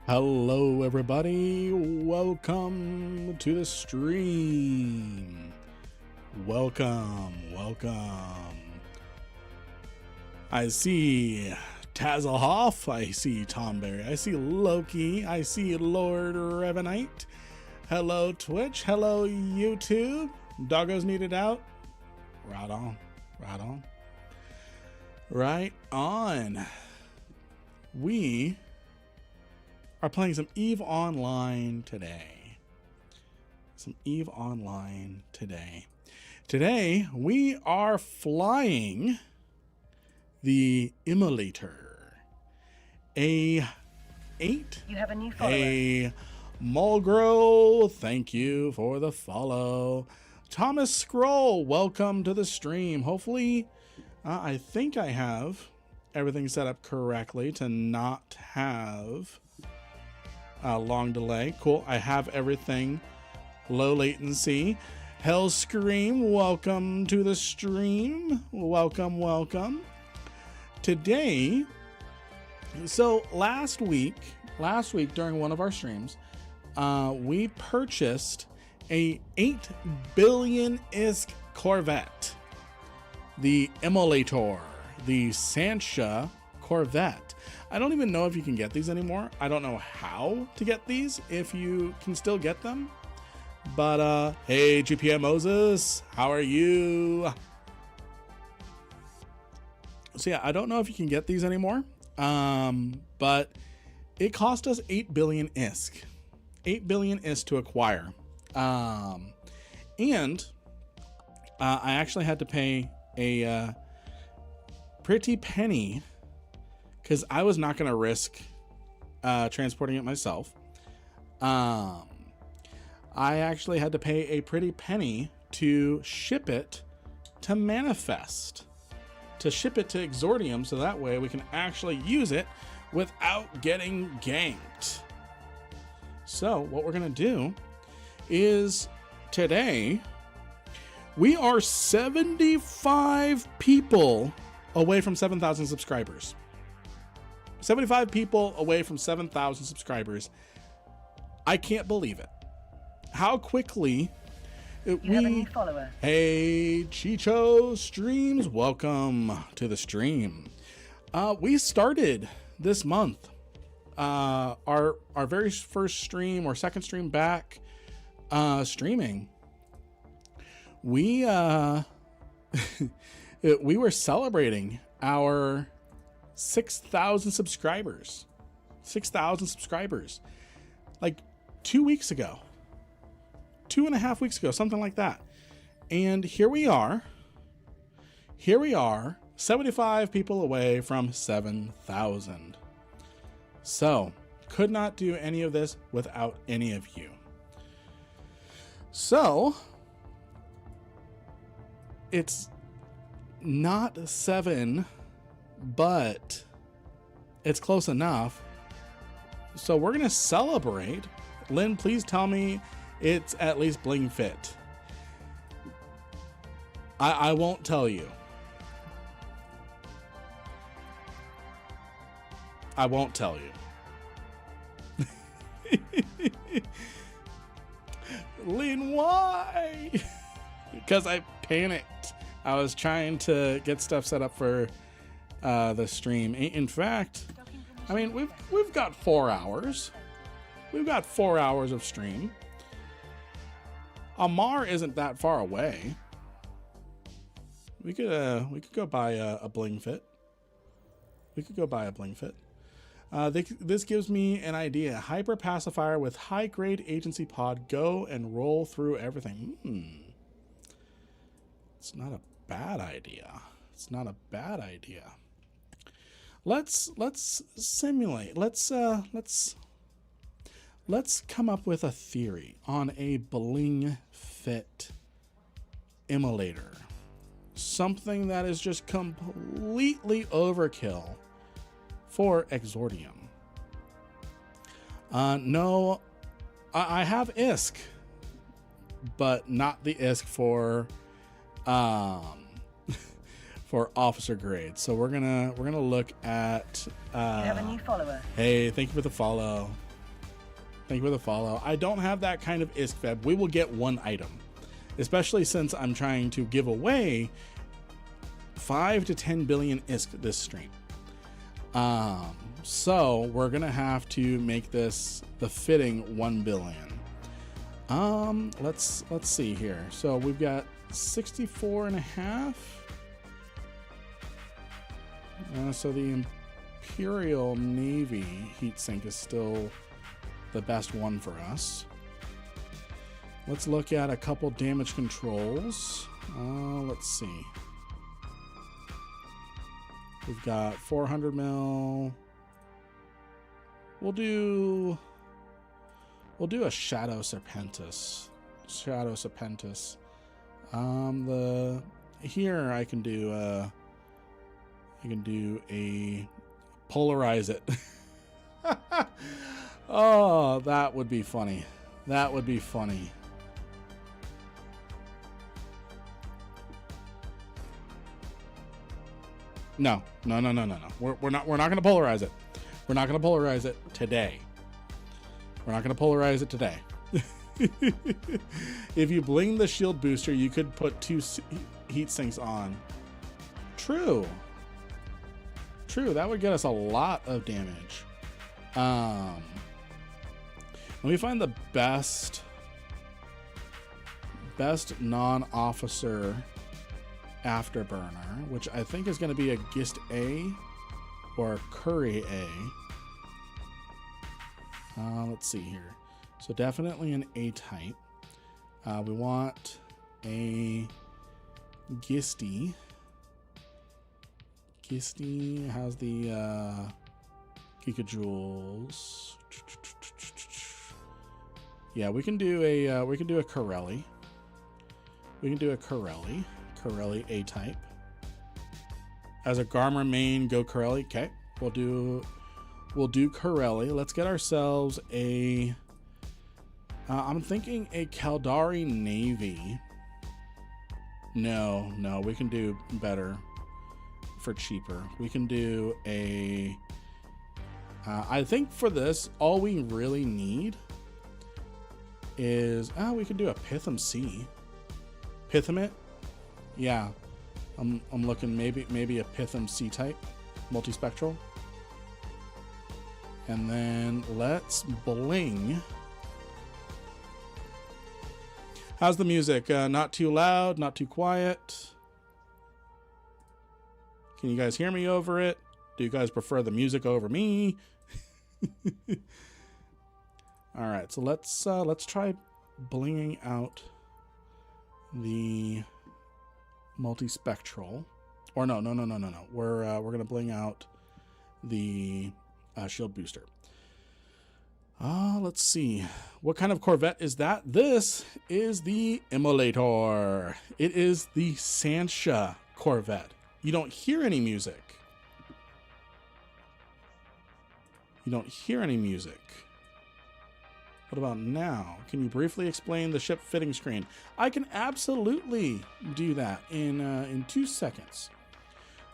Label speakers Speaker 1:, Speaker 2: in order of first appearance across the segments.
Speaker 1: Hello everybody, welcome to the stream. Welcome. I see Tazelhoff, I see Tom Berry, I see Loki, I see Lord Revenite. Hello Twitch, hello YouTube. Doggos needed out. Right on. We are playing some EVE Online today. Today we are flying the Immolator, you have a new follower. Mulgro, thank you for the follow. Thomas Scroll, welcome to the stream. Hopefully, I think I have everything set up correctly to not have a long delay. Cool, I have everything low latency. Hell Scream, welcome to the stream. Welcome. Today, so last week during one of our streams, we purchased a 8 billion ISK Corvette, the Immolator, the Sansha Corvette. I don't even know if you can get these anymore. I don't know how to get these, if you can still get them. But hey, GPM Moses, how are you? So yeah, I don't know if you can get these anymore. But it cost us 8 billion ISK. 8 billion ISK to acquire. And I actually had to pay a pretty penny, because I was not going to risk transporting it myself. I actually had to pay a pretty penny to ship it to Manifest, to ship it to Exordium, so that way we can actually use it without getting ganked. So what we're going to do is today we are 75 people away from 7,000 subscribers. 75 people away from 7,000 subscribers. I can't believe it. How quickly
Speaker 2: you have a new follower.
Speaker 1: Hey, Chicho Streams, welcome to the stream. We started this month our very first stream, or second stream back streaming. We we were celebrating our 6,000 subscribers. 6,000 subscribers. Like 2 weeks ago. 2.5 weeks ago, something like that. And here we are. 75 people away from 7,000. So, could not do any of this without any of you. So, it's not 7, but it's close enough. So we're gonna celebrate. Lynn, please tell me it's at least bling fit. I won't tell you. I won't tell you. Lynn, why? Because I panicked. I was trying to get stuff set up for the stream. In fact, I mean, we've got 4 hours. We've got 4 hours of stream. Amar isn't that far away. We could go buy a bling fit. This gives me an idea. Hyper pacifier with high grade agency pod. Go and roll through everything. It's not a bad idea. Let's simulate. Let's come up with a theory on a bling fit Immolator. Something that is just completely overkill for Exordium. No, I have ISK, but not the ISK for for officer grade. So we're gonna look at
Speaker 2: you have a new follower.
Speaker 1: Hey, thank you for the follow. Thank you for the follow. I don't have that kind of ISK feb. We will get one item, especially since I'm trying to give away 5 to 10 billion ISK this stream. So we're gonna have to make this the fitting 1 billion. Let's see here. So we've got 64 and a half. So the Imperial Navy heatsink is still the best one for us. Let's look at a couple damage controls. Let's see. We've got 400 mil. We'll do a Shadow Serpentis. Here I can do a polarize it. Oh, that would be funny. That would be funny. No. We're not gonna polarize it. We're not gonna polarize it today. We're not gonna polarize it today. If you bling the shield booster, you could put 2 heat sinks on. True. That would get us a lot of damage. Let me find the best non-officer afterburner, which I think is going to be a Gist A or a Curry A. Let's see here. So definitely an A type. We want a Gisty. Gisty has the gigajoules. Yeah, we can do a Corelli. Corelli A type. As a Garmer main, go Corelli. Okay, we'll do Corelli. Let's get ourselves a. I'm thinking a Caldari Navy. No, we can do better for cheaper. We can do a. I think for this, all we really need is we can do a Pitham C. Pitham it? Yeah. I'm looking maybe a Pitham C type, multispectral. And then let's bling. How's the music? Not too loud, not too quiet. Can you guys hear me over it? Do you guys prefer the music over me? All right, so let's try blinging out the multispectral. Or no. We're gonna bling out the shield booster. Let's see. What kind of Corvette is that? This is the Immolator. It is the Sansha Corvette. You don't hear any music. What about now? Can you briefly explain the ship fitting screen? I can absolutely do that in 2 seconds.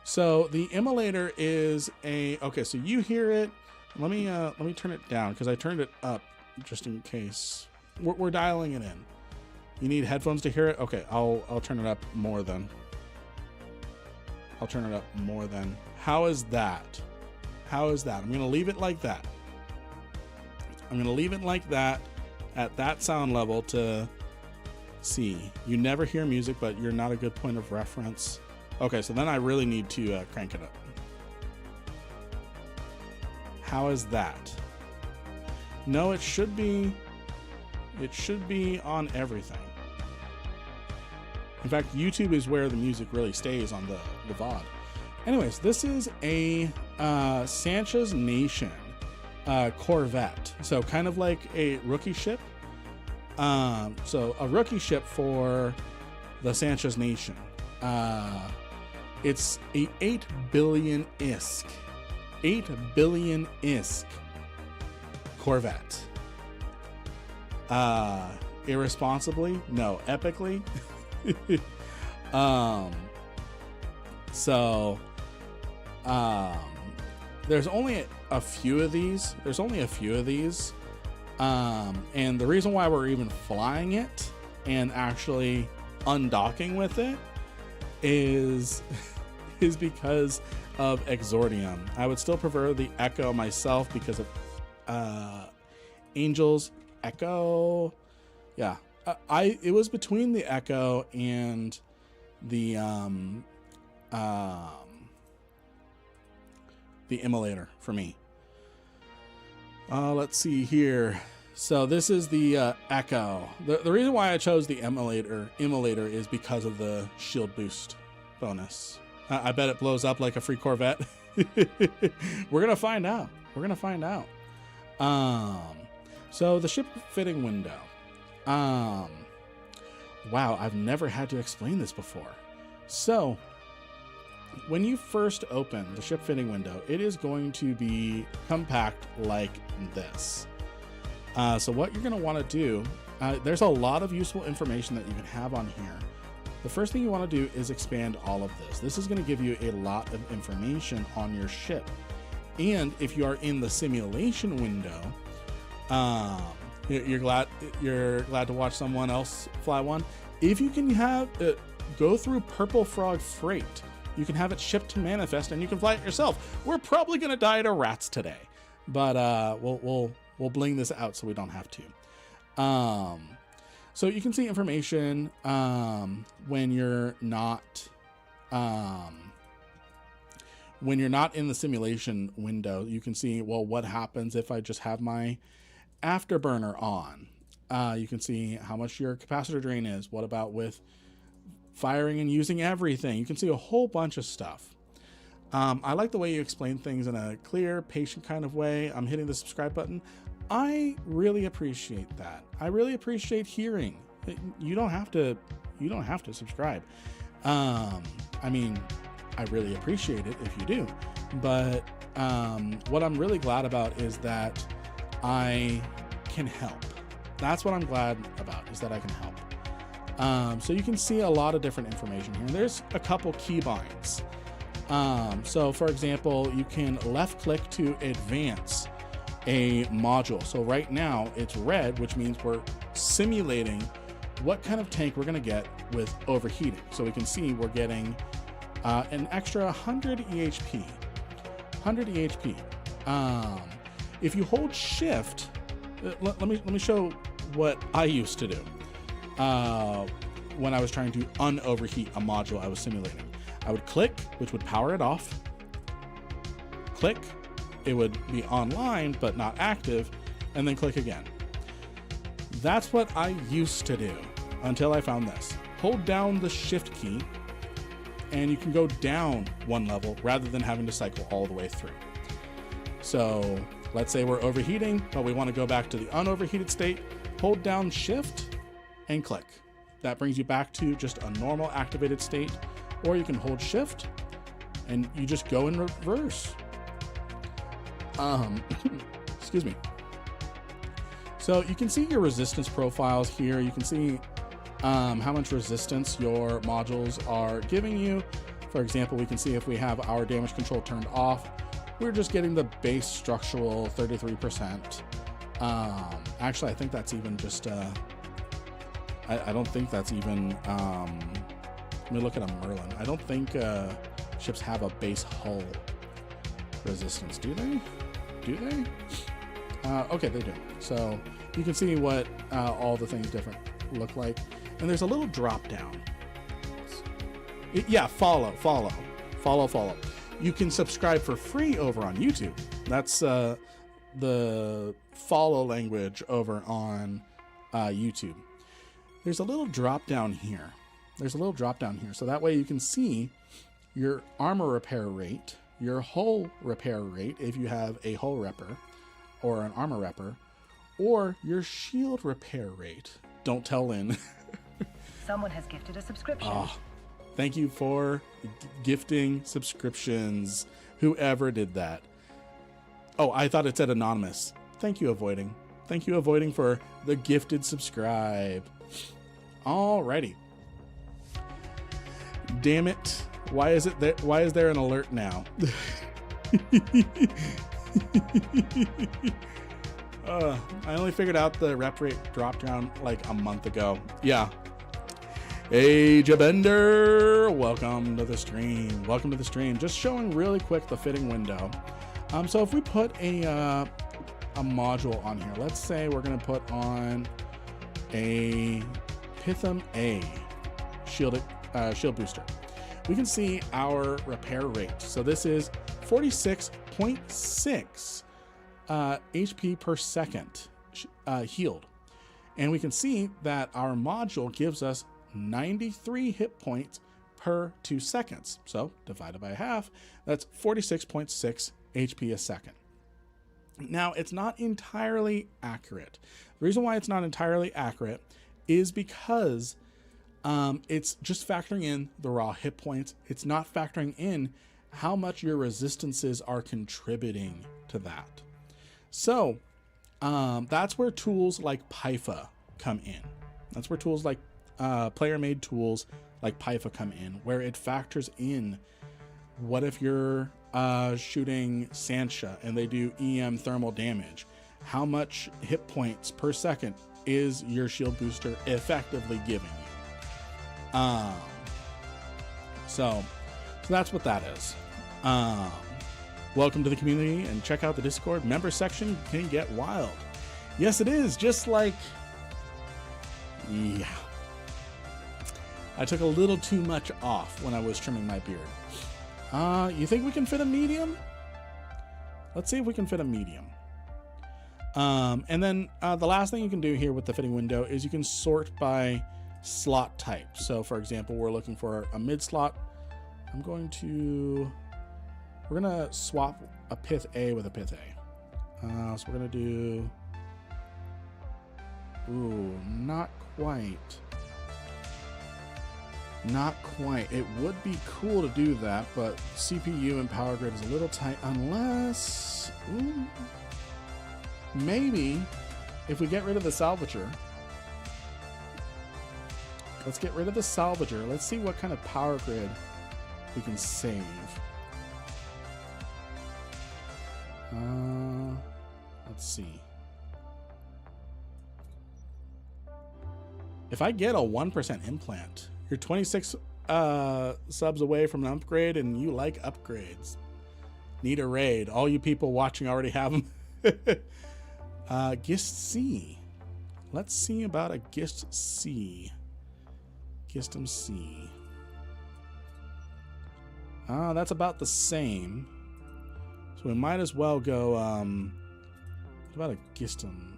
Speaker 1: So the Immolator is okay, so you hear it. Let me turn it down because I turned it up just in case. We're dialing it in. You need headphones to hear it? Okay, I'll turn it up more then. How is that? I'm going to leave it like that. At that sound level to see. You never hear music, but you're not a good point of reference. Okay, so then I really need to crank it up. How is that? No, it should be on everything. In fact, YouTube is where the music really stays on the VOD. Anyways, this is a Sansha's Nation Corvette. So kind of like a rookie ship. So a rookie ship for the Sansha's Nation. It's a 8 billion ISK. 8 billion ISK Corvette. Irresponsibly? No. Epically? There's only a few of these. And the reason why we're even flying it and actually undocking with it is because of Exordium. I would still prefer the Echo myself because of Angel's Echo. Yeah, it was between the Echo and the Immolator for me. Let's see here. So this is the Echo. The reason why I chose the Immolator is because of the shield boost bonus. I bet it blows up like a free Corvette. We're gonna find out. We're gonna find out. So the ship fitting window. Wow, I've never had to explain this before. So when you first open the ship fitting window, it is going to be compact like this. So what you're going to want to do, there's a lot of useful information that you can have on here. The first thing you want to do is expand all of this. This is going to give you a lot of information on your ship. And if you are in the simulation window, you're glad to watch someone else fly one. If you can have it go through Purple Frog Freight, you can have it shipped to Manifest and you can fly it yourself. We're probably going to die to rats today, but we'll bling this out so we don't have to. So you can see information when you're not in the simulation window. You can see, well, what happens if I just have my afterburner on? You can see how much your capacitor drain is. What about with firing and using everything? You can see a whole bunch of stuff. I like the way you explain things in a clear, patient kind of way. I'm hitting the subscribe button. I really appreciate that. I really appreciate hearing. You don't have to subscribe. I mean, I really appreciate it if you do. But what I'm really glad about is that I can help. That's what I'm glad about, is that I can help. So you can see a lot of different information here. And there's a couple keybinds. So for example, you can left click to advance a module. So right now it's red, which means we're simulating what kind of tank we're going to get with overheating. So we can see we're getting an extra 100 EHP. 100 EHP. If you hold shift, let me show what I used to do when I was trying to unoverheat a module I was simulating. I would click, which would power it off. Click, it would be online but not active, and then click again. That's what I used to do until I found this. Hold down the shift key and you can go down one level rather than having to cycle all the way through. So let's say we're overheating, but we want to go back to the unoverheated state. Hold down shift and click. That brings you back to just a normal activated state, or you can hold shift and you just go in reverse. Excuse me. So you can see your resistance profiles here. You can see how much resistance your modules are giving you. For example, we can see if we have our damage control turned off, we're just getting the base structural 33%. Actually, I think that's even just, I don't think that's even, let me look at a Merlin. I don't think ships have a base hull resistance, do they? Do they? Okay, they do. So you can see what all the things different look like. And there's a little drop down. Yeah, follow. You can subscribe for free over on YouTube. That's the follow language over on YouTube. There's a little drop down here. So that way you can see your armor repair rate, your hull repair rate if you have a hull repper or an armor repper, or your shield repair rate. Don't tell Lynn.
Speaker 2: Someone has gifted a subscription.
Speaker 1: Oh, thank you for gifting subscriptions. Whoever did that. Oh, I thought it said anonymous. Thank you, Avoiding. Thank you, Avoiding, for the gifted subscribe. Alrighty. Damn it. Why is there an alert now? I only figured out the rep rate dropped down like a month ago. Yeah. Hey, Jabender, welcome to the stream. Welcome to the stream. Just showing really quick the fitting window. So if we put a module on here, let's say we're gonna put on a Pitham A shield booster. We can see our repair rate. So this is 46.6 HP per second healed. And we can see that our module gives us 93 hit points per 2 seconds. So divided by half, that's 46.6 HP a second. Now, it's not entirely accurate. The reason why it's not entirely accurate is because it's just factoring in the raw hit points. It's not factoring in how much your resistances are contributing to that. So that's where tools like Pyfa come in. That's where tools like player-made tools like Pyfa come in, where it factors in what if you're shooting Sansha and they do EM thermal damage. How much hit points per second is your shield booster effectively giving you? So that's what that is. Welcome to the community and check out the Discord member section. Can get wild. Yes, it is. Just like, yeah, I took a little too much off when I was trimming my beard. You think we can fit a medium? Let's see if we can fit a medium. And then the last thing you can do here with the fitting window is you can sort by slot type. So for example, we're looking for a mid slot. We're gonna swap a Pith A with a Pith A. So we're gonna do, ooh, not quite. Not quite. It would be cool to do that, but CPU and power grid is a little tight unless, ooh, maybe if we get rid of the salvager. Let's get rid of the salvager. Let's see what kind of power grid we can save. Let's see. If I get a 1% implant, you're 26 subs away from an upgrade, and you like upgrades. Need a raid. All you people watching already have them. Gist C. Let's see about a Gist C. Gistum C. That's about the same. So we might as well go, what about a Gistum?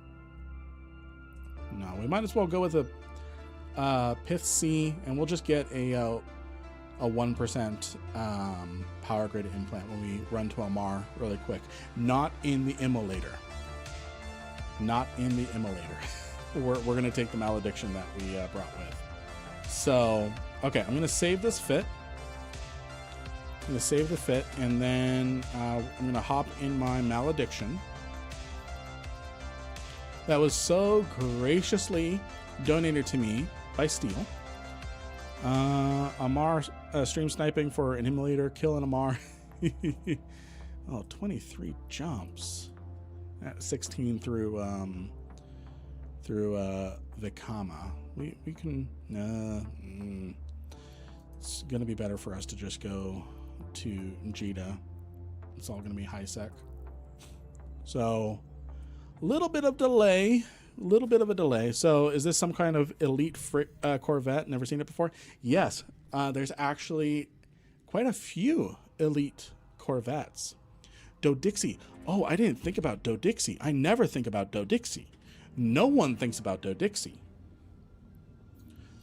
Speaker 1: No, we might as well go with a Pith C, and we'll just get a 1% power grid implant when we run to Amar really quick. Not in the Immolator. Not in the Immolator. we're going to take the malediction that we brought with. So, okay, I'm going to save this fit. I'm going to save the fit, and then I'm going to hop in my malediction. That was so graciously donated to me by Steel. Amar stream sniping for an Immolator, kill an Amar. Oh, 23 jumps. 16 through Vikama. We can, it's gonna be better for us to just go to Jita. It's all gonna be high sec. So a little bit of delay, So is this some kind of elite Corvette? Never seen it before. Yes, there's actually quite a few elite Corvettes. Dodixie. Oh, I didn't think about Dodixie. I never think about Dodixie. No one thinks about Dodixie.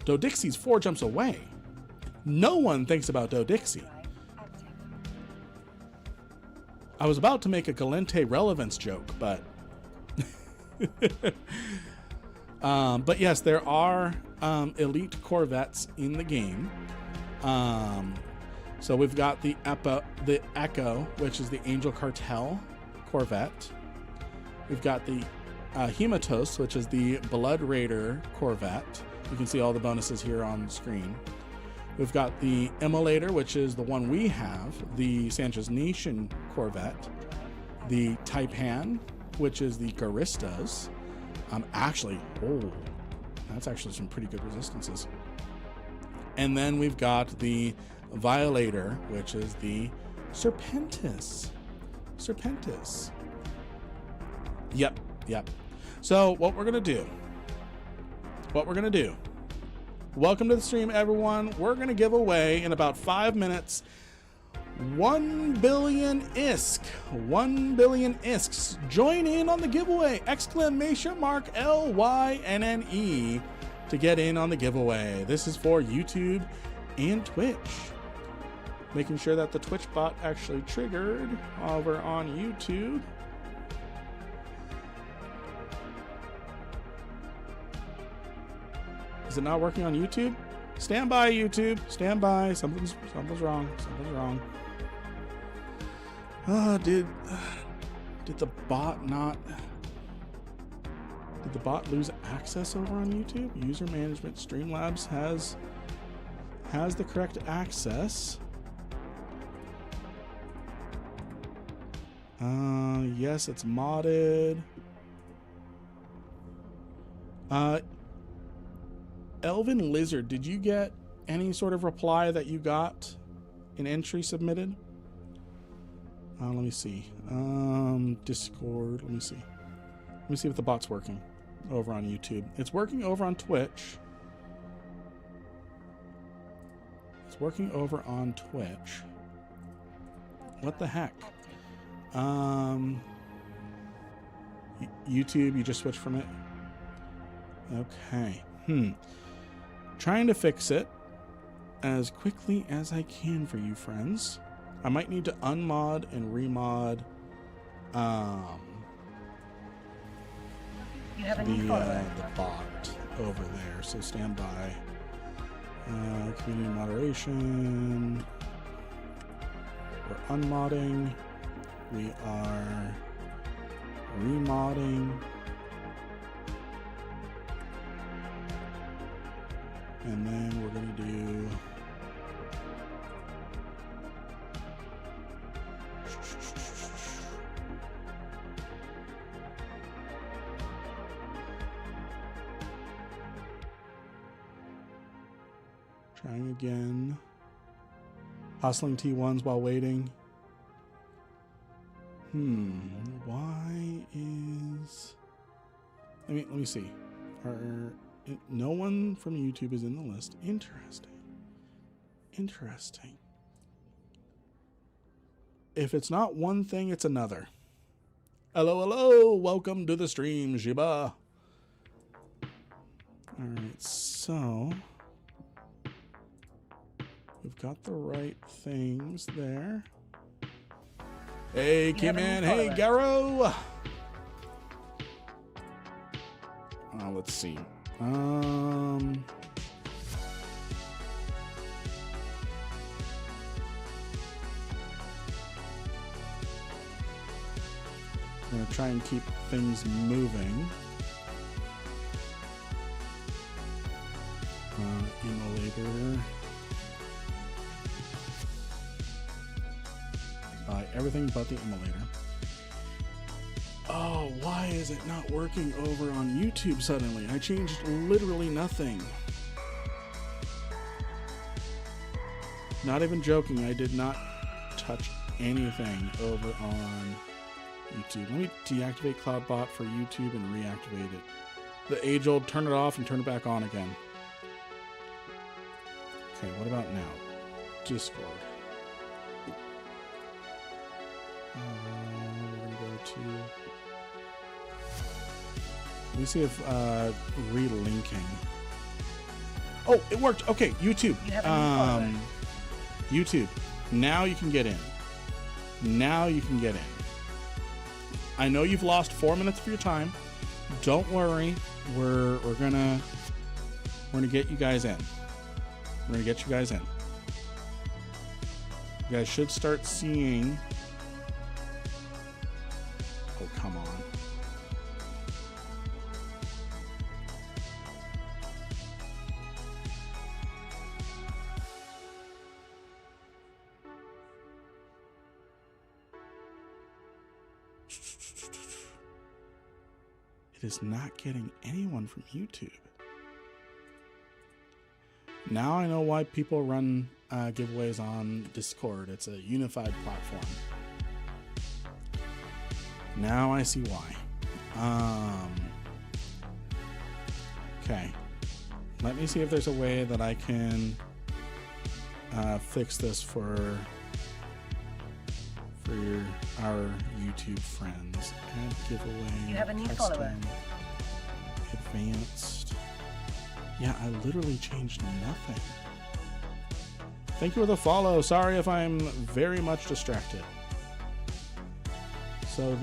Speaker 1: Dodixie's 4 jumps away. No one thinks about Dodixie. I was about to make a Galente relevance joke, but but yes, there are elite Corvettes in the game. So we've got the Echo, which is the Angel Cartel Corvette. We've got the Hematos, which is the Blood Raider Corvette. You can see all the bonuses here on the screen. We've got the Immolator, which is the one we have, the Sanchez Nation Corvette, the Taipan, which is the Caristas. Actually, that's actually some pretty good resistances. And then we've got the Violator, which is the Serpentis. Yep. So what we're gonna do, welcome to the stream, everyone. We're gonna give away in about 5 minutes 1 billion ISK. 1 billion ISKs. Join in on the giveaway! !LYNNE to get in on the giveaway. This is for YouTube and Twitch. Making sure that the Twitch bot actually triggered over on YouTube. Is it not working on YouTube? Stand by, YouTube. Stand by. Something's wrong. Something's wrong. Did the bot not? Did the bot lose access over on YouTube? User management Streamlabs has the correct access. Yes, it's modded. Elvin Lizard, did you get any sort of reply that you got an entry submitted? Let me see. Discord, let me see. Let me see if the bot's working over on YouTube. It's working over on Twitch. It's working over on Twitch. What the heck? YouTube, you just switched from it? Okay. Trying to fix it as quickly as I can for you friends. I might need to unmod and remod
Speaker 2: You have a new follower.
Speaker 1: the bot over there, so stand by. Community moderation. We're unmodding. We are remodding. And then we're going to do trying again. Hustling T1s while waiting. Why is... Let me see. No one from YouTube is in the list. Interesting. If it's not one thing, it's another. Hello. Welcome to the stream, Shiba. Alright, so... we've got the right things there. Hey, Kim-Man. Hey, Garo. Let's see. I'm gonna try and keep things moving. Immolator. Buy everything but the Immolator. Oh, why is it not working over on YouTube suddenly? I changed literally nothing. Not even joking, I did not touch anything over on YouTube. Let me deactivate CloudBot for YouTube and reactivate it. The age-old turn it off and turn it back on again. Okay, what about now? Discord. We're gonna go to... let me see if relinking. Oh, it worked. Okay, YouTube. YouTube. Now you can get in. I know you've lost 4 minutes of your time. Don't worry. We're gonna get you guys in. You guys should start seeing. Oh, come on. It is not getting anyone from YouTube. Now I know why people run giveaways on Discord. It's a unified platform. Now I see why. Okay. Let me see if there's a way that I can fix this for our YouTube friends. Add giveaway.
Speaker 2: You have a new follower.
Speaker 1: Advanced. Yeah, I literally changed nothing. Thank you for the follow. Sorry if I'm very much distracted. So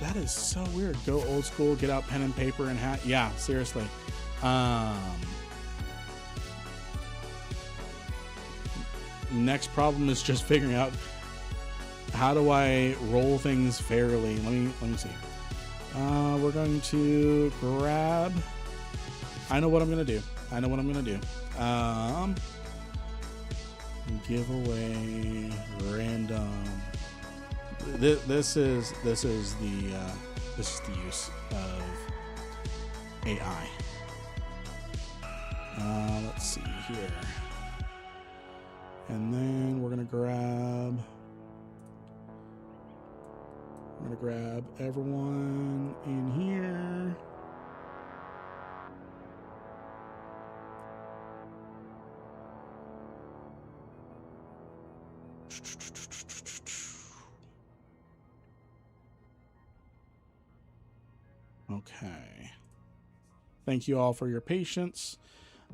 Speaker 1: that is so weird. Go old school, get out pen and paper and hat. Yeah, seriously. Next problem is just figuring out how do I roll things fairly. Let me see. We're going to grab. I know what I'm gonna do. Giveaway random. This is the use of AI. Let's see here. And then we're gonna grab everyone in here. Okay. Thank you all for your patience.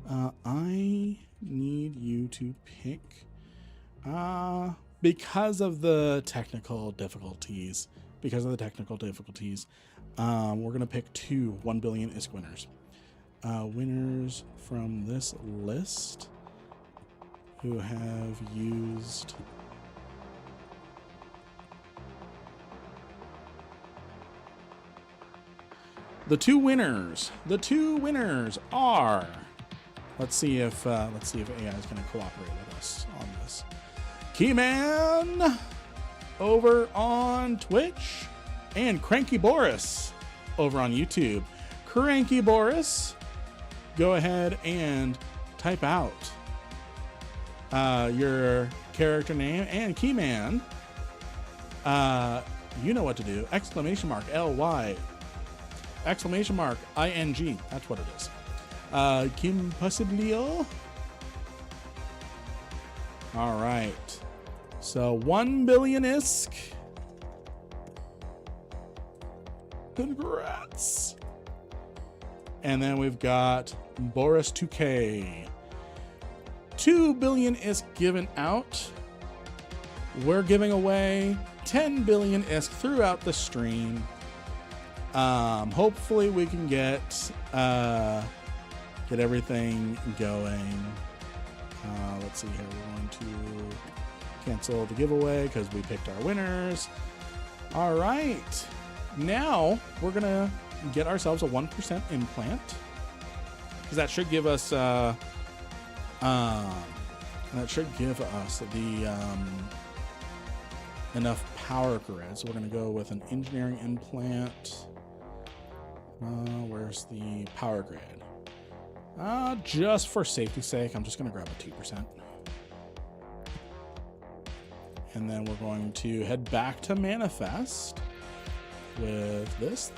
Speaker 1: I need you to pick, because of the technical difficulties, we're going to pick 2 1 billion ISK winners. Winners from this list who have used the two winners are, let's see if AI is going to cooperate with us on this. Keyman over on Twitch and Cranky Boris over on YouTube. Cranky Boris, go ahead and type out your character name, and Keyman, you know what to do. !LY !ING. That's what it is. Kim Possiblio. All right. So 1 billion ISK. Congrats. And then we've got Boris 2K. 2 billion ISK given out. We're giving away 10 billion ISK throughout the stream. Hopefully we can get everything going. Let's see here. We're going to cancel the giveaway because we picked our winners. All right. Now we're going to get ourselves a 1% implant, because that should give us the enough power grid. So we're going to go with an engineering implant. Where's the power grid? Just for safety's sake, I'm just going to grab a 2%. And then we're going to head back to manifest with this.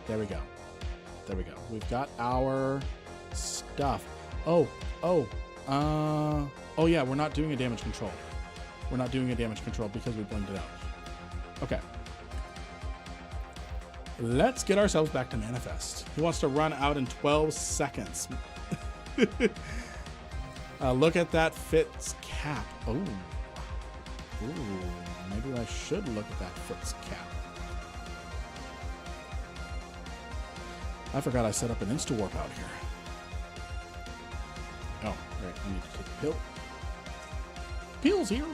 Speaker 1: There we go. We've got our stuff. Oh yeah, we're not doing a damage control. Because we blended it out. Okay. Let's get ourselves back to manifest. He wants to run out in 12 seconds. Look at that fits cap. Ooh, maybe I should look at that fits cap. I forgot I set up an insta-warp out here. Oh, right, I need to take a pill. Pills here.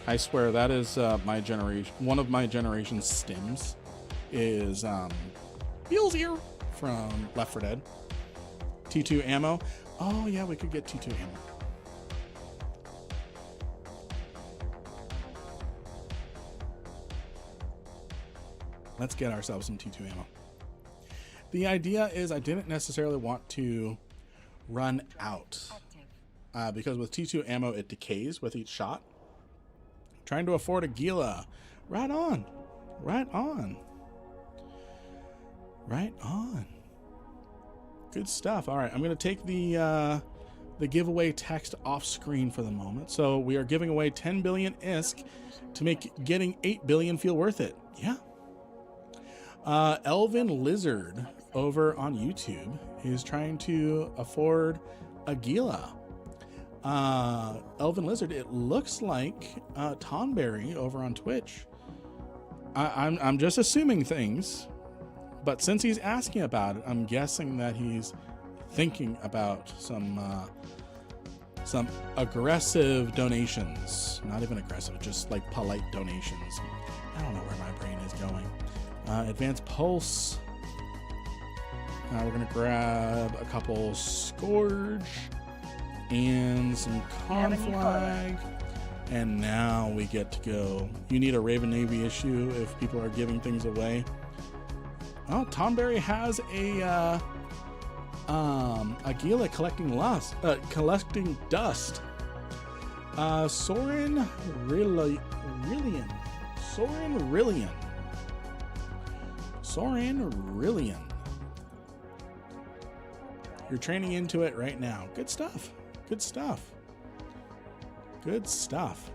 Speaker 1: I swear that is my generation. One of my generation's stims is Pills here from Left 4 Dead. T2 ammo. Oh yeah, we could get T2 ammo. Let's get ourselves some T2 ammo. The idea is I didn't necessarily want to run out because with T2 ammo, it decays with each shot. Trying to afford a Gila. Right on. Right on. Right on. Good stuff. All right, I'm going to take the giveaway text off screen for the moment. So we are giving away 10 billion ISK to make getting 8 billion feel worth it. Yeah. Elvin Lizard over on YouTube is trying to afford a Gila. Elvin Lizard, it looks like Tonberry over on Twitch. I'm just assuming things, but since he's asking about it, I'm guessing that he's thinking about some aggressive donations. Not even aggressive, just like polite donations. I don't know where my brain is going. Advanced Pulse. We're gonna grab a couple Scourge and some Conflag. And now we get to go. You need a Raven Navy issue if people are giving things away. Oh, Tonberry has a Gila collecting dust. Soren Rillian. You're training into it right now. Good stuff. Good stuff. Good stuff.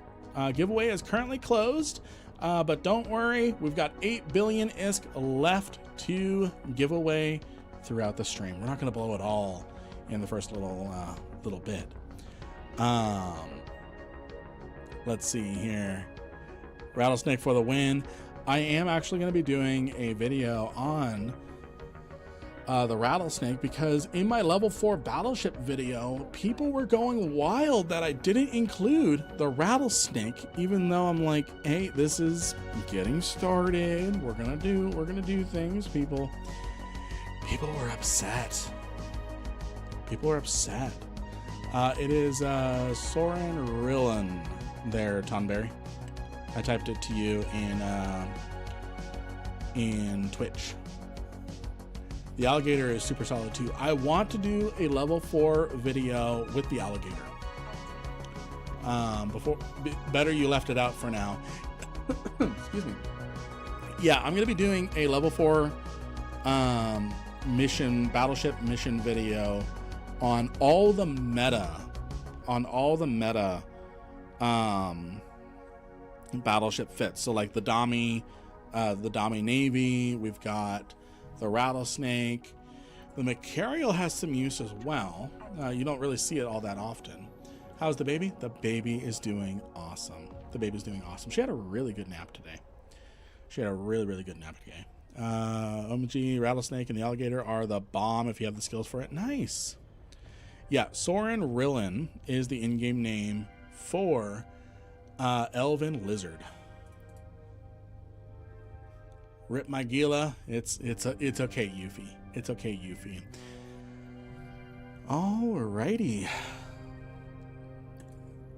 Speaker 1: Giveaway is currently closed, but don't worry. We've got 8 billion ISK left to give away throughout the stream. We're not going to blow it all in the first little bit. Let's see here. Rattlesnake for the win. I am actually going to be doing a video on the Rattlesnake because in my level 4 battleship video, people were going wild that I didn't include the Rattlesnake, even though I'm like, hey, this is getting started. We're gonna do things. People were upset. People were upset. It is Soren Rillen there, Tonberry. I typed it to you in Twitch. The alligator is super solid too. I want to do a level 4 video with the alligator. Better you left it out for now. Excuse me. Yeah, I'm gonna be doing a level 4 battleship mission video on all the meta battleship fits. So like the Dami Navy, we've got the Rattlesnake. The Macarial has some use as well. You don't really see it all that often. How's the baby? The baby is doing awesome. The baby's doing awesome. She had a really good nap today. OMG, Rattlesnake, and the alligator are the bomb if you have the skills for it. Nice. Yeah, Soren Rillen is the in-game name for Elvin Lizard. Rip my Gila. It's okay, Yuffie. It's okay, Yuffie. Alrighty.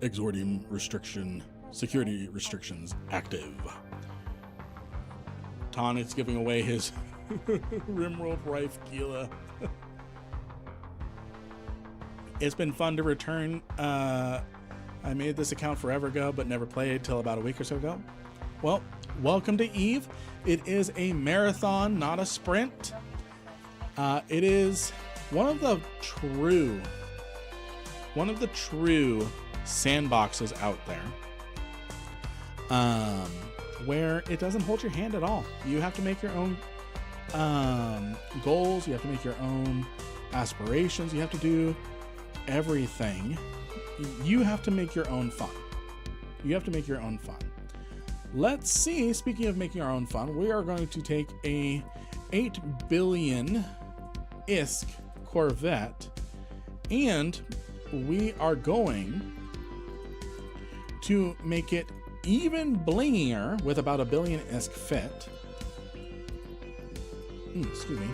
Speaker 1: Exordium security restrictions active. Ton is giving away his Rimworld Rife Gila. It's been fun to return. I made this account forever ago, but never played till about a week or so ago. Well, welcome to Eve. It is a marathon, not a sprint. It is one of the true sandboxes out there, where it doesn't hold your hand at all. You have to make your own goals. You have to make your own aspirations. You have to do everything. You have to make your own fun. Let's see, speaking of making our own fun, we are going to take a 8 billion ISK Corvette, and we are going to make it even blingier with about a billion ISK fit. Excuse me.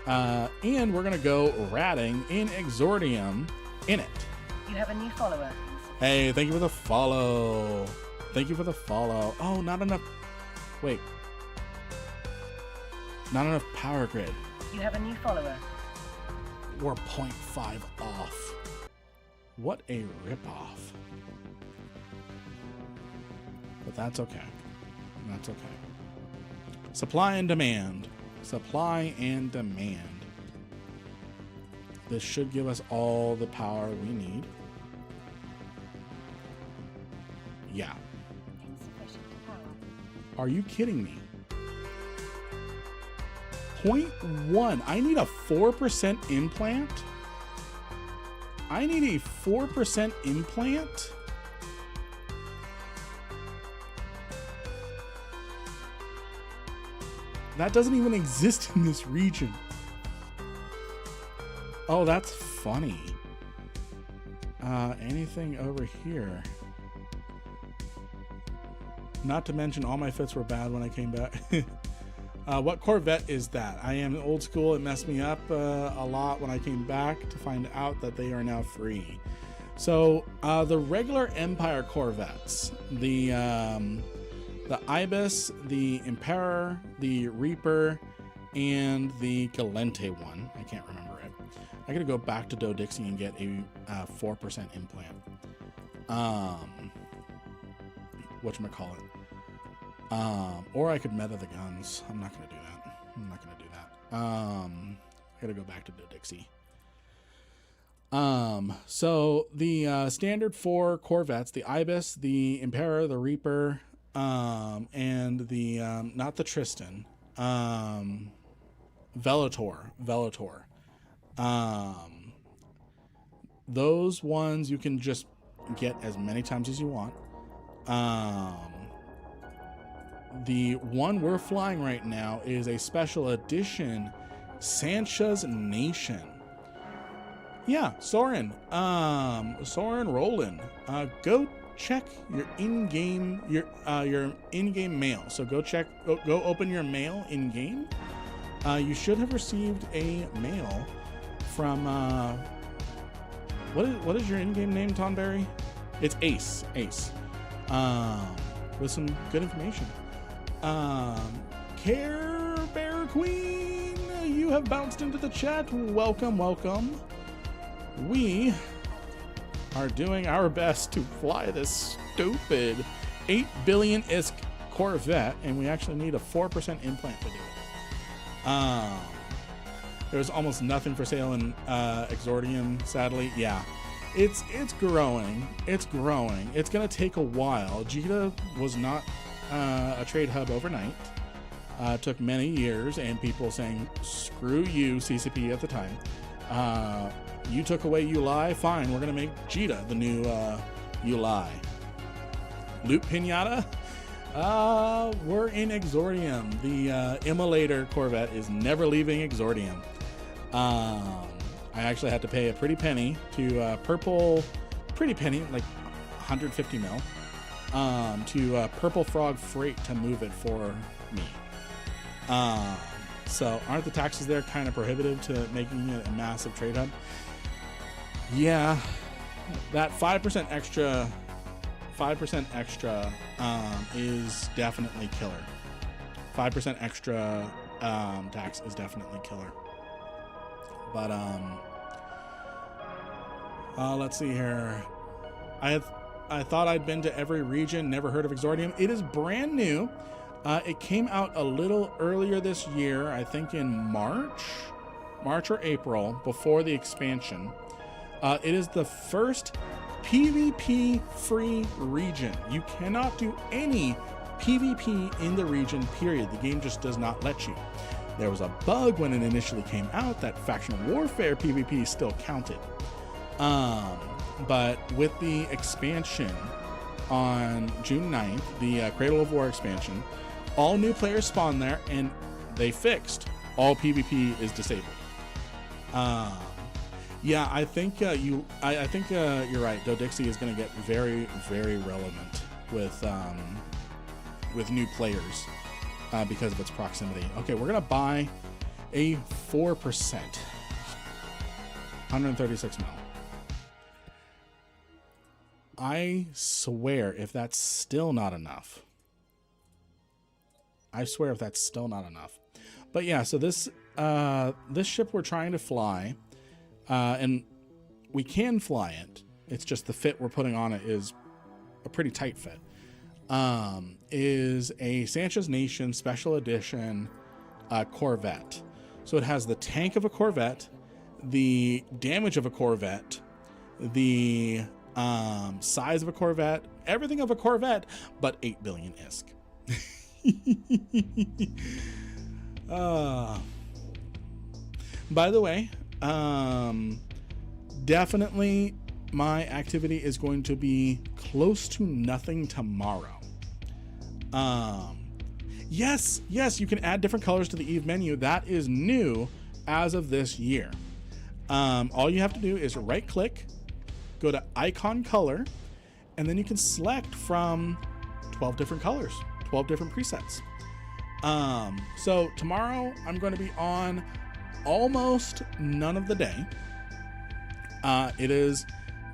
Speaker 1: And we're going to go ratting in Exordium in it.
Speaker 2: You have a new follower.
Speaker 1: Hey, thank you for the follow. Oh, not enough. Wait. Not enough power grid.
Speaker 2: You have a new follower.
Speaker 1: We're 0.5 off. What a ripoff. But that's okay. That's okay. Supply and demand. Supply and demand. This should give us all the power we need. Yeah.
Speaker 2: Insufficient power.
Speaker 1: Are you kidding me? 0.1. I need a 4% implant? I need a 4% implant? That doesn't even exist in this region. Oh, that's funny. Anything over here? Not to mention all my fits were bad when I came back. What Corvette is that? I am old school. It messed me up a lot when I came back to find out that they are now free. So the regular Empire Corvettes, the Ibis, the Emperor, the Reaper, and the Galente one. I can't remember it. I gotta go back to Dixie and get a 4% implant. Whatchamacallit. Or I could meta the guns. I'm not gonna do that. I'm not gonna do that. I gotta go back to Dixie. So the standard 4 Corvettes, the Ibis, the Emperor, the Reaper, and the not the Tristan, Velotor. Those ones you can just get as many times as you want. The one we're flying right now is a special edition Sansha's Nation. Yeah, Soren. Soren Roland. Go check your in-game mail. So go open your mail in-game. You should have received a mail from what is your in-game name, Tonberry? It's Ace. With some good information. Care Bear Queen, you have bounced into the chat. Welcome. We are doing our best to fly this stupid 8 billion ISK Corvette, and we actually need a 4% implant to do it. There's almost nothing for sale in Exordium, sadly. Yeah, it's growing. It's gonna take a while. Jita was not a trade hub overnight. Took many years, and people saying screw you, CCP at the time. You took away Ulai, fine, we're gonna make Jita the new Ulai. Loot Pinata? We're in Exordium. The Immolator Corvette is never leaving Exordium. I actually had to pay a pretty penny to pretty penny, like 150 mil, to Purple Frog Freight to move it for me. So aren't the taxes there kind of prohibitive to making it a massive trade hub? Yeah, that 5% extra is definitely killer. 5% extra tax is definitely killer. But let's see here. I thought I'd been to every region, never heard of Exordium. It is brand new. It came out a little earlier this year, I think in March or April, before the expansion. It is the first PvP free region. You cannot do any PvP in the region, period. The game just does not let you. There was a bug when it initially came out that factional warfare PvP still counted. But with the expansion on June 9th, the Cradle of War expansion, all new players spawn there, and they fixed all PvP is disabled. Yeah, I think you're right. Dixie is going to get very, very relevant with new players because of its proximity. Okay, we're going to buy a 4%, 136 mil. I swear if that's still not enough. But yeah, so this ship we're trying to fly, and we can fly it. It's just the fit we're putting on it is a pretty tight fit. Is a Sansha's Nation Special Edition Corvette. So it has the tank of a Corvette, the damage of a Corvette, the size of a Corvette, everything of a Corvette, but 8 billion ISK. By the way, definitely my activity is going to be close to nothing tomorrow. Yes, you can add different colors to the Eve menu. That is new as of this year. All you have to do is right click, go to icon color, and then you can select from 12 different colors, 12 different presets. So tomorrow I'm going to be on almost none of the day. It is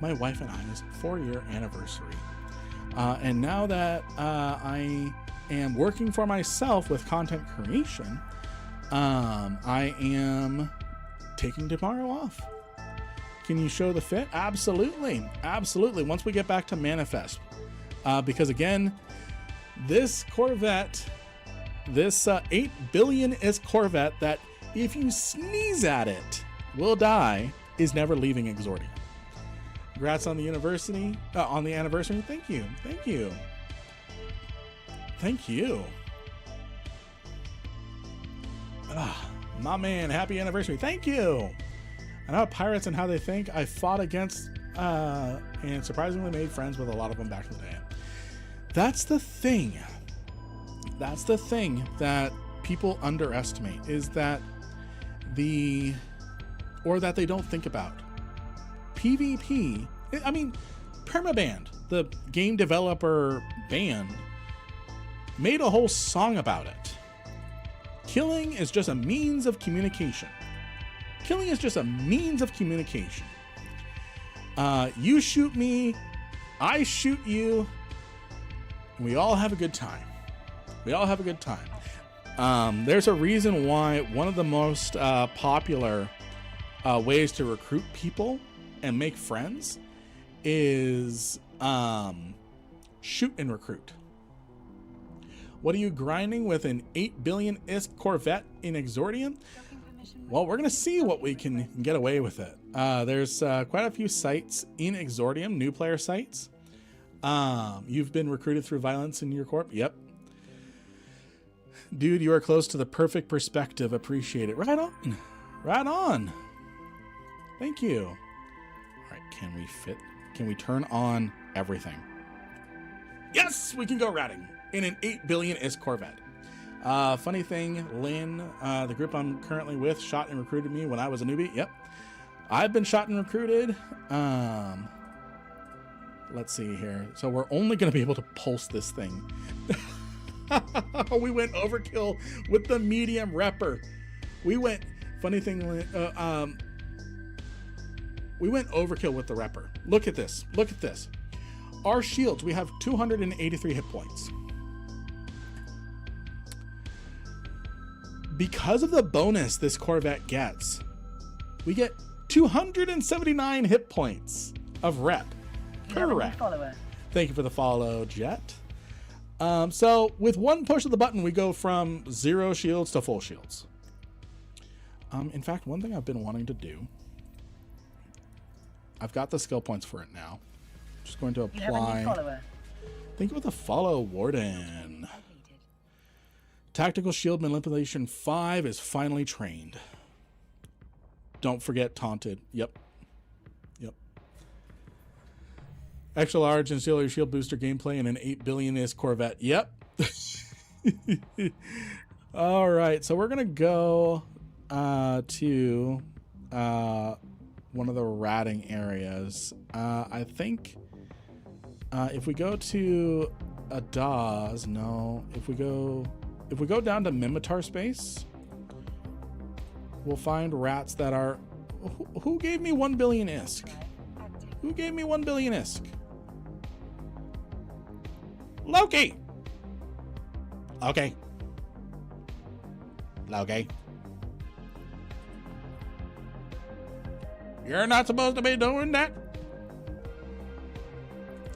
Speaker 1: my wife and I's 4-year anniversary. And now that I am working for myself with content creation, I am taking tomorrow off. Can you show the fit? Absolutely. Once we get back to Manifest. Because again, this Corvette, this 8 billion ISK Corvette that if you sneeze at it will die, is never leaving Exordium. Congrats on the anniversary. Thank you. My man, happy anniversary. Thank you. I know pirates and how they think. I fought against and surprisingly made friends with a lot of them back in the day. That's the thing that people underestimate, is that that they don't think about. PvP, I mean, Permaband, the game developer band, made a whole song about it. Killing is just a means of communication. You shoot me, I shoot you, and we all have a good time. There's a reason why one of the most popular ways to recruit people and make friends is shoot and recruit. What are you grinding with an 8 billion ISK Corvette in Exordium? Well, we're going to see what we can get away with it. There's quite a few sites in Exordium, new player sites. You've been recruited through violence in your corp? Yep. Dude, you are close to the perfect perspective. Appreciate it. Right on. Thank you. All right, can we turn on everything? Yes, we can go ratting in an 8 billion ISK Corvette. Funny thing, Lynn, the group I'm currently with, shot and recruited me when I was a newbie. Yep. I've been shot and recruited. Let's see here. So we're only going to be able to pulse this thing. We went overkill with the medium repper. We went overkill with the repper. Look at this. Our shields, we have 283 hit points. Because of the bonus this Corvette gets, we get 279 hit points of rep per rep. Thank you for the follow, Jet. So with one push of the button, we go from 0 shields to full shields. In fact, one thing I've been wanting to do, I've got the skill points for it now. Just going to apply. Thank you for the follow, Warden. Tactical shield manipulation 5 is finally trained. Don't forget taunted. Yep. Extra large and auxiliary shield booster gameplay in an 8 billion ISK Corvette. Yep. All right, so we're gonna go to one of the ratting areas. I think if we go to Adaz, no. If we go down to Mimitar space, we'll find rats that are. Who gave me 1 billion ISK? Who gave me 1 billion ISK? Loki. Okay. Loki. You're not supposed to be doing that.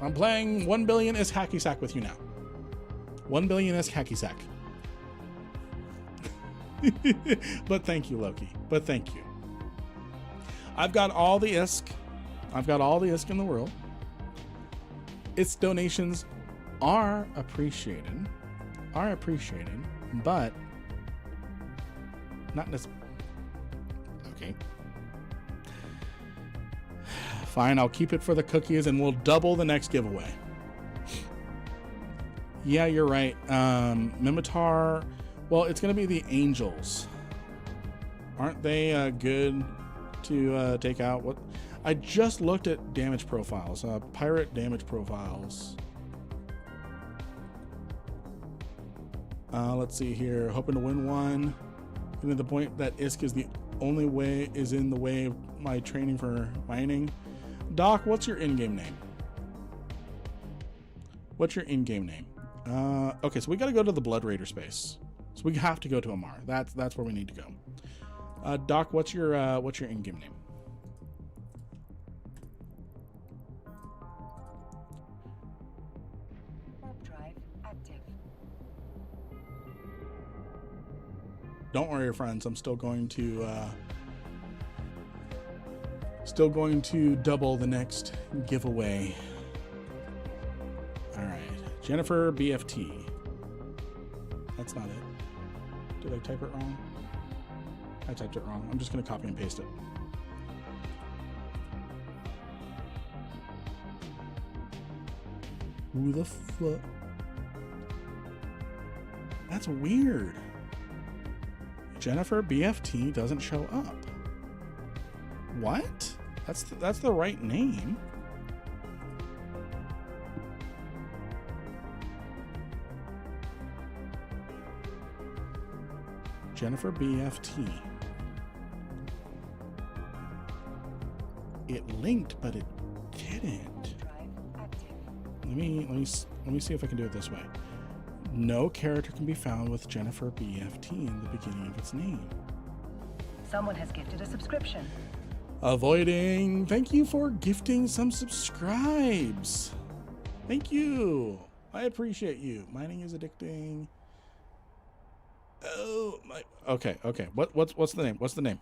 Speaker 1: I'm playing 1 billion ISK hacky sack with you now. 1 billion ISK hacky sack. But thank you, Loki. But thank you. I've got all the ISK. I've got all the ISK in the world. Its donations are appreciated. But not necessarily. Okay. Fine, I'll keep it for the cookies and we'll double the next giveaway. Yeah, you're right. Mimitar, well, it's going to be the Angels. Aren't they good to take out? What? I just looked at damage profiles, pirate damage profiles. Let's see here. Hoping to win one. Getting to the point that ISK is the only way, is in the way of my training for mining. Doc, what's your in-game name? What's your in-game name? Okay, so we got to go to the Blood Raider space. So we have to go to Amar. That's where we need to go. Doc, what's your in-game name? Don't worry, friends. I'm still going to double the next giveaway. All right, Jennifer BFT. That's not it. Did I type it wrong? I typed it wrong. I'm just going to copy and paste it. Who the fuck? That's weird. Jennifer BFT doesn't show up. What? That's the right name. Jennifer BFT. It linked, but it didn't. Let me see if I can do it this way. No character can be found with Jennifer BFT in the beginning of its name.
Speaker 2: Someone has gifted a subscription.
Speaker 1: Avoiding. Thank you for gifting some subscribes. Thank you. I appreciate you. Mining is addicting. Oh my. Okay. What's the name? What's the name?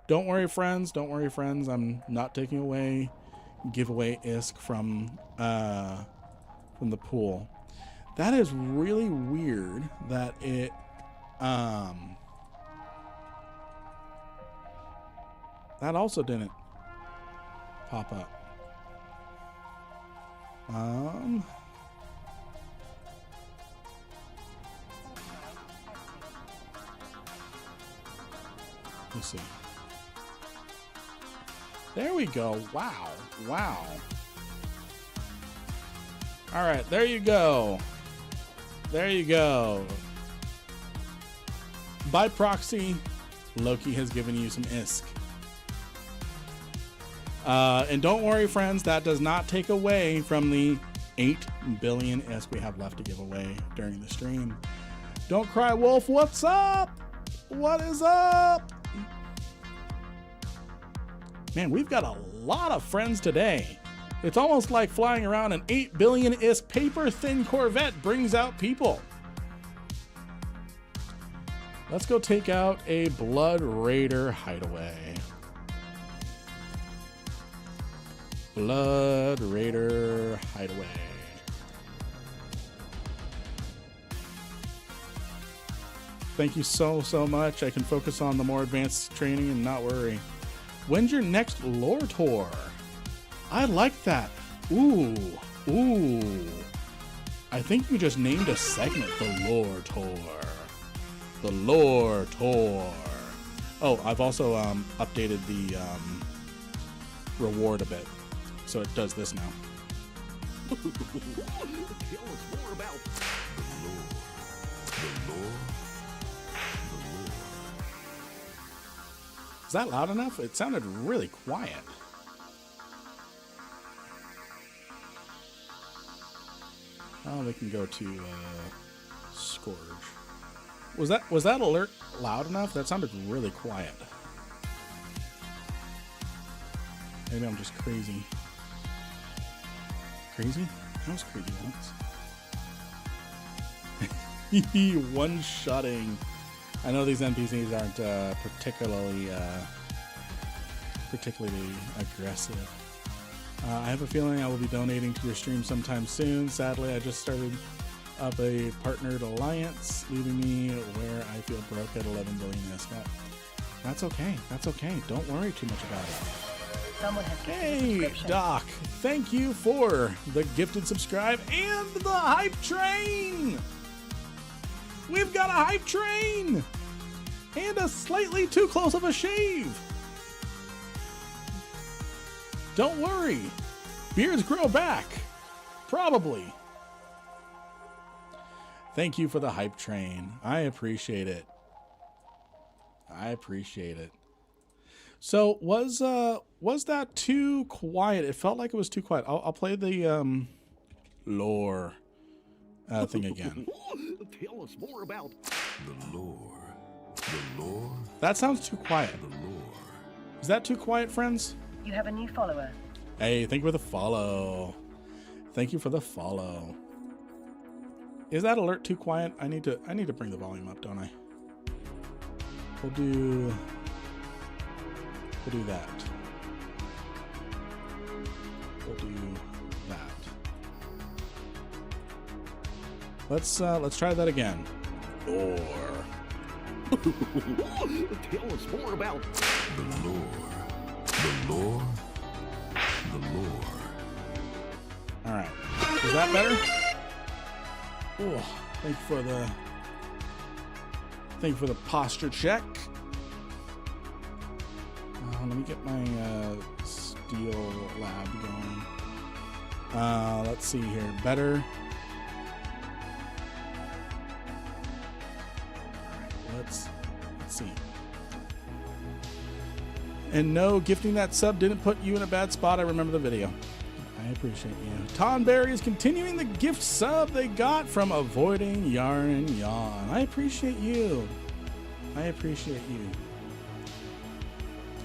Speaker 1: Don't worry, friends. I'm not taking away giveaway ISK from the pool. That is really weird that it that also didn't pop up. Let's see. There we go. Wow. All right, there you go. By proxy, Loki has given you some ISK. And don't worry, friends, that does not take away from the 8 billion ISK we have left to give away during the stream. Don't cry, Wolf. What's up? What is up? Man, we've got a lot of friends today. It's almost like flying around an 8 billion ISK paper-thin Corvette brings out people. Let's go take out a Blood Raider hideaway. Blood Raider hideaway. Thank you so much. I can focus on the more advanced training and not worry. When's your next lore tour? I like that. Ooh. I think you just named a segment, the lore tour. The lore tour. Oh, I've also updated the reward a bit, so it does this now.
Speaker 3: Tell us more about the lore.
Speaker 1: Is that loud enough? It sounded really quiet. Oh, we can go to Scourge. Was that alert loud enough? That sounded really quiet. Maybe I'm just crazy. Crazy? I was crazy once. One-shotting. I know these NPCs aren't particularly aggressive. I have a feeling I will be donating to your stream sometime soon. Sadly, I just started up a partnered alliance, leaving me where I feel broke at 11 billion ISK. That's okay. That's okay. Don't worry too much about it.
Speaker 2: Someone has
Speaker 1: Hey, Doc. Thank you for the gifted subscribe and the hype train. We've got a hype train and a slightly too close of a shave. Don't worry. Beards grow back. Probably. Thank you for the hype train. I appreciate it. I appreciate it. So was that too quiet? It felt like it was too quiet. I'll play the lore thing again.
Speaker 3: Tell us more about the lore. The lore.
Speaker 1: That sounds too quiet.
Speaker 3: The lore.
Speaker 1: Is that too quiet, friends?
Speaker 2: You have a new follower.
Speaker 1: Hey, thank you for the follow. Thank you for the follow. Is that alert too quiet? I need to bring the volume up, don't I? We'll do that. We'll do that. Let's try that again. Lore.
Speaker 3: Tell us more about the lore. The lore. The lore.
Speaker 1: All right. Is that better? Oh, thank you for the posture check. Let me get my steel lab going. Let's see here. Better. All right, let's see. And no, gifting that sub didn't put you in a bad spot. I remember the video. I appreciate you. Tonberry is continuing the gift sub they got from Avoiding Yarn and Yawn. I appreciate you. I appreciate you.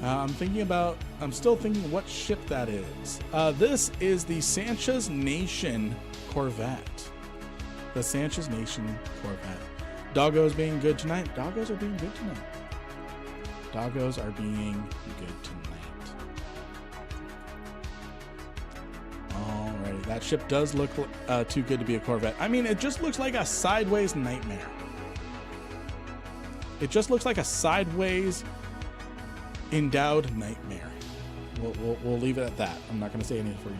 Speaker 1: I'm still thinking what ship that is. This is the Sansha's Nation Corvette. The Sansha's Nation Corvette. Doggos being good tonight. Doggos are being good tonight. Doggos are being good tonight. Alrighty, that ship does look too good to be a Corvette. I mean, it just looks like a sideways nightmare. It just looks like a sideways endowed nightmare. We'll leave it at that. I'm not going to say anything for you.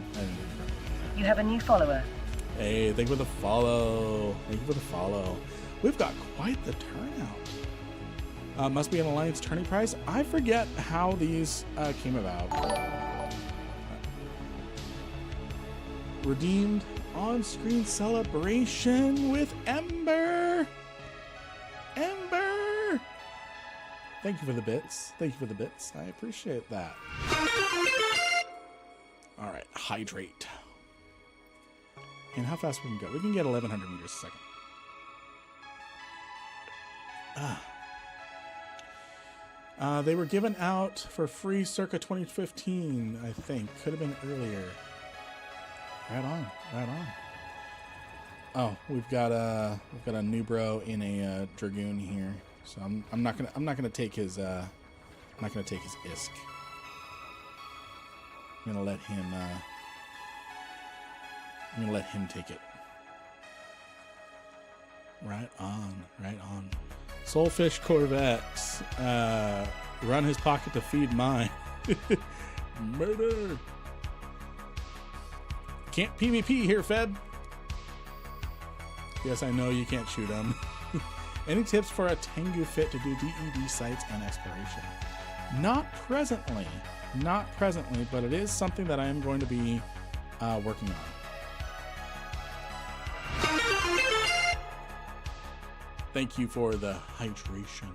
Speaker 2: You have a new follower.
Speaker 1: Hey, thank you for the follow. Thank you for the follow. We've got quite the turnout. Must be an alliance tourney prize. I forget how these came about. Redeemed on-screen celebration with Ember. Ember. Thank you for the bits. Thank you for the bits. I appreciate that. All right, hydrate. And how fast we can go? We can get 1,100 meters a second. They were given out for free circa 2015, I think. Could have been earlier. Right on, right on. Oh, we've got a new bro in a dragoon here, so I'm not gonna take his ISK. I'm gonna let him take it. Right on, right on. Soulfish Corvettes. Run his pocket to feed mine. Murder. Can't PvP here, Fed. Yes, I know you can't shoot him. Any tips for a Tengu fit to do DED sites and exploration? Not presently. Not presently, but it is something that I am going to be working on. Thank you for the hydration.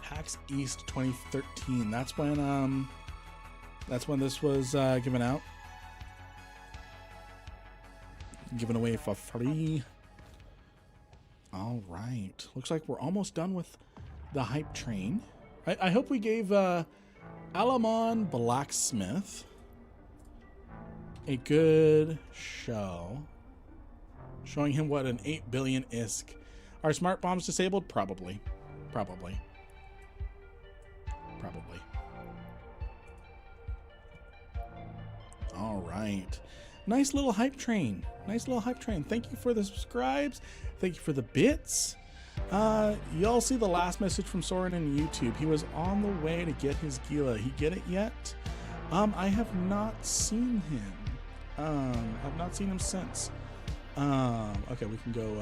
Speaker 1: PAX East 2013. That's when this was given out. Given away for free. All right. Looks like we're almost done with the hype train. I hope we gave Alamon Blacksmith a good show. Showing him what an 8 billion ISK. Are smart bombs disabled? Probably. Probably. Probably. All right. Nice little hype train. Nice little hype train. Thank you for the subscribes. Thank you for the bits. Y'all see the last message from Soren in YouTube. He was on the way to get his Gila. He get it yet? I have not seen him. I've not seen him since. Okay, we can go,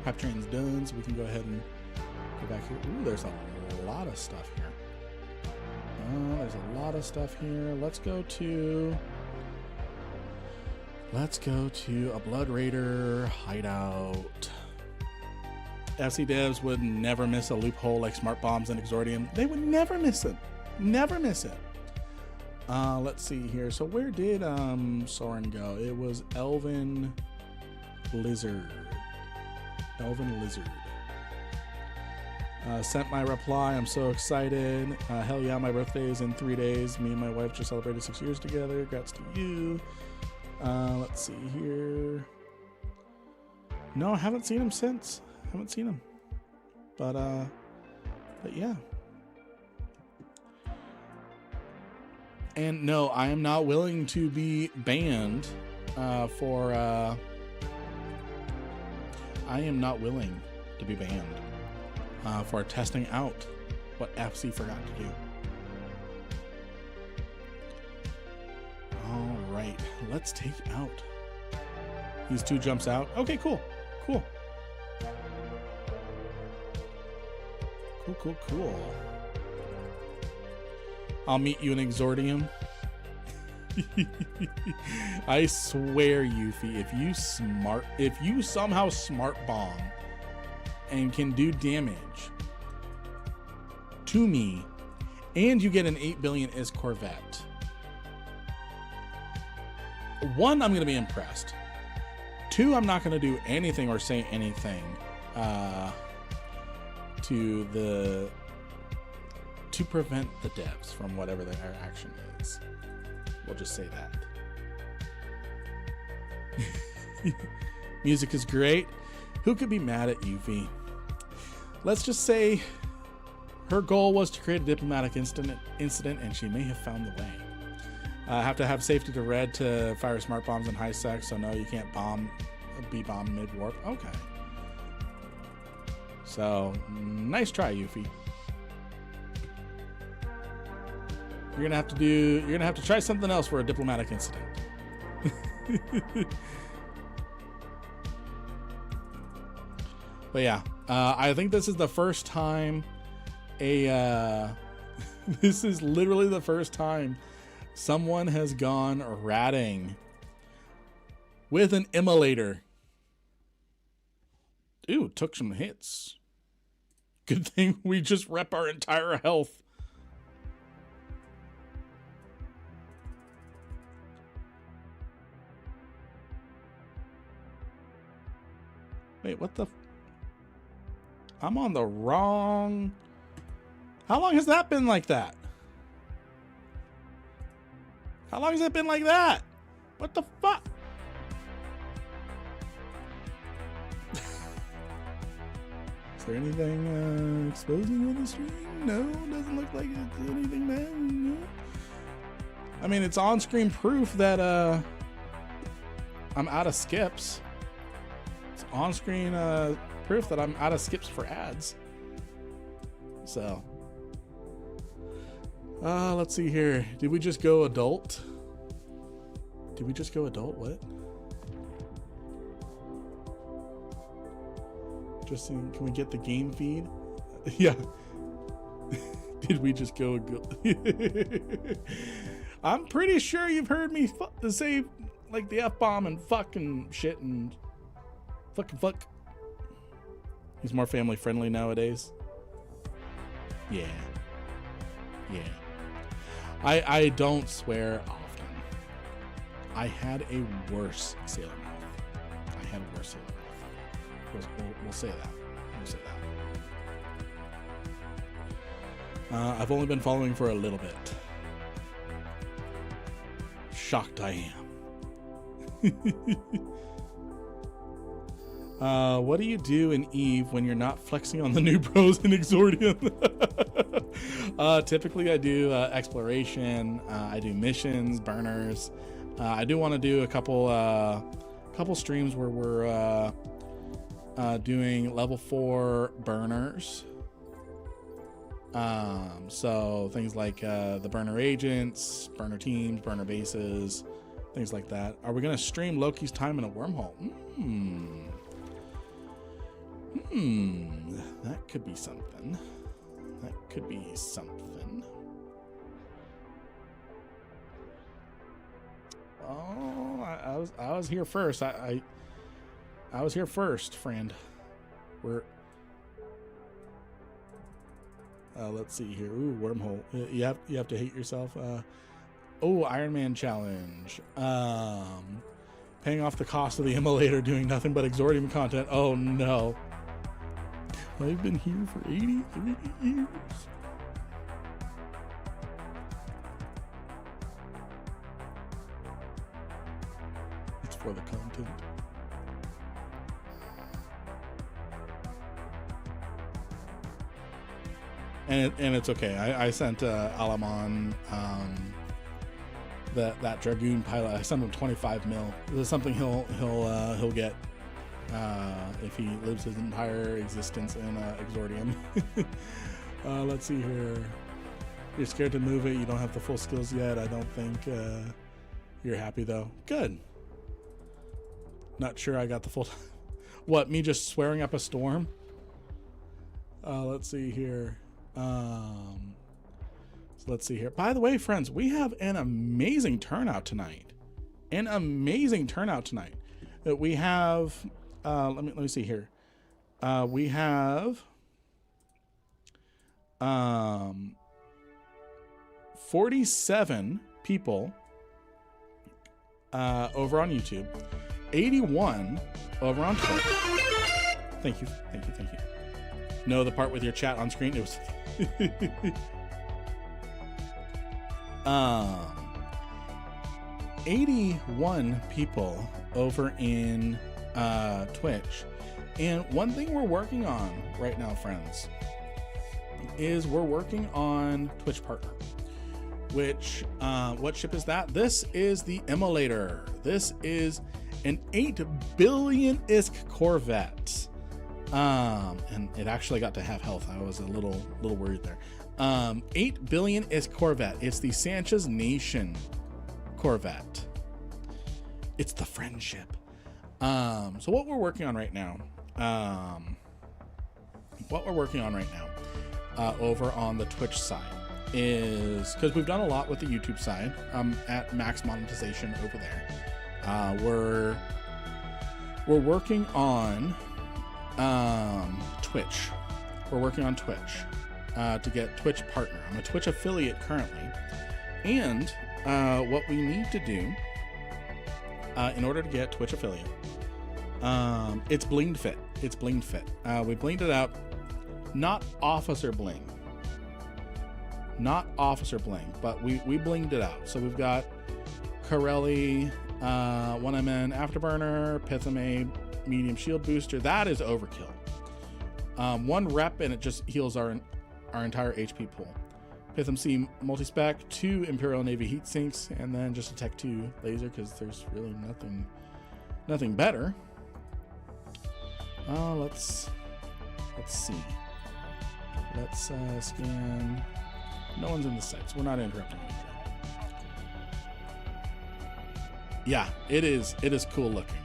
Speaker 1: hype train's done, so we can go ahead and go back here. Ooh, there's a lot of stuff here. There's a lot of stuff here. Let's go to a Blood Raider hideout. FC devs would never miss a loophole like smart bombs and Exordium. They would never miss it. Never miss it. Let's see here. So where did Soren go? It was Elven Lizard. Elven Lizard. Sent my reply. I'm so excited. Hell yeah, my birthday is in 3 days. Me and my wife just celebrated 6 years together. Congrats to you. Let's see here. No, I haven't seen him since. Haven't seen him. But yeah. And no, I am not willing to be banned for I am not willing to be banned for testing out what FC forgot to do. All right, let's take out these two jumps out. Okay, cool. Cool. Cool. I'll meet you in Exordium. I swear, Yuffie, if you somehow smart bomb and can do damage to me, and you get an 8 billion ISK Corvette, one, I'm gonna be impressed. Two, I'm not gonna do anything or say anything to prevent the devs from whatever their action is. We'll just say that. Music is great. Who could be mad at Yuffie? Let's just say her goal was to create a diplomatic incident, and she may have found the way. Have to have safety to red to fire smart bombs in high sec, so no, you can't be bombed mid-warp. Okay. So, nice try, Yuffie. You're gonna have to try something else for a diplomatic incident. But yeah, I think this is the first time this is literally the first time someone has gone ratting with an Immolator. Ooh, took some hits. Good thing we just rep our entire health. Wait, what the? I'm on the wrong. How long has that been like that? How long has it been like that? What the fuck? Is there anything exposing on the stream? No, doesn't look like it's anything bad. No. I mean, it's on-screen proof that I'm out of skips. It's on-screen proof that I'm out of skips for ads. So, let's see here. Did we just go adult? Did we just go adult? What? Just seeing, can we get the game feed? Yeah. Did we just go? I'm pretty sure you've heard me say like the F-bomb and fucking shit and fuck. He's more family friendly nowadays. Yeah. I don't swear often. I had a worse sailor mouth. We'll say that. We'll say that. I've only been following for a little bit. Shocked I am. What do you do in Eve when you're not flexing on the new bros in Exordium? Typically I do exploration, I do missions, burners. I do want to do a couple streams where we're doing level 4 burners. So things like the burner agents, burner teams, burner bases, things like that. Are we going to stream Loki's time in a wormhole? That could be something. That could be something. Oh, I was here first. I was here first, friend. Let's see here. Ooh, wormhole. You have to hate yourself. Iron Man challenge. Paying off the cost of the Immolator, doing nothing but Exordium content. Oh no. I've been here for 83 years. It's for the content. And it's okay. I sent Alamon that Dragoon pilot. I sent him 25 mil. This is something he'll get if he lives his entire existence in Exordium. Let's see here. You're scared to move it. You don't have the full skills yet. I don't think you're happy though. Good. Not sure I got the full. What, me just swearing up a storm? Let's see here. So let's see here. By the way, friends, we have an amazing turnout tonight. We have let me see here. We have 47 people over on YouTube, 81 over on Twitch. Thank you. No, the part with your chat on screen, it was 81 people over in Twitch. And one thing we're working on right now, friends, is we're working on Twitch Partner, which what ship is that? This is the Immolator. This is an 8 billion ISK Corvette. And it actually got to have health. I was a little worried there. 8 billion ISK Corvette. It's the Sansha's Nation Corvette. It's the friendship. So what we're working on right now, over on the Twitch side is, because we've done a lot with the YouTube side, at max monetization over there. We're working on Twitch. We're working on Twitch to get Twitch Partner. I'm a Twitch affiliate currently, and what we need to do in order to get Twitch affiliate, it's blinged fit. We blinged it out, not officer bling, but we blinged it out. So we've got Corelli, 1MN Afterburner, Pithame, medium shield booster. That is overkill. 1 rep and it just heals our entire HP pool. Pitham C multi-spec, 2 Imperial Navy heat sinks, and then just a Tech 2 laser because there's really nothing better. Let's see. Let's scan. No one's in the sites. We're not interrupting anything. Yeah, it is cool looking.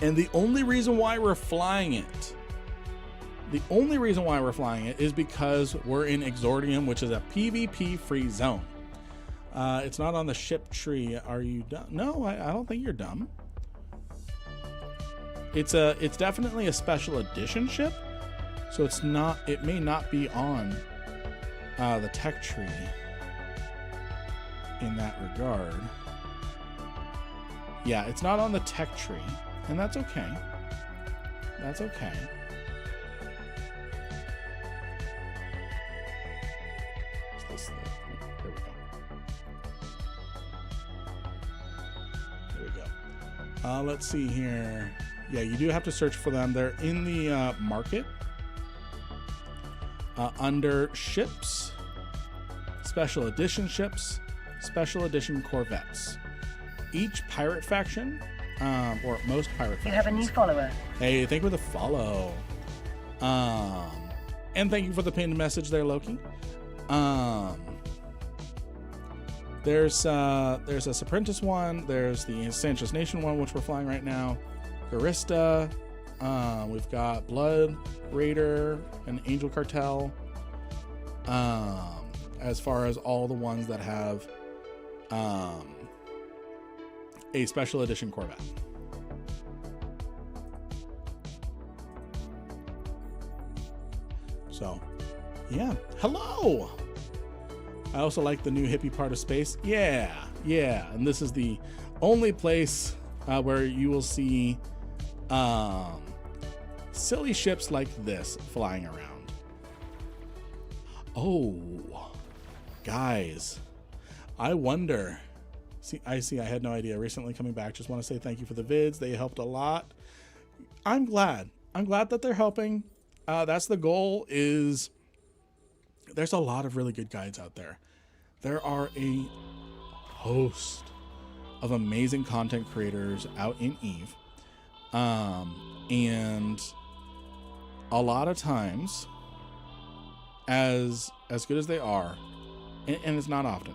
Speaker 1: And the only reason why we're flying it is because we're in Exordium, which is a PvP free zone. It's not on the ship tree. Are you dumb? No, I don't think you're dumb. It's definitely a special edition ship, so it may not be on the tech tree in that regard. Yeah, it's not on the tech tree, and that's okay. That's okay. What's this thing? There we go. There we go. Let's see here. Yeah, you do have to search for them. They're in the market under ships, special edition ships, special edition Corvettes. Each pirate faction, or most pirate factions.
Speaker 2: You have a new follower.
Speaker 1: Hey, thank you for the follow. And thank you for the pinned message there, Loki. There's a Apprentice one. There's the Sansha's Nation one, which we're flying right now. Garista. We've got Blood Raider and Angel Cartel. As far as all the ones that have a special edition Corvette. So, yeah. Hello! I also like the new hippie part of space. Yeah. And this is the only place where you will see silly ships like this flying around. Oh, guys, I wonder. I had no idea. Recently coming back, just want to say thank you for the vids. They helped a lot. I'm glad that they're helping. That's the goal. Is there's a lot of really good guides out there. There are a host of amazing content creators out in Eve. And a lot of times, as good as they are, and it's not often,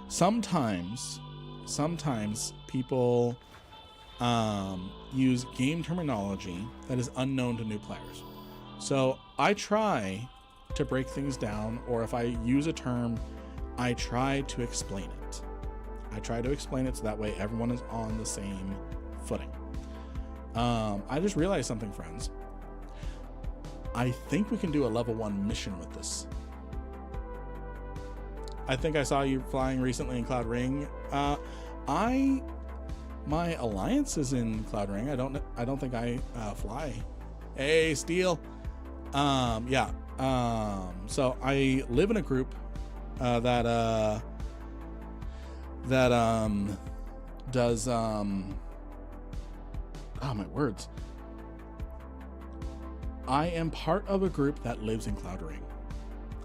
Speaker 1: sometimes people use game terminology that is unknown to new players. So I try to break things down, or if I use a term, I try to explain it. So that way everyone is on the same footing. I just realized something, friends. I think we can do a level 1 mission with this. I think I saw you flying recently in Cloud Ring. My alliance is in Cloud Ring. I don't think I fly. Hey, Steel. Yeah. So I live in a group that does oh my words. I am part of a group that lives in Cloud Ring.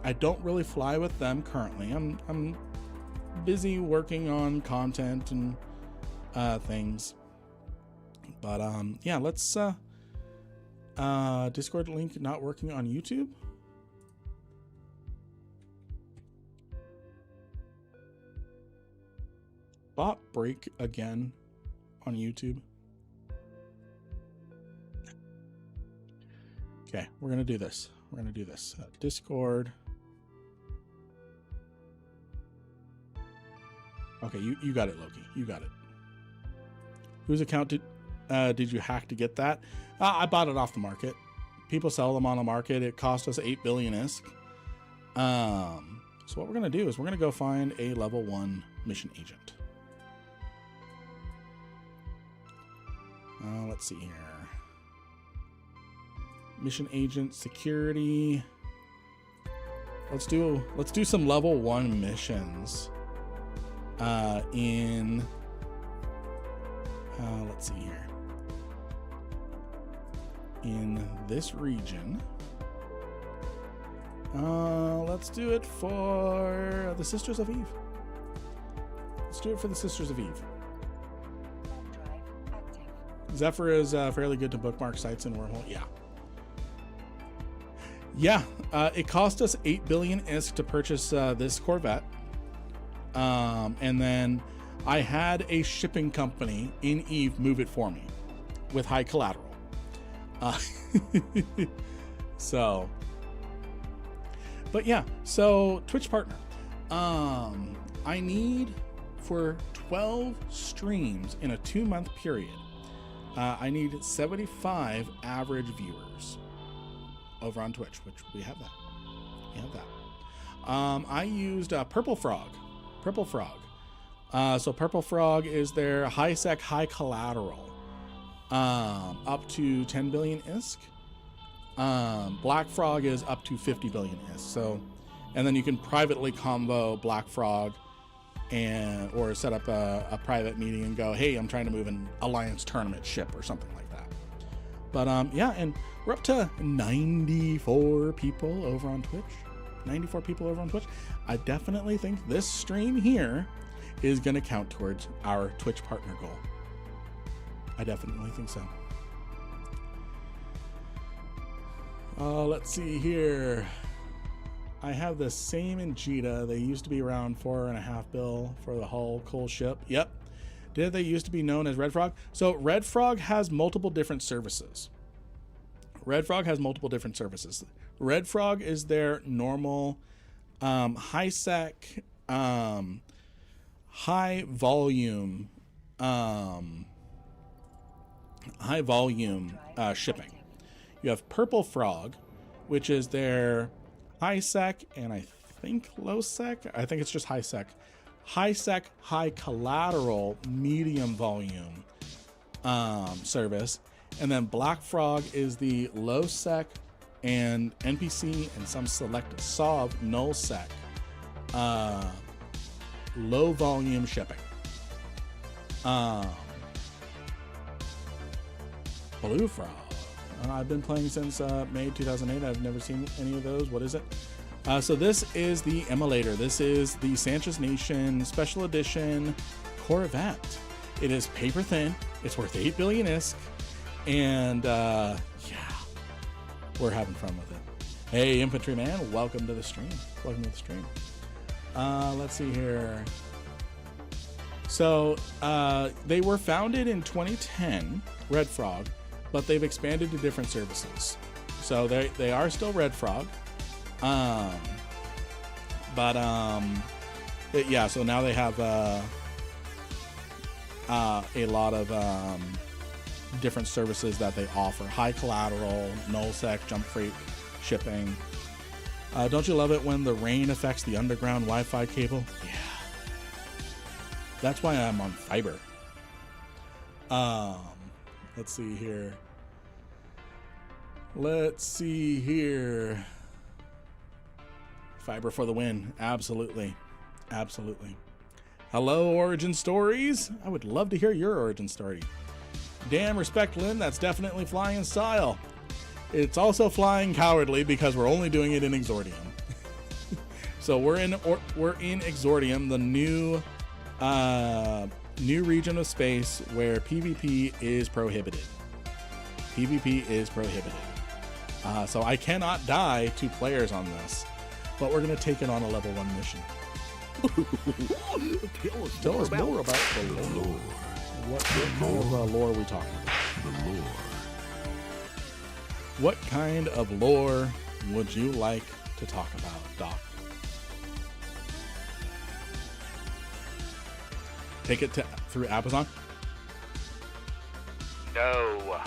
Speaker 1: I don't really fly with them currently. I'm busy working on content and things. But yeah, let's Discord link not working on YouTube. Bot break again on YouTube. Okay, we're gonna do this. Discord. Okay, you got it, Loki. You got it. Whose account did you hack to get that? I bought it off the market. People sell them on the market. It cost us 8 billion ISK. So what we're gonna do is we're gonna go find a level 1 mission agent. Let's see here. Mission agent security. Let's do some level 1 missions. Let's see here. In this region. Let's do it for the Sisters of Eve. Zephyr is fairly good to bookmark sites in Wormhole. Yeah, it cost us 8 billion ISK to purchase this Corvette. And then I had a shipping company in Eve move it for me with high collateral. But yeah, so Twitch partner. I need for 12 streams in a 2-month period. I need 75 average viewers over on Twitch, which we have that. I used Purple Frog. So Purple Frog is their high sec, high collateral, up to 10 billion ISK. Black Frog is up to 50 billion ISK. So, and then you can privately combo Black Frog or set up a private meeting and go, hey, I'm trying to move an Alliance tournament ship or something like that. But yeah, and we're up to 94 people over on Twitch. 94 people over on Twitch. I definitely think this stream here is going to count towards our Twitch partner goal. I definitely think so. Let's see here. I have the same in Jita. They used to be around 4.5 bill for the whole cool ship. Yep. Did they used to be known as Red Frog? So Red Frog has multiple different services. Red Frog is their normal high sec, high volume shipping. You have Purple Frog, which is their high sec and I think low sec. I think it's just high sec. High sec, high collateral, medium volume service. And then Black Frog is the low sec and NPC and some select SOV null sec low volume shipping. Blue Frog. I've been playing since May 2008. I've never seen any of those. What is it? So this is the Immolator. This is the Sansha's Nation Special Edition Corvette. It is paper thin. It's worth 8 billion ISK. And yeah, we're having fun with it. Hey, Infantryman, welcome to the stream. Let's see here. So they were founded in 2010, Red Frog, but they've expanded to different services. So they are still Red Frog. Yeah, so now they have a lot of different services that they offer. High collateral, null sec, jump freight, shipping. Don't you love it when the rain affects the underground Wi-Fi cable? Yeah. That's why I'm on fiber. Let's see here. Fiber for the win. Absolutely. Hello, Origin Stories. I would love to hear your origin story. Damn respect, Lynn. That's definitely flying in style. It's also flying cowardly because we're only doing it in Exordium. So we're in Exordium, the new region of space where PvP is prohibited. So I cannot die to players on this, but we're going to take it on a level 1 mission. Tell us more about the lore. What kind of lore are we talking about?
Speaker 3: The lore.
Speaker 1: What kind of lore would you like to talk about, Doc? Take it through Amazon?
Speaker 4: No.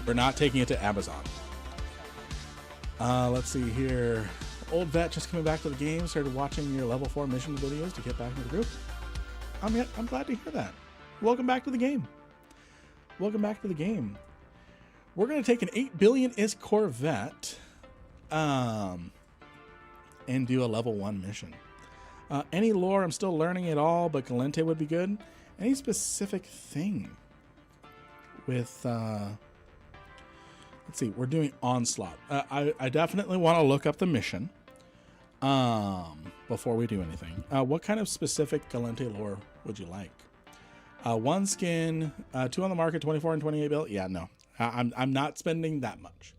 Speaker 1: We're not taking it to Amazon. Let's see here. Old vet just coming back to the game, started watching your level 4 mission videos to get back into the group. I'm glad to hear that. Welcome back to the game. We're going to take an 8 billion ISK Corvette and do a level 1 mission. Any lore, I'm still learning it all, but Galente would be good. Any specific thing with... let's see, we're doing Onslaught. I definitely want to look up the mission before we do anything. What kind of specific Galente lore would you like? 1 skin, 2 on the market, 24 and 28 bill. Yeah, no, I'm not spending that much.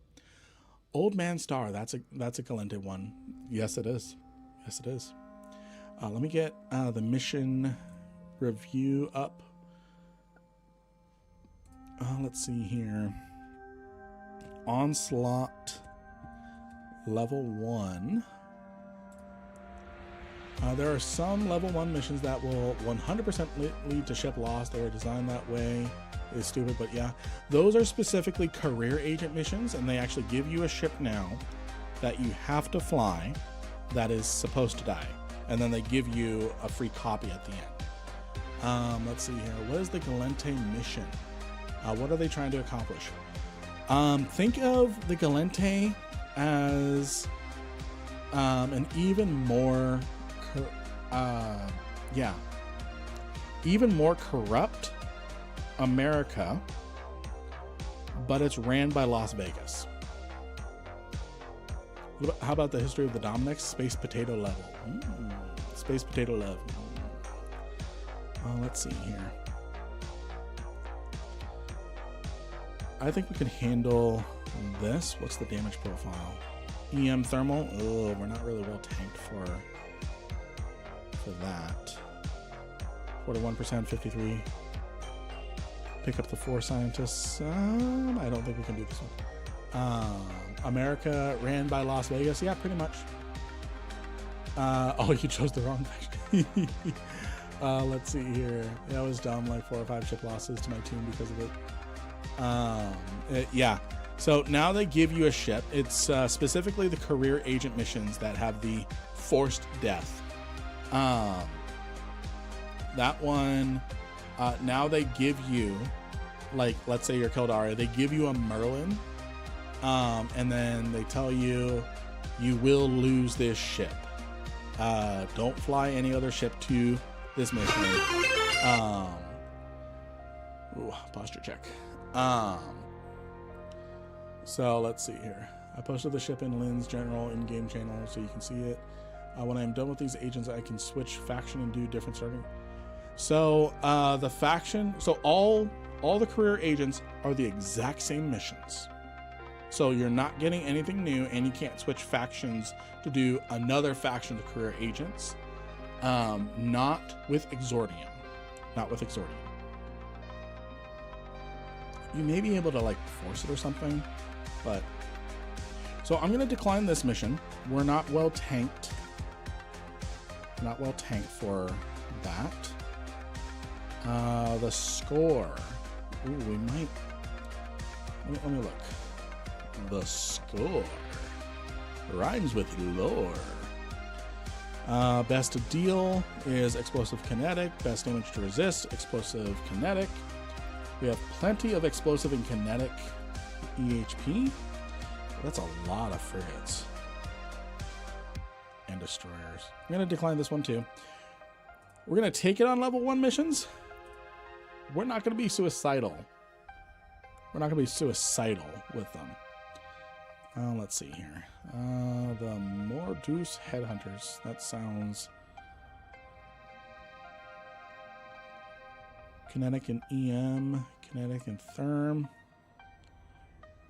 Speaker 1: Old Man Star, that's a Galente one. Yes, it is. Let me get the mission review up. Let's see here. Onslaught level 1. There are some level 1 missions that will 100% lead to ship loss. They were designed that way. It's stupid, but yeah. Those are specifically career agent missions, and they actually give you a ship now that you have to fly that is supposed to die. And then they give you a free copy at the end. Let's see here. What is the Galente mission? What are they trying to accomplish? Think of the Galente as an even more, even more corrupt America, but it's ran by Las Vegas. How about the history of the Dominics? Space potato level. Space potato level. Let's see here. I think we can handle this. What's the damage profile? EM thermal. Oh, we're not really well tanked for that. 41%, 53. Pick up the 4 scientists. I don't think we can do this one. America ran by Las Vegas. Yeah, pretty much. Oh, you chose the wrong faction. Let's see here. That was dumb. Like 4 or 5 ship losses to my team because of it. Yeah. So now they give you a ship. It's specifically the career agent missions that have the forced death. That one. Now they give you, like, let's say you're Keldara, they give you a Merlin, and then they tell you you will lose this ship. Don't fly any other ship to this mission. Posture check. So let's see here. I posted the ship in Lynn's general in-game channel so you can see it. When I'm done with these agents, I can switch faction and do different starting. So the faction, so all the career agents are the exact same missions. So you're not getting anything new, and you can't switch factions to do another faction of career agents. Not with Exordium. Not with Exordium. You may be able to like force it or something, but so I'm gonna decline this mission. We're not well tanked. Not well tanked for that. The score. Ooh, we might. Let me look. The score rhymes with lore. Best to deal is explosive kinetic. Best damage to resist, explosive kinetic. We have plenty of explosive and kinetic EHP. That's a lot of frigates and destroyers. I'm going to decline this one too. We're going to take it on level 1 missions. We're not going to be suicidal. We're not going to be suicidal with them. Let's see here. The Mordu's Headhunters. That sounds... Kinetic and EM. Kinetic and Therm.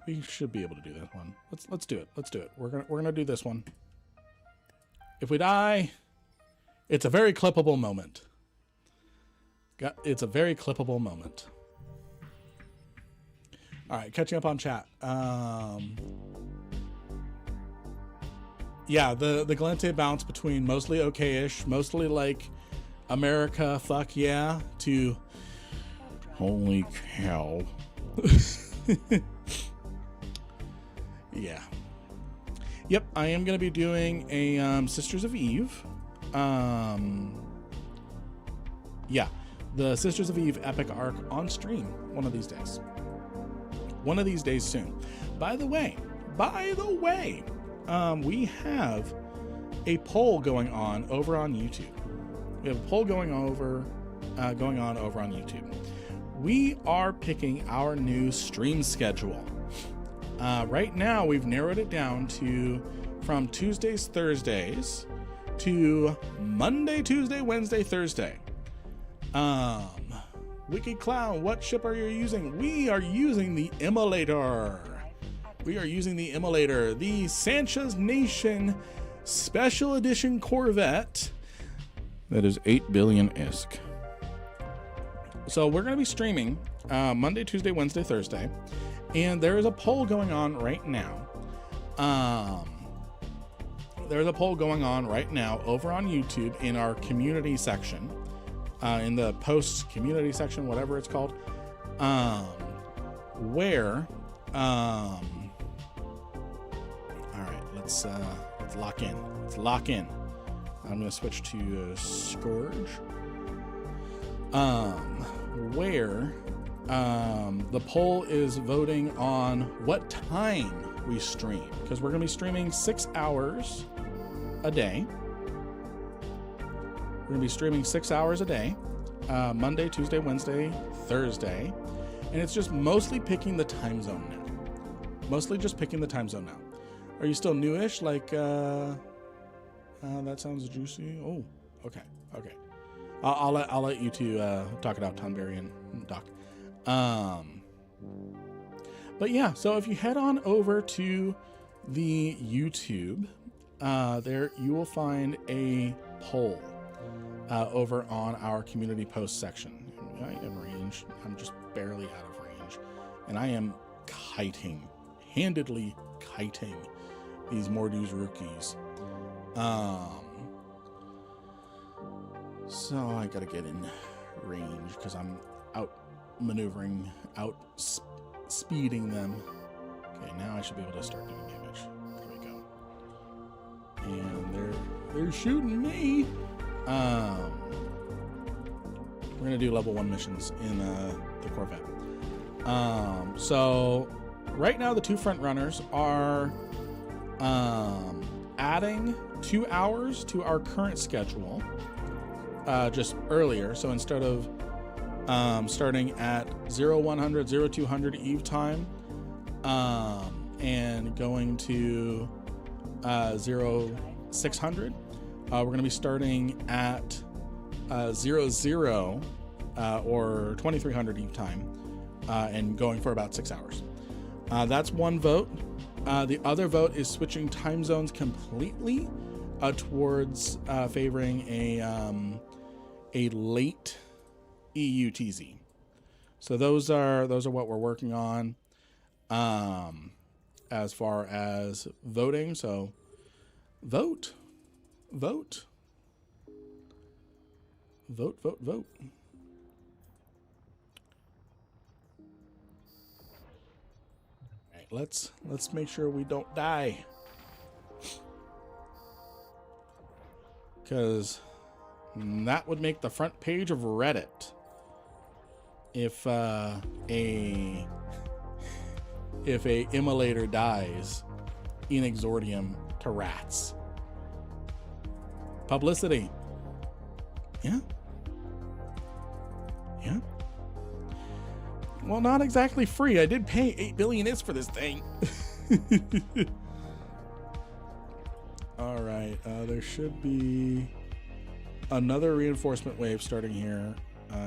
Speaker 1: We should be able to do that one. Let's do it. Let's do it. We're gonna do this one. If we die, it's a very clippable moment. It's a very clippable moment. All right, catching up on chat. Yeah, the Galente bounce between mostly okay-ish, mostly like America, fuck yeah, to holy cow. Yeah. Yep, I am going to be doing a Sisters of Eve. Yeah, the Sisters of Eve epic arc on stream one of these days. One of these days soon. By the way, we have a poll going on over on YouTube. We have a poll going on over on YouTube. We are picking our new stream schedule. Right now, we've narrowed it down to from Tuesdays, Thursdays to Monday, Tuesday, Wednesday, Thursday. Wicked Clown, what ship are you using? We are using the Immolator. We are using the Immolator, the Sansha's Nation Special Edition Corvette. That is 8 billion ISK. So we're going to be streaming Monday, Tuesday, Wednesday, Thursday. And there is a poll going on right now. There's a poll going on right now over on YouTube in our community section. In the posts community section, whatever it's called. Where... all right, let's lock in. Let's lock in. I'm going to switch to Scourge. Where The poll is voting on what time we stream, because we're going to be streaming 6 hours a day. We're going to be streaming 6 hours a day, Monday, Tuesday, Wednesday, Thursday, and it's just mostly picking the time zone now. Mostly just picking the time zone now. Are you still newish? Like, that sounds juicy. Oh, okay. I'll let you two talk it out, Tonberry and Doc. But yeah, so if you head on over to the YouTube, there you will find a poll over on our community post section. I am range. I'm just barely out of range, and I am handedly kiting these Mordu's rookies. So I gotta get in range because I'm out maneuvering, out speeding them. Okay, now I should be able to start doing damage. There we go. And they're shooting me. We're gonna do level 1 missions in the Corvette. So right now the two front runners are adding 2 hours to our current schedule just earlier. So instead of starting at 0100, 0200 Eve time and going to 0600, we're going to be starting at 00 or 2300 Eve time and going for about 6 hours. That's one vote. The other vote is switching time zones completely towards favoring a late EUTZ. So those are what we're working on as far as voting. So vote. All right, let's make sure we don't die, because that would make the front page of Reddit if a Immolator dies in Exordium to rats. Publicity. Yeah. Well, not exactly free. I did pay 8 billion ISK for this thing. All right. There should be another reinforcement wave starting here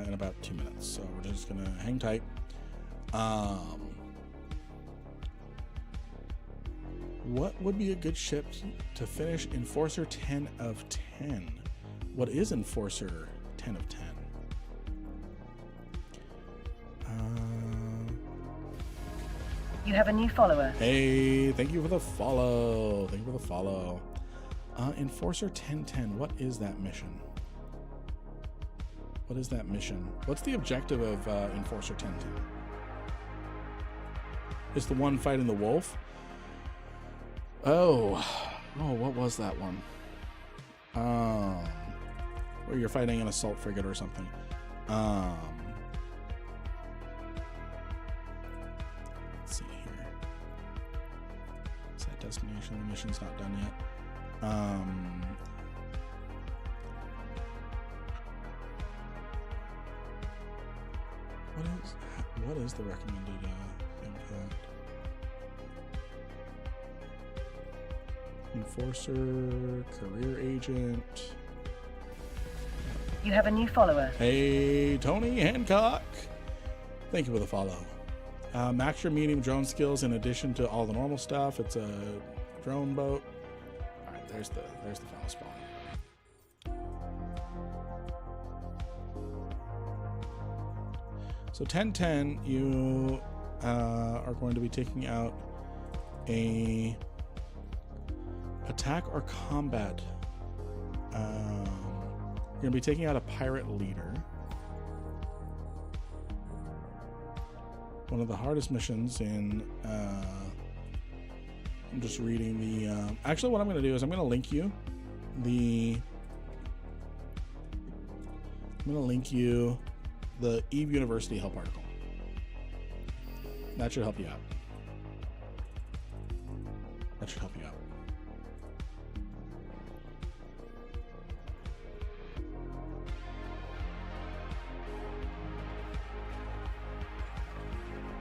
Speaker 1: in about 2 minutes. So we're just going to hang tight. What would be a good ship to finish Enforcer 10 of 10? What is Enforcer 10 of 10?
Speaker 2: You have a new follower.
Speaker 1: Hey, thank you for the follow. Enforcer 1010, what is that mission? What's the objective of Enforcer 1010? Is the one fighting the wolf? Oh, what was that one? Where you're fighting an assault frigate or something. Let's see here. Set destination. The mission's not done yet. What is the recommended thing for that? Enforcer, career agent.
Speaker 2: You have a new follower.
Speaker 1: Hey, Tony Hancock. Thank you for the follow. Max your medium drone skills in addition to all the normal stuff. It's a drone boat. All right, there's the final spawn. So 1010, you are going to be taking out a attack or combat. You're going to be taking out a pirate leader. One of the hardest missions in... I'm just reading the... actually, what I'm going to do is I'm going to link you the Eve University help article. That should help you out. That should help you out.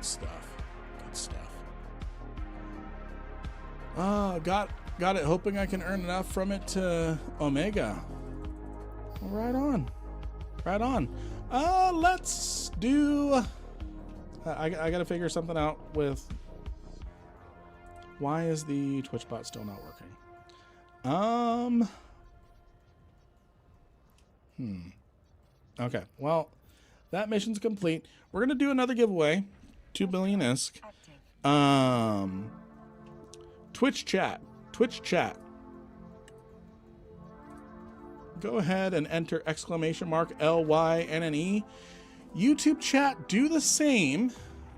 Speaker 1: Stuff. Good stuff. Got it. Hoping I can earn enough from it to Omega. Right on. Right on. Let's do... I gotta figure something out with... Why is the Twitch bot still not working? Okay, well, that mission's complete. We're gonna do another giveaway. 2 billion ISK. Twitch chat. Go ahead and enter !LYNNE. YouTube chat, do the same.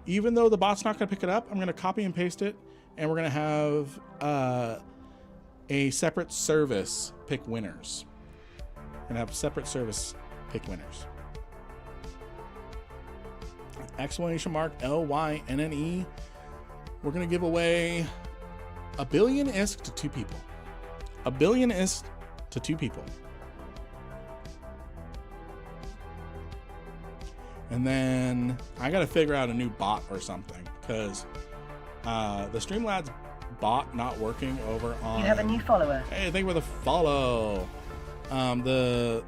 Speaker 1: Even though the bot's not going to pick it up, I'm going to copy and paste it, and we're going to have a separate service pick winners. And have separate service pick winners. !LYNNE. We're going to give away 1 billion ISK to 2 people. 1 billion ISK to 2 people. And then I got to figure out a new bot or something, because the Streamlabs bot not working over on...
Speaker 2: You have a new follower.
Speaker 1: Hey, thank you for the follow. The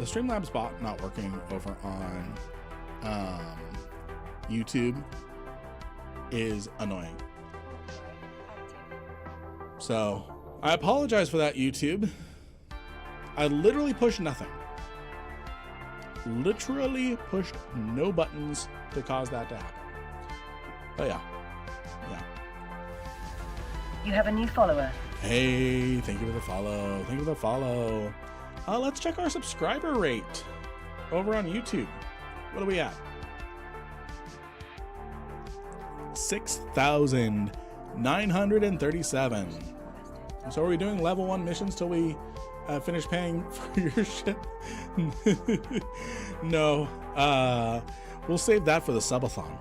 Speaker 1: Streamlabs bot not working over on YouTube is annoying. So I apologize for that, YouTube. I literally pushed nothing. Literally pushed no buttons to cause that to happen. But yeah.
Speaker 2: You have a new follower.
Speaker 1: Hey, thank you for the follow. Thank you for the follow. Let's check our subscriber rate over on YouTube. What are we at? 6,937. So are we doing level 1 missions till we finish paying for your shit? No. We'll save that for the subathon.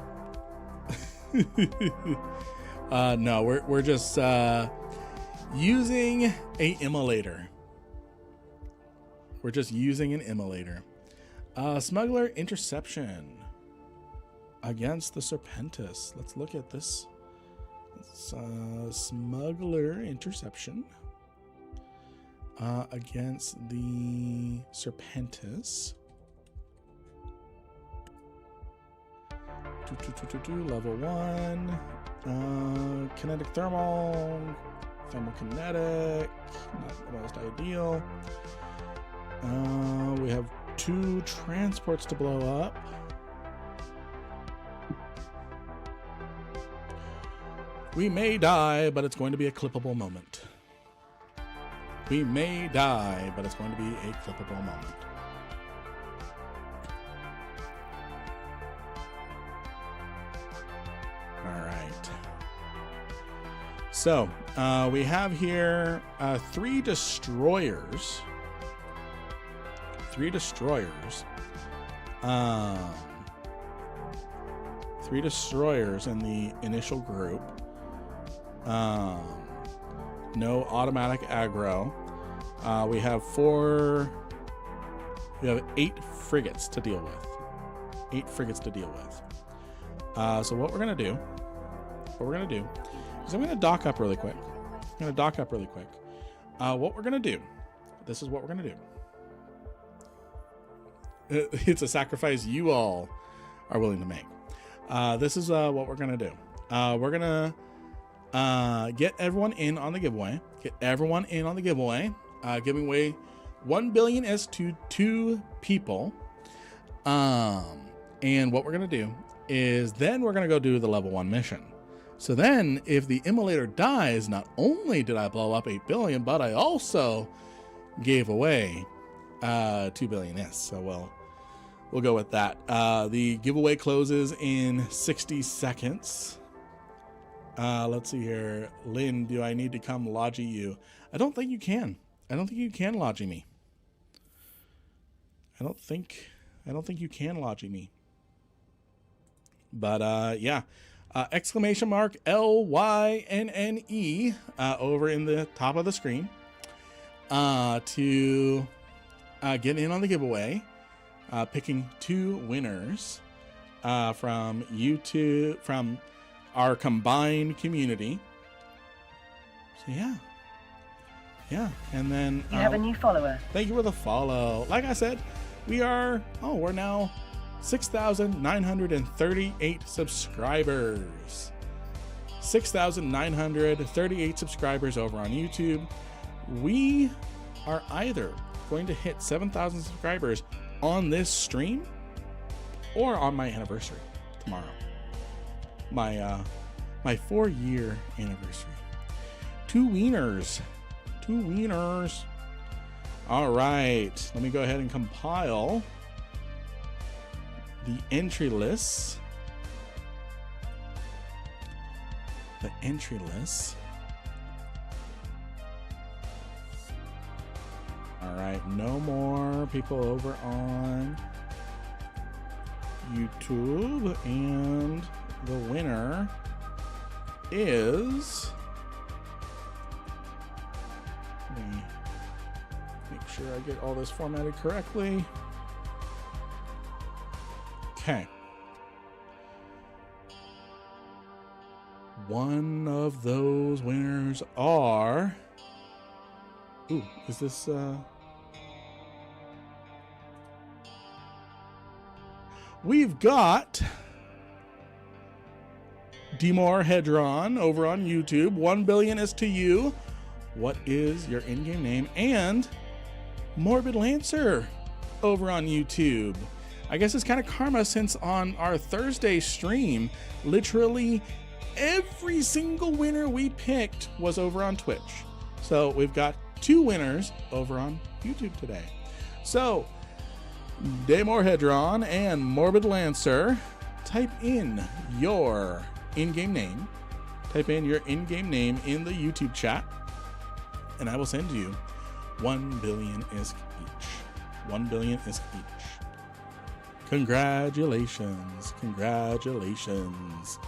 Speaker 1: No, we're just using a Immolator. We're just using an Immolator. Smuggler interception against the Serpentis. Let's look at this. Smuggler interception against the Serpentis. Level 1. Kinetic thermal. Thermal kinetic. Not the most ideal. We have 2 transports to blow up. We may die, but it's going to be a clippable moment. We may die, but it's going to be a clippable moment. All right. So, we have here 3 destroyers. 3 destroyers. 3 destroyers in the initial group. No automatic aggro. We have 8 frigates to deal with. 8 frigates to deal with. So what we're gonna do is I'm gonna dock up really quick. What we're gonna do, this is what we're gonna do. It's a sacrifice you all are willing to make. This is what we're gonna do. We're gonna get everyone in on the giveaway. Giving away 1 billion ISK to 2 people. And what we're gonna do is then we're gonna go do the level 1 mission. So then if the Immolator dies, not only did I blow up 8 billion, but I also gave away 2 billion ISK. So we'll go with that. The giveaway closes in 60 seconds. Let's see here. Lynn, do I need to come logi you? I don't think you can. I don't think you can logi me. I don't think you can logi me. But yeah, exclamation mark LYNNE over in the top of the screen to get in on the giveaway, picking 2 winners from YouTube, from our combined community. So yeah, and then
Speaker 2: you have a new follower.
Speaker 1: Thank you for the follow. Like I said, we're now 6,938 subscribers. 6,938 subscribers over on YouTube. We are either going to hit 7,000 subscribers on this stream or on my anniversary tomorrow. My 4-year anniversary. 2 wieners. 2 wieners. All right, let me go ahead and compile the entry lists. The entry lists. All right, no more people over on YouTube, and the winner is, let me make sure I get all this formatted correctly. Okay. One of those winners are, ooh, is this we've got Demore Hedron over on YouTube. 1 billion is to you. What is your in-game name? And Morbid Lancer over on YouTube. I guess it's kind of karma, since on our Thursday stream, literally every single winner we picked was over on Twitch. So we've got 2 winners over on YouTube today. So Demore Hedron and Morbid Lancer, type in your in-game name. Type in your in-game name in the YouTube chat, and I will send you 1 billion ISK each. 1 billion ISK each. Congratulations. Congratulations.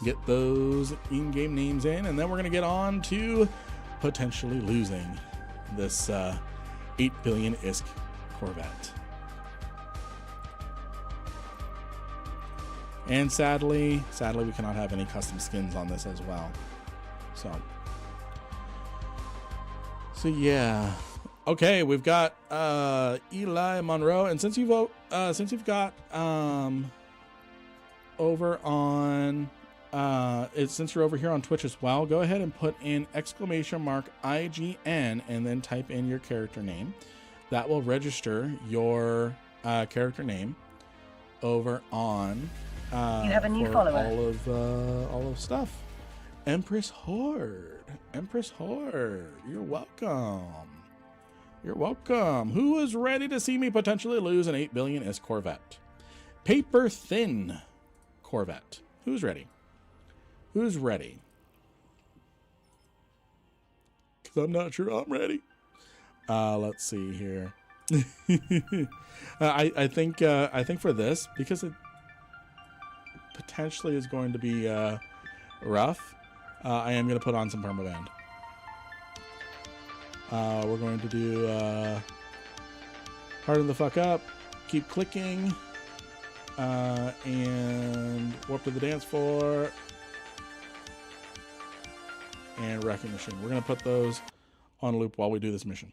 Speaker 1: Get those in-game names in, and then we're going to get on to potentially losing this 8 billion ISK Corvette. And sadly, we cannot have any custom skins on this as well. So yeah. Okay, we've got Eli Monroe, and since you've got over on since you're over here on Twitch as well, go ahead and put in exclamation mark IGN and then type in your character name. That will register your character name over on
Speaker 2: you have a new follower.
Speaker 1: all of stuff. Empress Horde. You're welcome. You're welcome. Who is ready to see me potentially lose an 8 billion ISK Corvette? Paper Thin Corvette. Who's ready? Who's ready? Because I'm not sure I'm ready. Let's see here. I think for this, because it potentially is going to be rough, I am going to put on some permaband. We're going to do harden the fuck up, keep clicking, and warp to the dance floor, and recognition. We're going to put those on loop while we do this mission.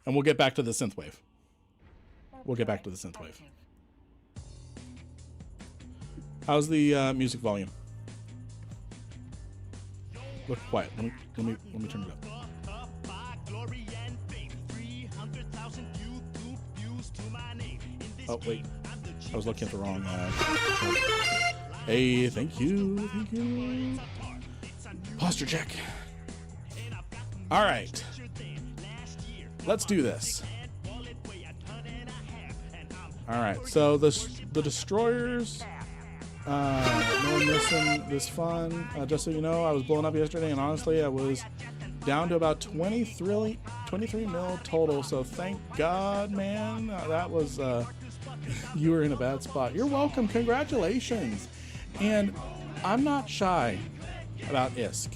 Speaker 1: And we'll get back to the synthwave. How's the music volume? Look quiet. Let me turn it up. Oh wait, I was looking at the wrong. Hey, thank you. Posture check. All right, let's do this. All right, so the destroyers. No one missing this fun. Just so you know, I was blown up yesterday, and honestly, I was down to about 23 mil total. So thank God, man. That was You were in a bad spot. You're welcome. Congratulations. And I'm not shy about ISK.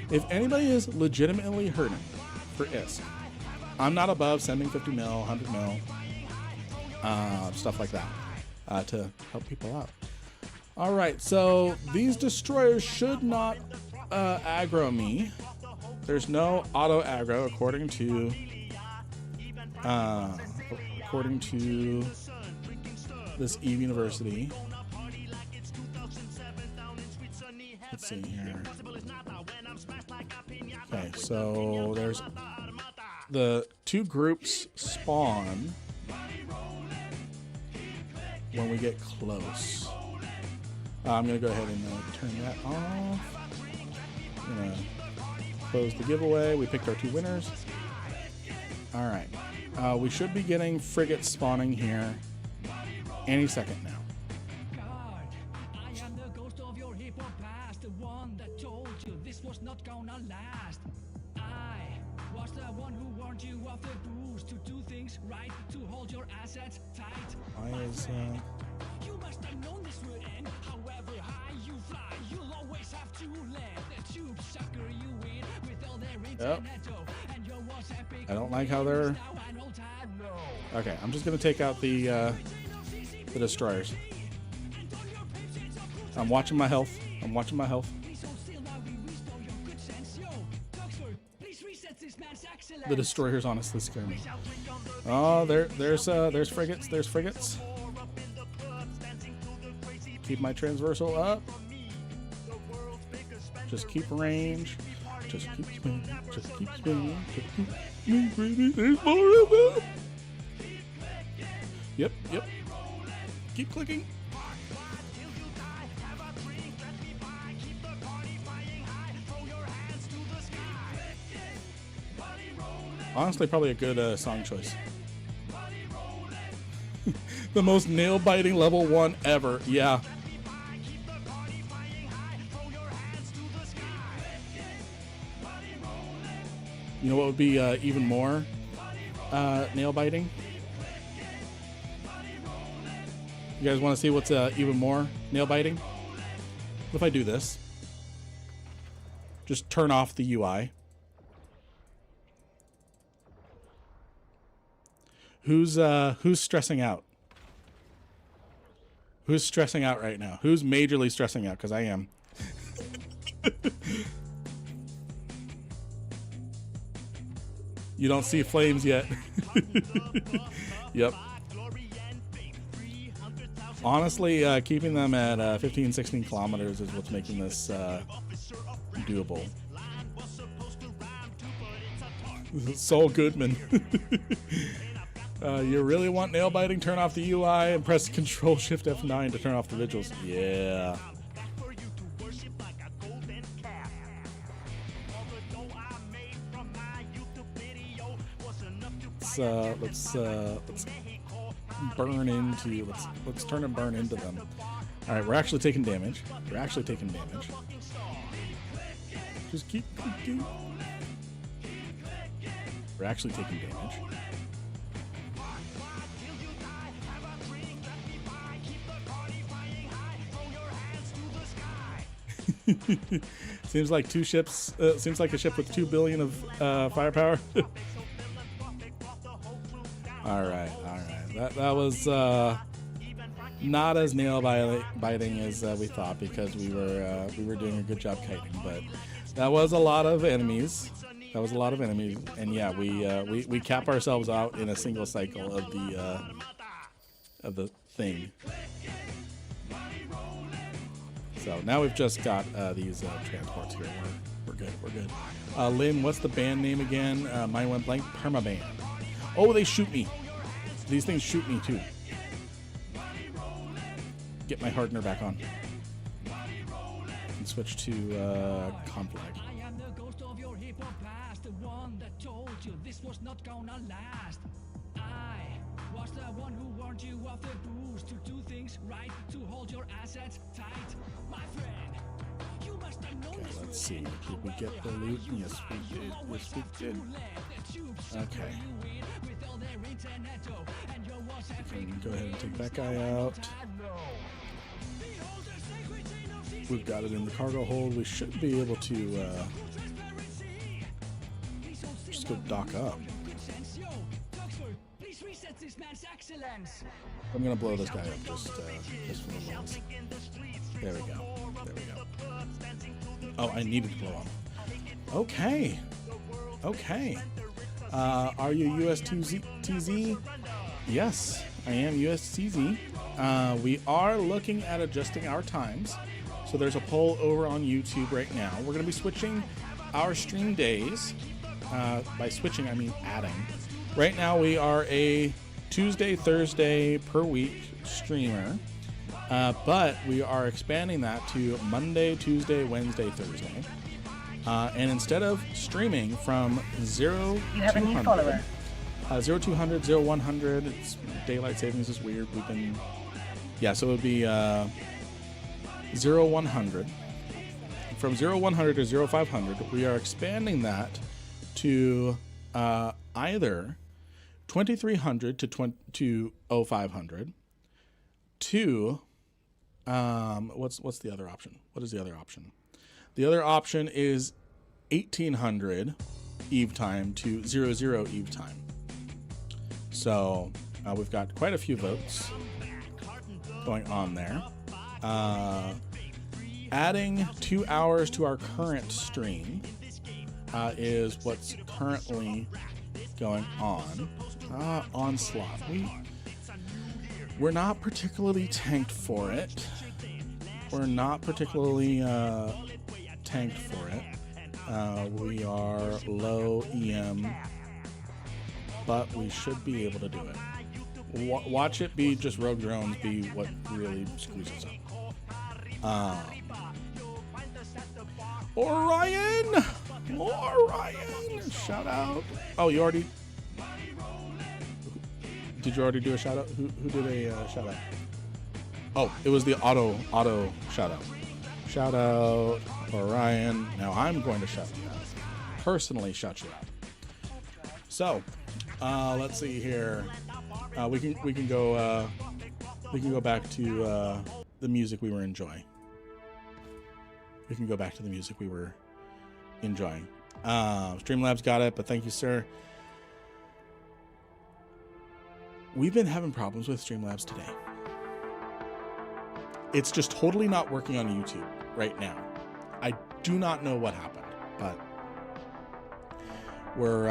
Speaker 1: If anybody is legitimately hurting for ISK, I'm not above sending 50 mil, 100 mil, stuff like that, to help people out. All right, so these destroyers should not aggro me. There's no auto aggro according to this Eve University. Let's see here. Okay, so there's the two groups spawn when we get close. I'm gonna go ahead and turn that off. I'm gonna close the giveaway. We picked our two winners. All right, we should be getting frigates spawning here any second now. Why is
Speaker 4: You must have known this would end. However high you fly, you'll always have to land. The tube sucker you in with all their internet. And your was epic.
Speaker 1: I don't like how they're. Okay, I'm just gonna take out the destroyers. I'm watching my health. I'm watching my health. The destroyers honestly scare me. Oh, there's frigates. There's frigates. Keep my transversal up. Just keep range. Just keep spinning. Just keep spinning. Just keep spinning. There's more of them. Yep. Keep clicking. Honestly, probably a good song choice. The most nail-biting level 1 ever. Yeah. You know what would be even more nail-biting? You guys want to see what's even more nail-biting? What if I do this? Just turn off the UI. Who's stressing out? Who's stressing out right now? Who's majorly stressing out? Because I am. You don't see flames yet. Yep. Honestly, keeping them at 15, 16 kilometers is what's making this doable. Saul Goodman. You really want nail biting? Turn off the UI and press Control Shift F9 to turn off the vigils. Yeah. Let's burn into. Let's turn and burn into them. All right, we're actually taking damage. We're actually taking damage. Just keep clicking. We're actually taking damage. Seems like two ships. Seems like a ship with 2 billion of firepower. All right. That was not as nail biting as we thought, because we were doing a good job kiting, but that was a lot of enemies. And yeah, we cap ourselves out in a single cycle of the thing. So now we've just got these transports here. We're good. Lynn, what's the band name again? Mine went blank. Permaband. Oh, they shoot me. These things shoot me too. Get my hardener back on. And switch to conflag.
Speaker 4: I am the ghost of your hip hop past, the one that told you this was not gonna last. I was the one who warned you of the boost, to do things right, to hold your assets tight. My friend, you must have known this.
Speaker 1: Let's see. Did we get the loot? Yes, we did. Okay. Go ahead and take that guy out. We've got it in the cargo hold. We should be able to just go dock up. I'm gonna blow this guy up just for the lulz. There we go. There we go. Oh, I needed to blow up. Okay. Okay. Are you USTZ? Yes, I am USTZ. We are looking at adjusting our times. So there's a poll over on YouTube right now. We're going to be switching our stream days. By switching, I mean adding. Right now we are a Tuesday, Thursday per week streamer. But we are expanding that to Monday, Tuesday, Wednesday, Thursday. And instead of streaming from 0
Speaker 2: You have a new follower.
Speaker 1: 0200, 0100, it's daylight savings is weird. We've been, yeah, so it would be 0100. From 0100 to 0500, we are expanding that to either 2300 to 0500 to what's the other option? What is the other option? The other option is 1800 Eve time to 00 Eve time. So we've got quite a few votes going on there. Adding 2 hours to our current stream is what's currently going on. Onslaught. We're not particularly tanked for it. We're not particularly tanked for it. We are low EM, but we should be able to do it. Watch it be just rogue drones be what really screws us up. Orion! Shout out. Oh, you already... Did you already do a shout out? Who did a shout out? Oh, it was the auto shout out. Shout out Orion. Now I'm going to shout you out. Personally shout you out. So, let's see here. We can go back to the music we were enjoying. We can go back to the music we were enjoying. Streamlabs got it, but thank you, sir. We've been having problems with Streamlabs today. It's just totally not working on YouTube right now. I do not know what happened, but we're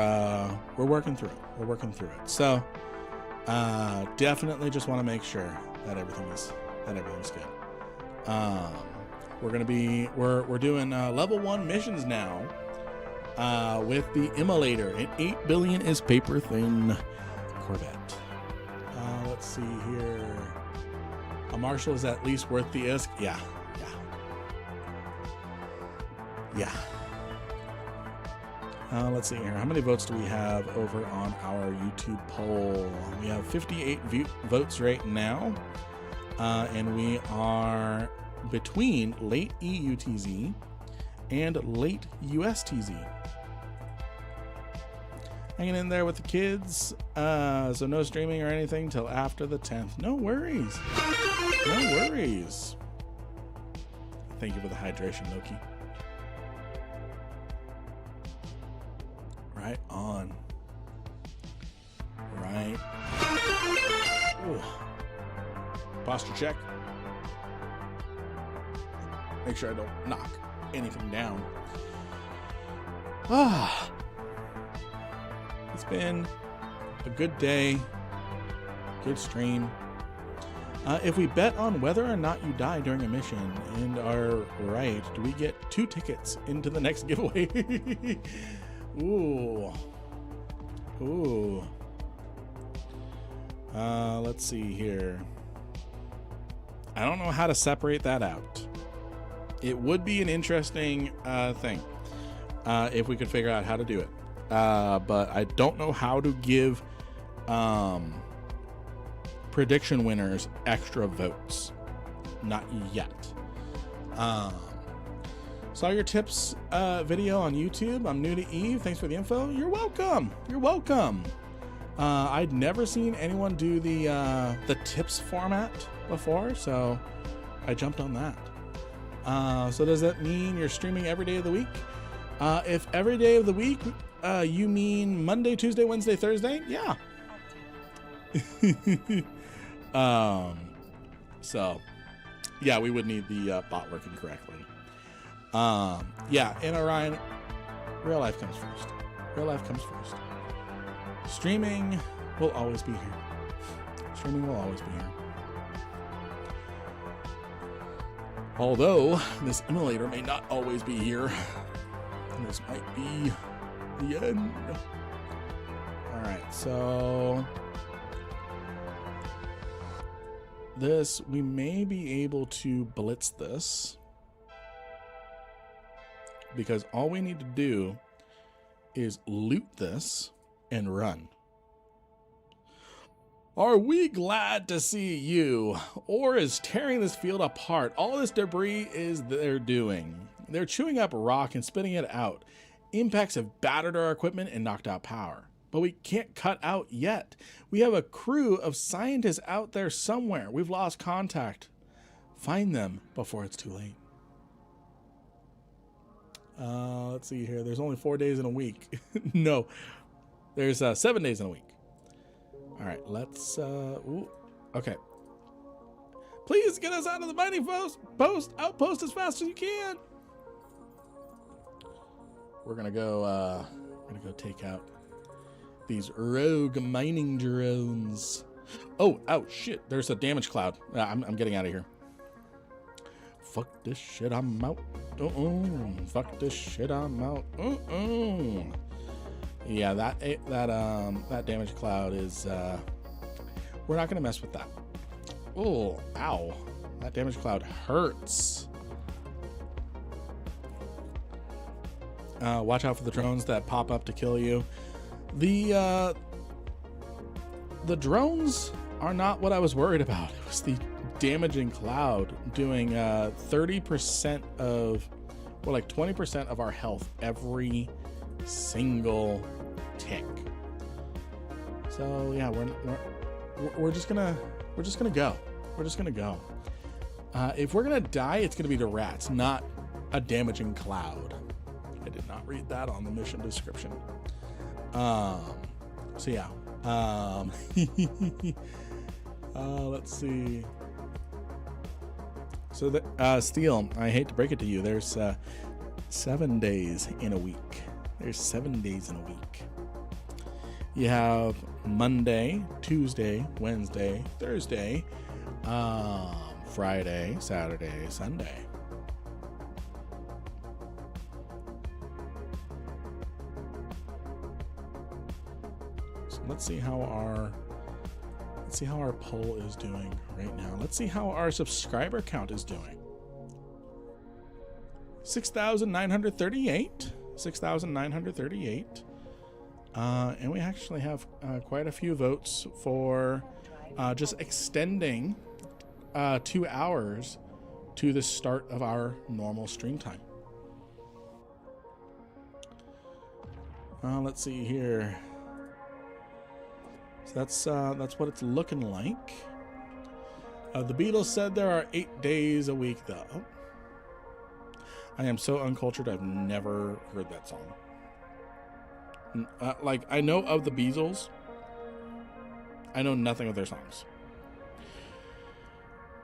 Speaker 1: working through it. We're working through it. So definitely just want to make sure that everything's good. We're doing level 1 missions now with the Immolator, an 8 billion is paper thin Corvette. Let's see here. A Marshall is at least worth the ISK. Yeah. Let's see here. How many votes do we have over on our YouTube poll? We have 58 votes right now. And we are between late EUTZ and late USTZ. Hanging in there with the kids. So no streaming or anything till after the 10th. No worries. No worries. Thank you for the hydration, Loki. Right on. Right. Ooh. Posture check. Make sure I don't knock anything down. It's been a good day, good stream. If we bet on whether or not you die during a mission and are right, do we get 2 tickets into the next giveaway? Ooh. Let's see here. I don't know how to separate that out. It would be an interesting thing if we could figure out how to do it. But I don't know how to give prediction winners extra votes. Not yet. Saw your tips video on YouTube. I'm new to Eve. Thanks for the info. You're welcome. I'd never seen anyone do the tips format before, so I jumped on that. So does that mean you're streaming every day of the week? If every day of the week you mean Monday, Tuesday, Wednesday, Thursday, yeah. So yeah, we would need the bot working correctly. Yeah, and Orion, real life comes first. Real life comes first. Streaming will always be here. Streaming will always be here. Although this Immolator may not always be here. This might be the end. All right, so this, we may be able to blitz this, because all we need to do is loot this and run. Are we glad to see you? Or is tearing this field apart? All this debris is they're doing. They're chewing up rock and spitting it out. Impacts have battered our equipment and knocked out power. But we can't cut out yet. We have a crew of scientists out there somewhere. We've lost contact. Find them before it's too late. Let's see here. There's only 4 days in a week. No, there's 7 days in a week. All right, let's, okay. Please get us out of the mining outpost as fast as you can. We're gonna go take out these rogue mining drones. Oh shit, there's a damage cloud. I'm getting out of here. Fuck this shit, I'm out. Fuck this shit, I'm out. Yeah, that damage cloud is, we're not gonna mess with that. Oh, ow. That damage cloud hurts. Watch out for the drones that pop up to kill you. The drones are not what I was worried about. It was the damaging cloud doing 30% of, well, like 20% of our health every single tick. So yeah, we're just gonna go. We're just gonna go. If we're gonna die, it's gonna be the rats, not a damaging cloud. I did not read that on the mission description. So yeah. Let's see. So the Steel, I hate to break it to you, there's 7 days in a week. There's 7 days in a week. You have Monday, Tuesday, Wednesday, Thursday, Friday, Saturday, Sunday. So let's see how our poll is doing right now. Let's see how our subscriber count is doing. 6,938. 6,938. And we actually have quite a few votes for just extending 2 hours to the start of our normal stream time. Let's see here. So that's what it's looking like. The Beatles said there are 8 days a week, though. I am so uncultured, I've never heard that song. Like, I know of the Beatles. I know nothing of their songs.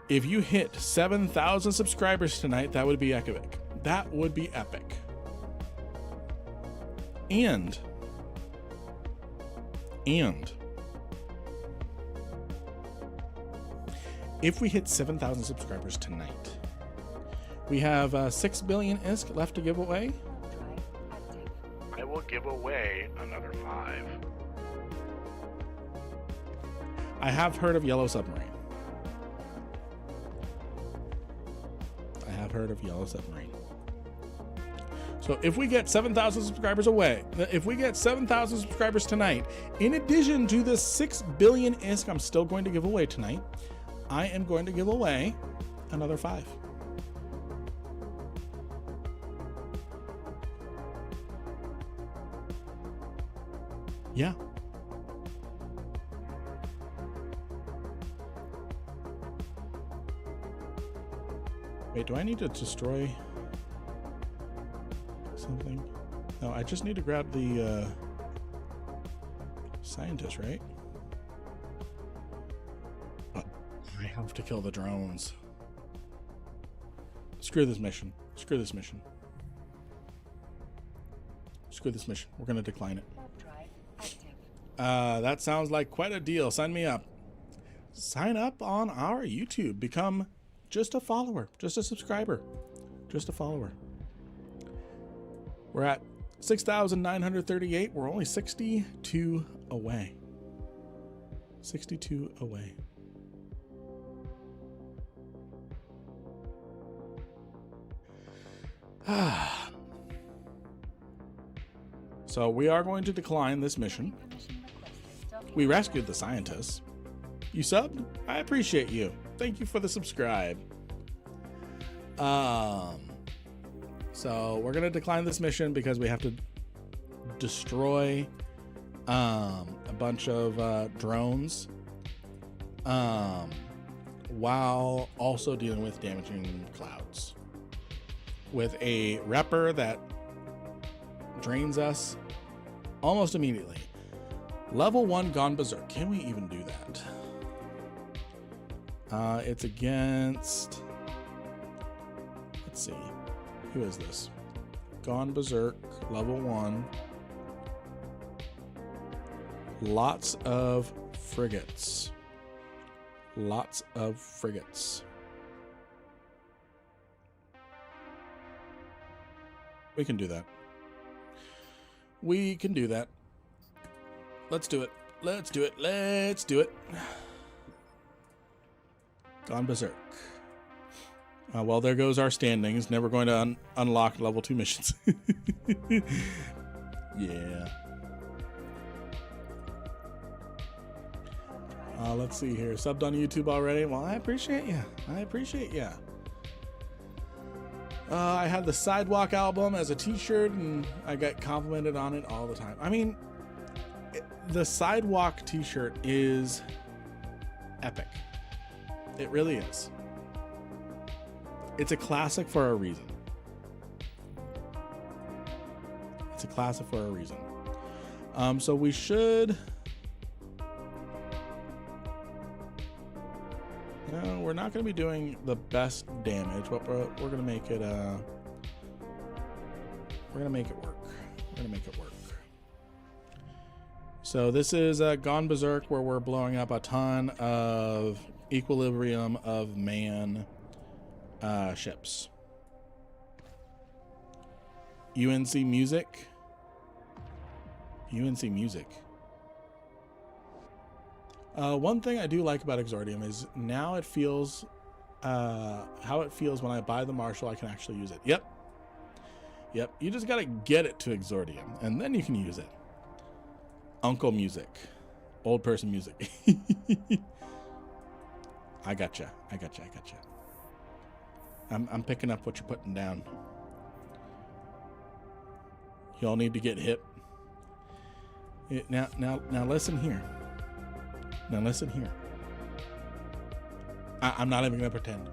Speaker 1: If you hit 7,000 subscribers tonight, that would be epic. That would be epic. And if we hit 7,000 subscribers tonight, we have 6 billion ISK left to give away. I will give away another 5. I have heard of Yellow Submarine. So if we get 7,000 subscribers if we get 7,000 subscribers tonight, in addition to the 6 billion ISK I'm still going to give away tonight, I am going to give away another 5. Yeah. Wait, do I need to destroy something? No, I just need to grab the scientist, right? Oh, I have to kill the drones. Screw this mission. Screw this mission. Screw this mission. We're going to decline it. That sounds like quite a deal. Sign me up. Sign up on our YouTube. Become just a follower. Just a subscriber. Just a follower. We're at 6,938. We're only 62 away. 62 away. So we are going to decline this mission. We rescued the scientists. You subbed? I appreciate you. Thank you for the subscribe. So we're gonna decline this mission because we have to destroy a bunch of drones while also dealing with damaging clouds with a repper that drains us almost immediately. Level 1 gone berserk. Can we even do that? It's against, let's see, who is this? Gone berserk, level 1. Lots of frigates. Lots of frigates. We can do that. We can do that. Let's do it. Let's do it. Let's do it. Gone berserk. Well, there goes our standings. Never going to unlock level 2 missions. Yeah. Let's see here. Subbed on YouTube already? Well, I appreciate you. I appreciate you. I had the Sidewalk album as a t-shirt, and I got complimented on it all the time. I mean, the Sidewalk t-shirt is epic. It really is. It's a classic for a reason. It's a classic for a reason. So we should... No, we're not going to be doing the best damage, but we're going to make it, we're going to make it work. We're going to make it work. So this is Gone Berserk, where we're blowing up a ton of Equilibrium of Man ships. UNC Music. UNC Music. One thing I do like about Exordium is now it feels how it feels when I buy the Marshall. I can actually use it. Yep. You just gotta get it to Exordium, and then you can use it. Uncle music, old person music. I gotcha. I'm picking up what you're putting down. Y'all need to get hip. Now listen here. Now listen here. I'm not even gonna pretend.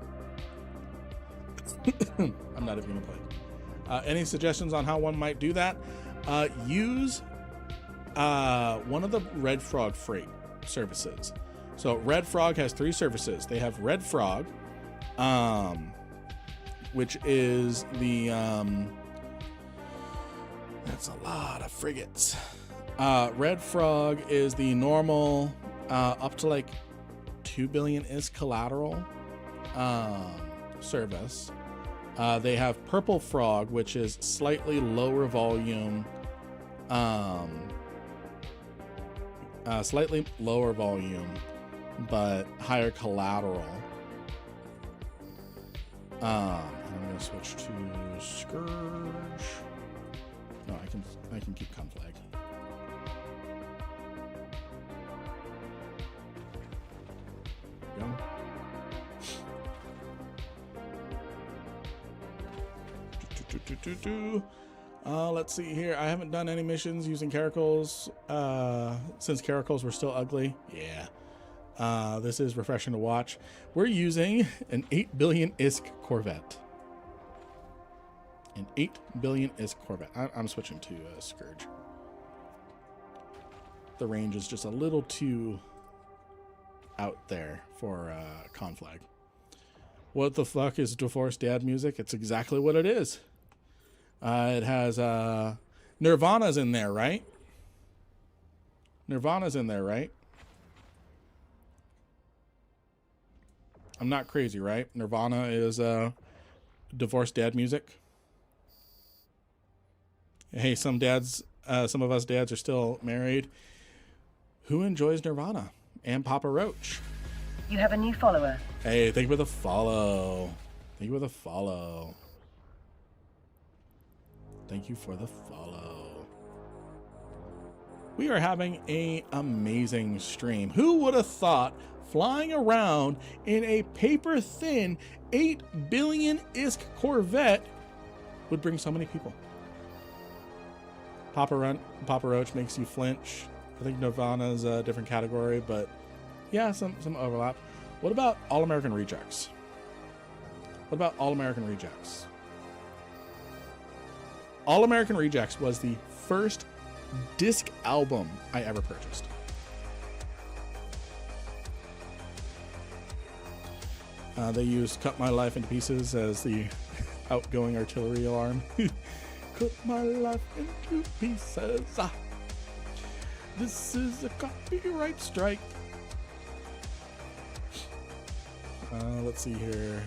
Speaker 1: I'm not even gonna play. Any suggestions on how one might do that? Use one of the Red Frog freight services. So Red Frog has 3 services. They have Red Frog, which is the that's a lot of frigates. Red Frog is the normal up to like 2 billion ISK collateral service. They have Purple Frog, which is slightly lower volume, but higher collateral. I'm gonna switch to Scourge. No, I can keep Conflag. Let's see here. I haven't done any missions using Caracals since Caracals were still ugly. Yeah. This is refreshing to watch. We're using an 8 billion ISK Corvette. An 8 billion ISK Corvette. I'm switching to Scourge. The range is just a little too out there for Conflag. What the fuck is Divorced Dad music? It's exactly what it is. It has Nirvana's in there, right? Nirvana's in there, right? I'm not crazy, right? Nirvana is Divorced Dad music. Hey, some of us dads are still married. Who enjoys Nirvana? And Papa Roach.
Speaker 2: You have a new follower.
Speaker 1: Hey, thank you for the follow. Thank you for the follow. Thank you for the follow. We are having an amazing stream. Who would have thought flying around in a paper-thin 8 billion ISK Corvette would bring so many people? Papa Roach makes you flinch. I think Nirvana's a different category, but yeah, some overlap. What about All American Rejects? What about All American Rejects? All American Rejects was the first disc album I ever purchased. They used Cut My Life into Pieces as the outgoing artillery alarm. Cut my life into pieces. This is a copyright strike. Let's see here.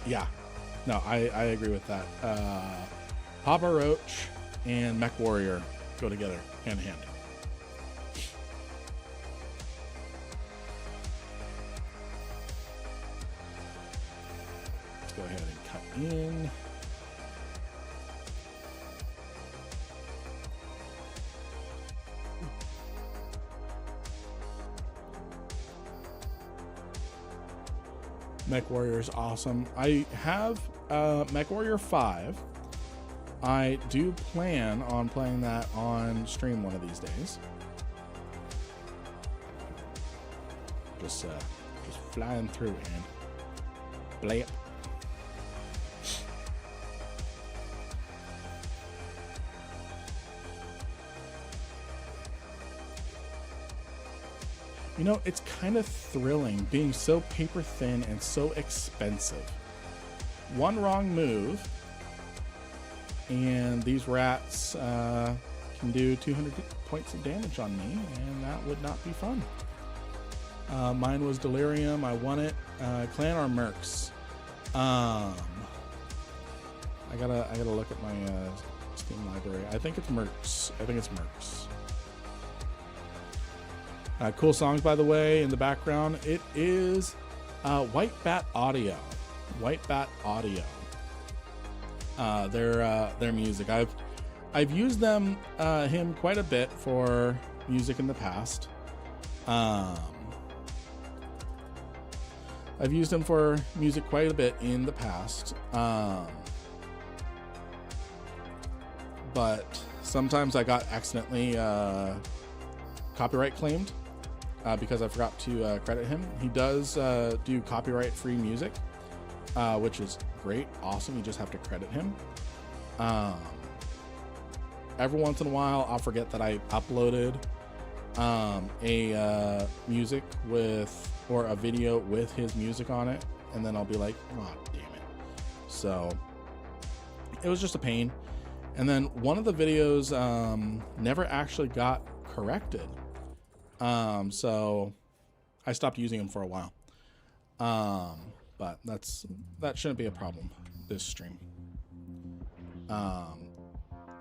Speaker 1: Yeah. No, I agree with that. Papa Roach and Mech Warrior go together hand in hand. Let's go ahead and cut in. Mech Warrior is awesome. I have Mech Warrior 5. I do plan on playing that on stream one of these days. Just flying through and blap. You know, it's kind of thrilling being so paper thin and so expensive. One wrong move, and these rats can do 200 points of damage on me, and that would not be fun. Mine was Delirium. I won it. Clan or Mercs? I gotta look at my Steam library. I think it's Mercs. Cool songs, by the way, in the background. It is White Bat Audio. White Bat Audio. Their music. I've used him quite a bit for music in the past. I've used him for music quite a bit in the past. But sometimes I got accidentally copyright claimed. Because I forgot to credit him. He does do copyright-free music, which is great, awesome. You just have to credit him. Every once in a while, I'll forget that I uploaded a music or a video with his music on it, and then I'll be like, oh, damn it. So it was just a pain. And then one of the videos never actually got corrected. So I stopped using them for a while. But that shouldn't be a problem this stream.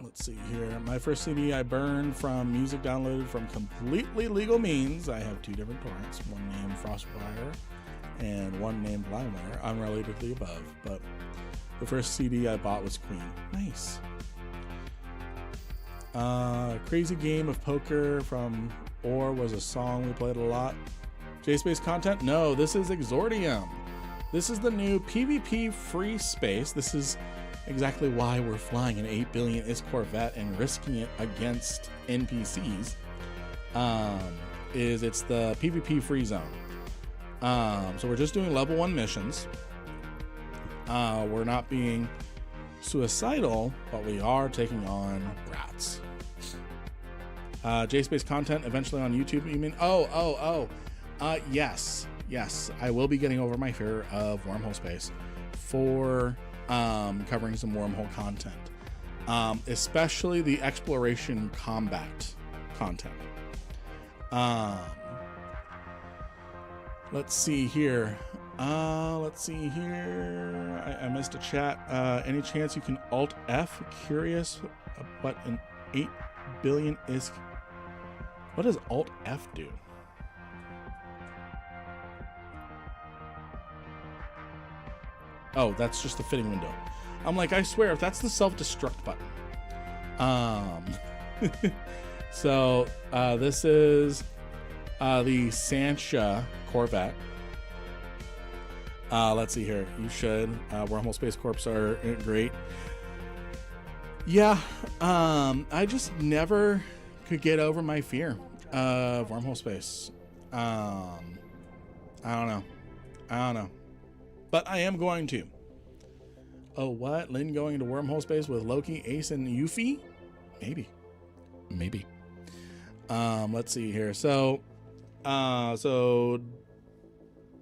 Speaker 1: Let's see here. My first CD I burned from music downloaded from completely legal means. I have two different torrents, one named Frostwire and one named LimeWire, unrelated to the above. But the first CD I bought was Queen. Nice. Crazy Game of Poker from Or was a song we played a lot. J-Space content? No, this is Exordium. This is the new PvP free space. This is exactly why we're flying an 8 billion ISK Corvette and risking it against NPCs. is it's the PvP free zone. So we're just doing level 1 missions. We're not being suicidal, but we are taking on rats. J-Space content eventually on YouTube, you mean? Yes, I will be getting over my fear of wormhole space for covering some wormhole content, especially the exploration combat content. Let's see here. I missed a chat. Any chance you can Alt F? Curious what an 8 billion ISK. What does Alt F do? Oh, that's just the fitting window. I'm like, I swear, if that's the self-destruct button. So this is the Sansha Corvette. Let's see here. You should. Wormhole Space Corps are great. Yeah, I just never could get over my fear of wormhole space. I don't know. But I am going to. Oh, what? Lynn going into wormhole space with Loki, Ace, and Yuffie? Maybe. Let's see here. So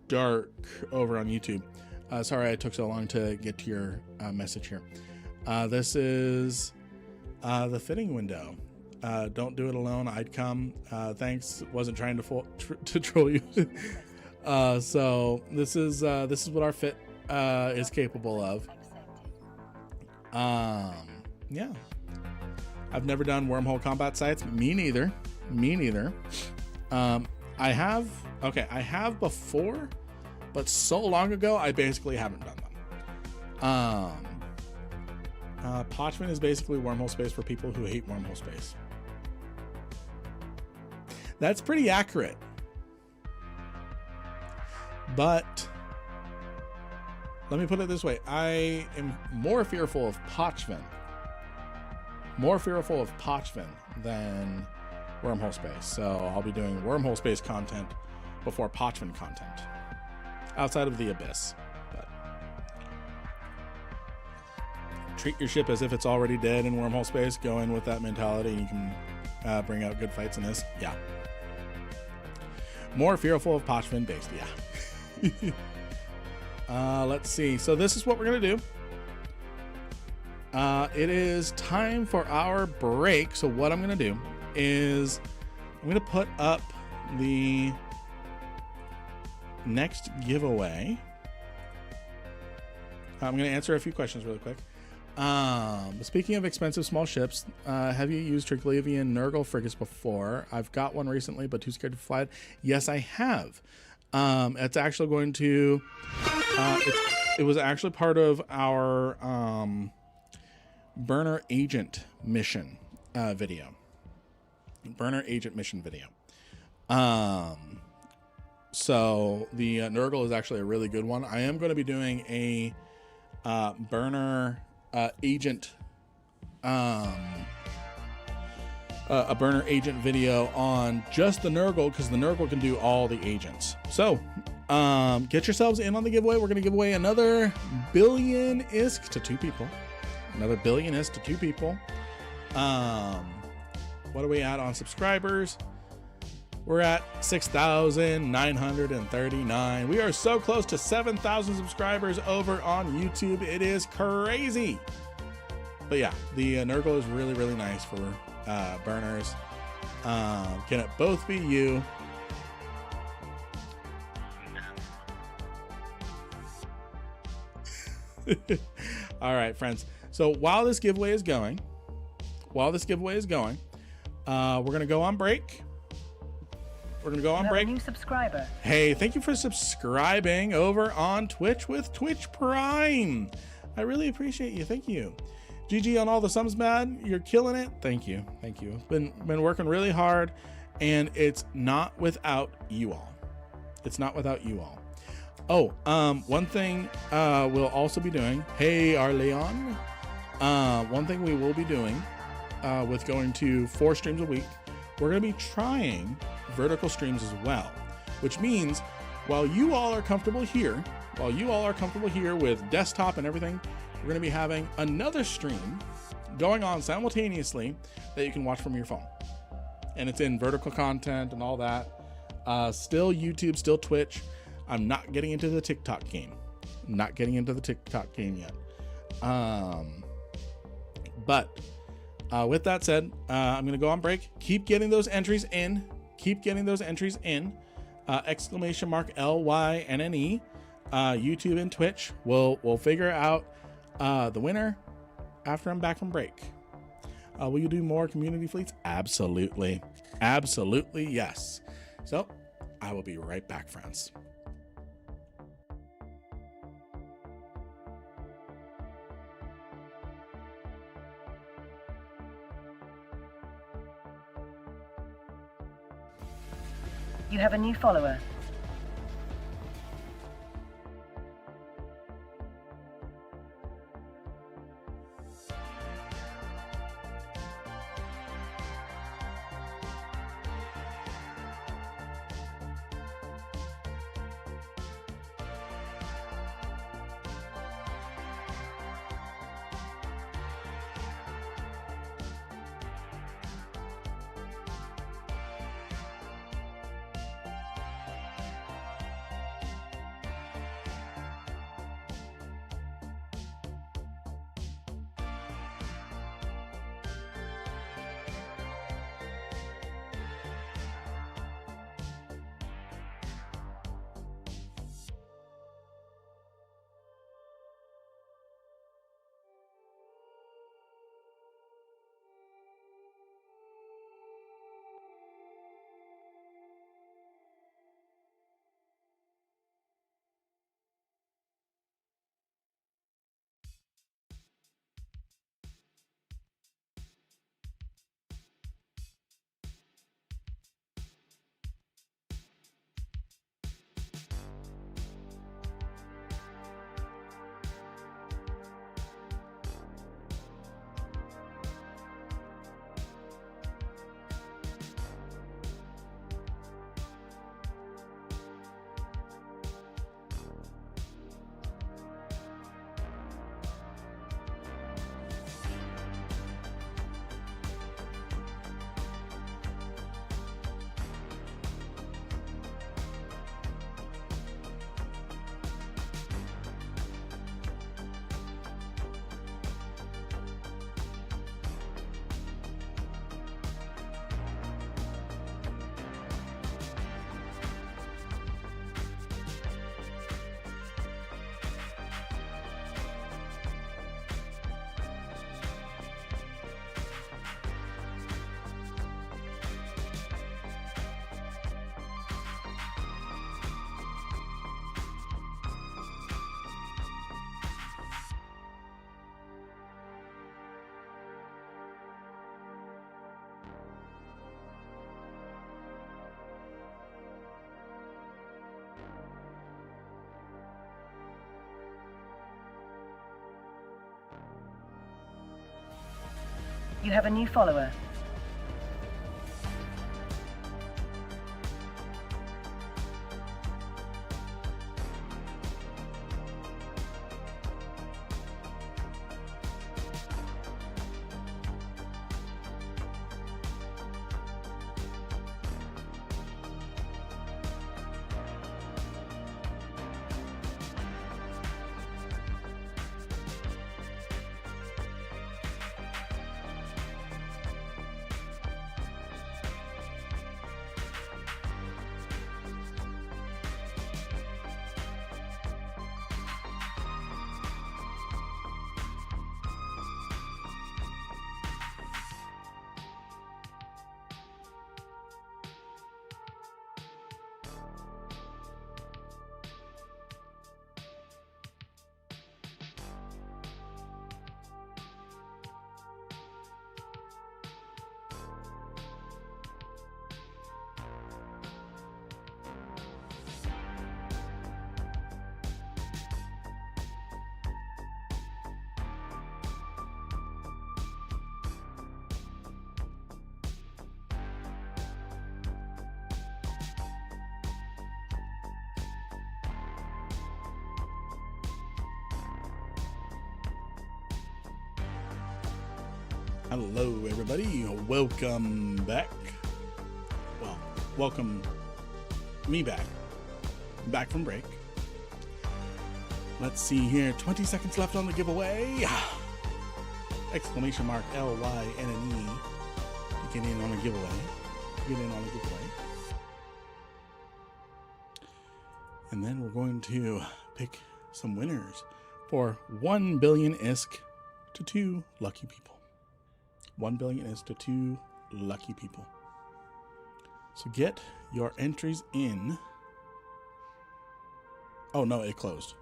Speaker 1: Dark over on YouTube. Sorry I took so long to get to your message here. This is the fitting window. Don't do it alone. I'd come. Thanks. Wasn't trying to troll you. So this is what our fit is capable of. Yeah. I've never done wormhole combat sites. Me neither. I have before, but so long ago I basically haven't done them. Potchman is basically wormhole space for people who hate wormhole space. That's pretty accurate. But let me put it this way. I am more fearful of Potchman. Than wormhole space. So I'll be doing wormhole space content before Potchman content. Outside of the abyss. But treat your ship as if it's already dead in wormhole space. Go in with that mentality and you can bring out good fights in this. Yeah. More fearful of Potchman based. Yeah. Let's see. So this is what we're going to do. It is time for our break. So what I'm going to do is I'm going to put up the next giveaway. I'm going to answer a few questions really quick. Speaking of expensive small ships, have you used Triglavian Nurgle frigates before? I've got one recently, but too scared to fly it. Yes, I have. It's actually going to, it was actually part of our, burner agent mission video. So the Nurgle is actually a really good one. I am going to be doing a burner agent video on just the Nurgle, because the Nurgle can do all the agents. So get yourselves in on the giveaway. We're going to give away another billion ISK to 2 people. Another billion ISK to 2 people. What are we at on subscribers? We're at 6,939. We are so close to 7,000 subscribers over on YouTube. It is crazy. But yeah, the Nurgle is really, really nice for burners. Can it both be you? All right, friends. So while this giveaway is going, we're going to go on break. A new subscriber. Hey, thank you for subscribing over on Twitch with Twitch Prime. I really appreciate you. Thank you. GG on all the sums, man. You're killing it. Thank you. Been working really hard, and it's not without you all. Oh, one thing we'll also be doing. Hey, Arleon. One thing we will be doing with going to 4 streams a week, we're going to be trying vertical streams as well, which means while you all are comfortable here, with desktop and everything, we're going to be having another stream going on simultaneously that you can watch from your phone. And it's in vertical content and all that. Still YouTube, still Twitch. I'm not getting into the TikTok game. Yet. But with that said, I'm going to go on break. Keep getting those entries in. Exclamation mark LYNNE. YouTube and Twitch. We'll figure out the winner after I'm back from break. Will you do more community fleets? Absolutely, yes. So I will be right back, friends.
Speaker 2: You have a new follower. You have a new follower.
Speaker 1: Hello, everybody. Welcome back. Well, welcome me back. Back from break. Let's see here. 20 seconds left on the giveaway. Exclamation mark LYNNE to get in on a giveaway. Get in on a giveaway. And then we're going to pick some winners for 1 billion ISK to 2 lucky people. 1 billion ISK to 2 lucky people. So get your entries in. Oh no, it closed.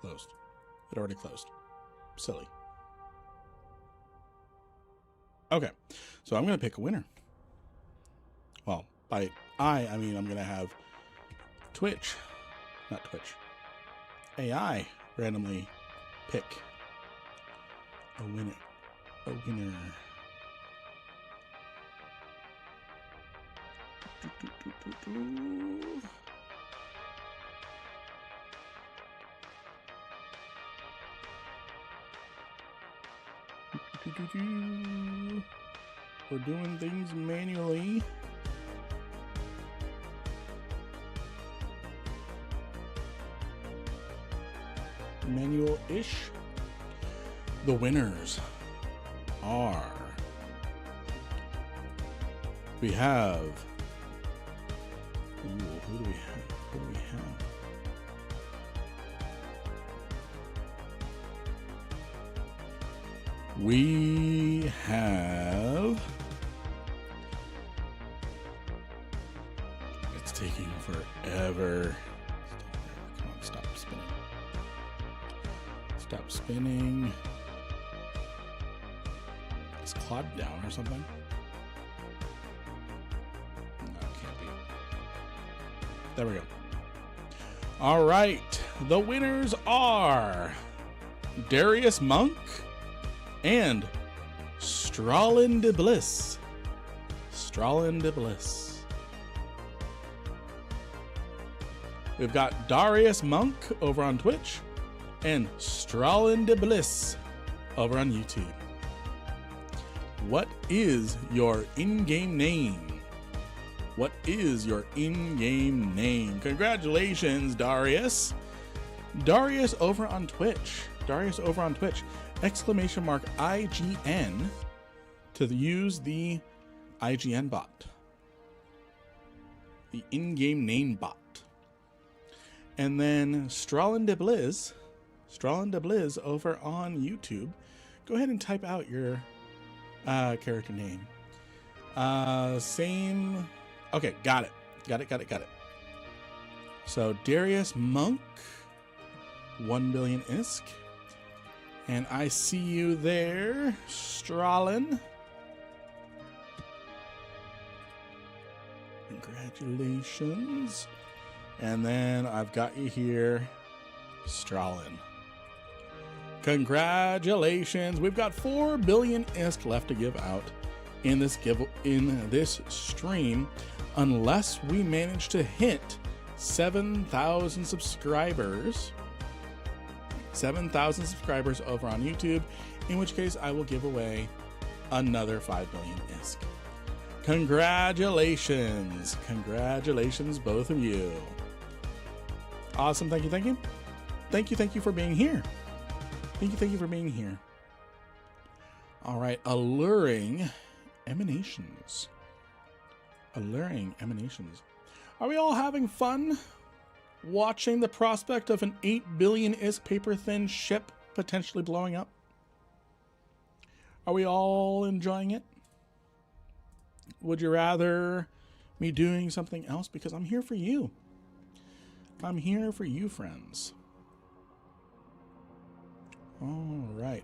Speaker 1: Closed. It already closed. Silly. Okay, so I'm going to pick a winner. Well, by I mean I'm going to have AI randomly pick a winner. A winner. We're doing things manually. Manual-ish. The winners are... We have... Ooh, who do we have? Who do we have? We have... It's taking forever. Come on, stop spinning. Stop spinning. Is Claude down or something? No, it can't be. There we go. All right. The winners are Darius Monk and Stralin de Bliss. Stralin de Bliss. We've got Darius Monk over on Twitch and Stralin de Bliss over on YouTube. What is your in-game name? What is your in-game name? Congratulations, Darius. Darius over on Twitch. Darius over on Twitch. Exclamation mark IGN to use the IGN bot. The in-game name bot. And then Stralin de Bliss over on YouTube. Go ahead and type out your character name. Same. Okay, got it. Got it. So Darius Monk, 1 billion ISK. And I see you there, Stralin. Congratulations. And then I've got you here, Stralin. Congratulations. We've got 4 billion ISK left to give out in this stream, unless we manage to hit 7,000 subscribers. 7,000 subscribers over on YouTube, in which case I will give away another 5 billion ISK. Congratulations. Congratulations, both of you. Awesome. Thank you. Thank you for being here. Thank you for being here. All right. Alluring Emanations. Alluring Emanations. Are we all having fun watching the prospect of an 8 billion ISK paper-thin ship potentially blowing up? Are we all enjoying it? Would you rather me doing something else? Because I'm here for you. I'm here for you, friends. All right.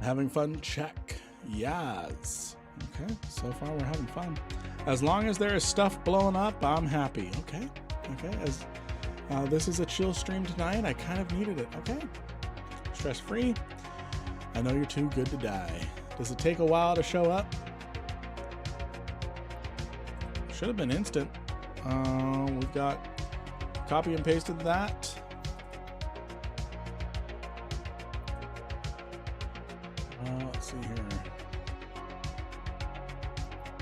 Speaker 1: Having fun? Check. Yes. Okay, so far we're having fun. As long as there is stuff blowing up, I'm happy. Okay. As this is a chill stream tonight, I kind of needed it. Okay. Stress-free. I know you're too good to die. Does it take a while to show up? Should have been instant. We've got copy and pasted that. Let's see here.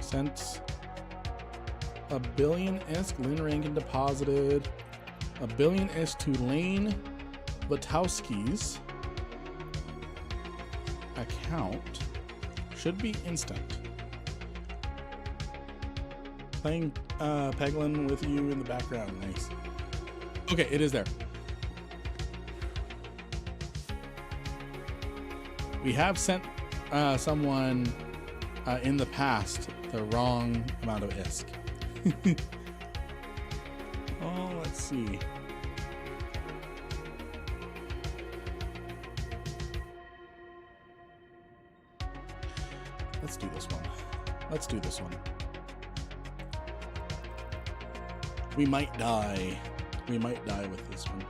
Speaker 1: Sent a billion ISK. Lynn Rankin deposited a billion ISK to Lane Watowski's account. Should be instant. Playing Peglin with you in the background. Nice. Okay, it is there. We have sent someone in the past the wrong amount of ISK. Oh, let's see. Let's do this one. Let's do this one. We might die. We might die with this one.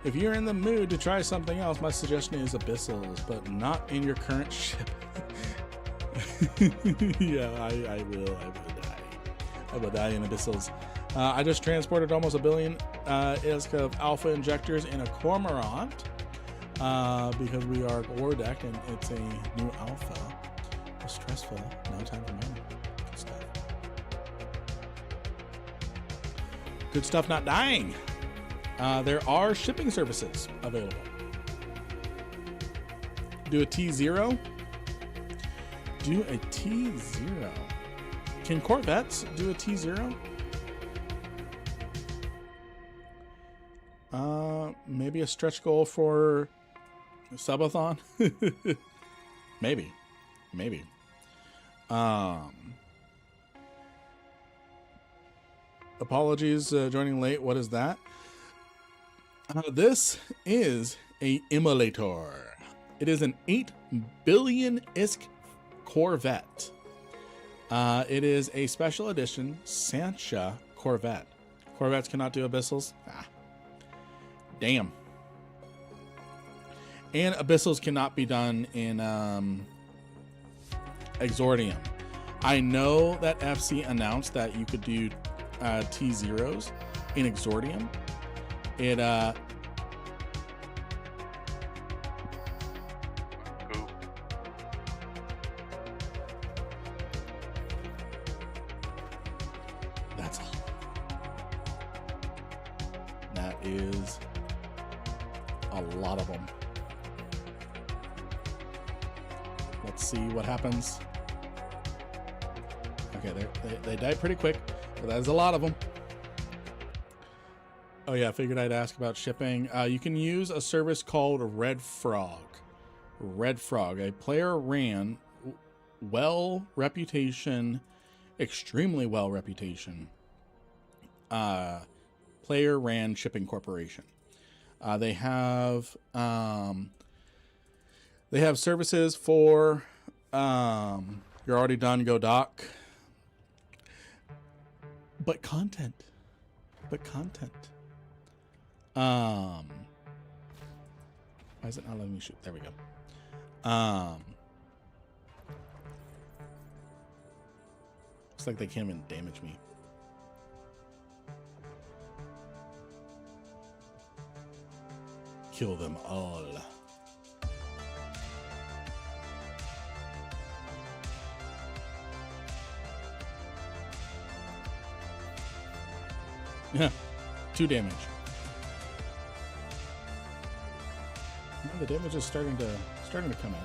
Speaker 1: If you're in the mood to try something else, my suggestion is Abyssals, but not in your current ship. Yeah, I will die. I will die in Abyssals. I just transported almost a billion ISK of alpha injectors in a cormorant because we are war decked and it's a new alpha. It's stressful. No time for money. Good stuff. Good stuff, not dying. There are shipping services available. Do a T0. Do a T0. Can Corvettes do a T0? Maybe a stretch goal for subathon. Maybe. Apologies, joining late. What is that? This is a Immolator. It is an 8 billion ISK Corvette. It is a special edition Sansha Corvette. Corvettes cannot do abyssals. Damn. And abyssals cannot be done in Exordium. I know that FC announced that you could do T0s in Exordium. It that's all. That is a lot of them. Let's see what happens. Okay, they die pretty quick, but that is a lot of them. Oh yeah, I figured I'd ask about shipping. You can use a service called Red Frog. Red Frog, a player ran, extremely well reputation. Player ran shipping corporation. They have services for you're already done, go dock. But content. Why is it not letting me shoot? There we go. Looks like they can't even damage me. Kill them all. Yeah, 2 damage. The damage is starting to come in.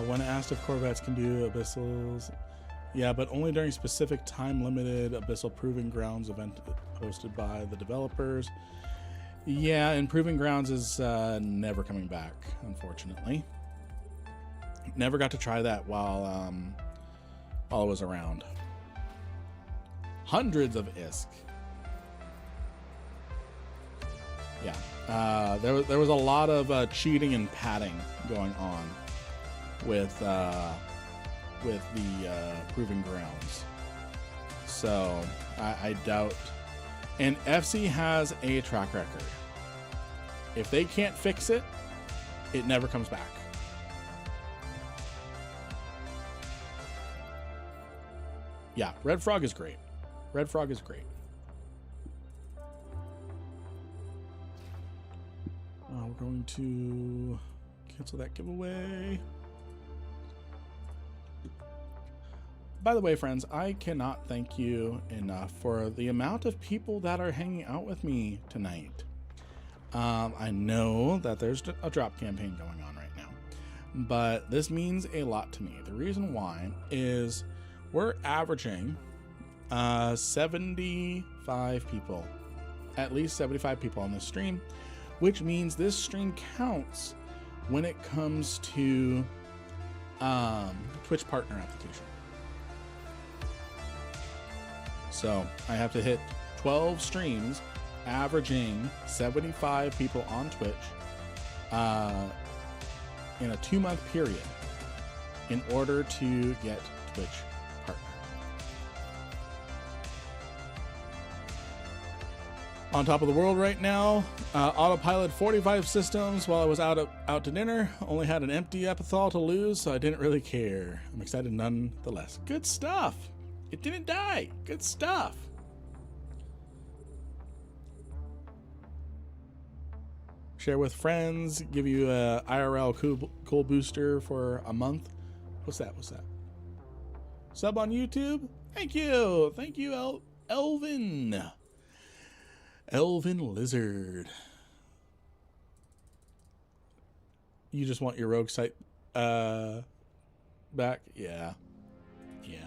Speaker 1: When asked if Corvettes can do abyssals, yeah, but only during specific time-limited abyssal proving grounds event hosted by the developers. Yeah, and proving grounds is never coming back, unfortunately. Never got to try that while I was around. Hundreds of ISK. Yeah, there was a lot of cheating and padding going on with the proving grounds. So I doubt. And FC has a track record. If they can't fix it, it never comes back. Yeah, Red Frog is great. we're going to cancel that giveaway. By the way, friends, I cannot thank you enough for the amount of people that are hanging out with me tonight. I know that there's a drop campaign going on right now, but this means a lot to me. The reason why is we're averaging 75 people, at least 75 people on this stream, which means this stream counts when it comes to Twitch partner application. So I have to hit 12 streams averaging 75 people on Twitch in a 2-month period in order to get Twitch partner. On top of the world right now, autopilot 45 systems while I was out to dinner. Only had an empty epithal to lose, so I didn't really care. I'm excited nonetheless. Good stuff. It didn't die. Good stuff. Share with friends. Give you a IRL cool booster for a month. What's that? What's that? Sub on YouTube? Thank you. Thank you, Elvin. Elvin Lizard. You just want your rogue site back? Yeah. Yeah.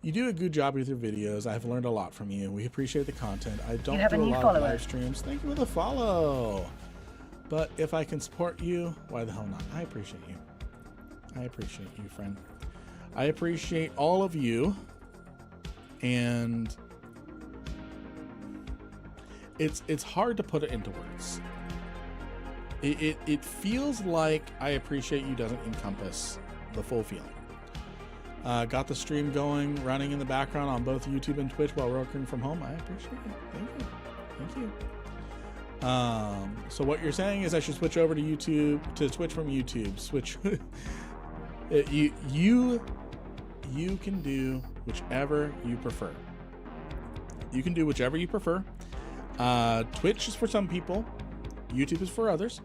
Speaker 1: You do a good job with your videos. I've learned a lot from you. We appreciate the content. I don't do a lot of live streams. Thank you for the follow. But if I can support you, why the hell not? I appreciate you. I appreciate you, friend. I appreciate all of you. And it's hard to put it into words. It feels like I appreciate you doesn't encompass the full feeling. Got the stream going, running in the background on both YouTube and Twitch while working from home. I appreciate it. Thank you. Thank you. So what you're saying is I should switch over to YouTube, to Twitch from YouTube. Switch. You can do whichever you prefer. You can do whichever you prefer. Twitch is for some people. YouTube is for others.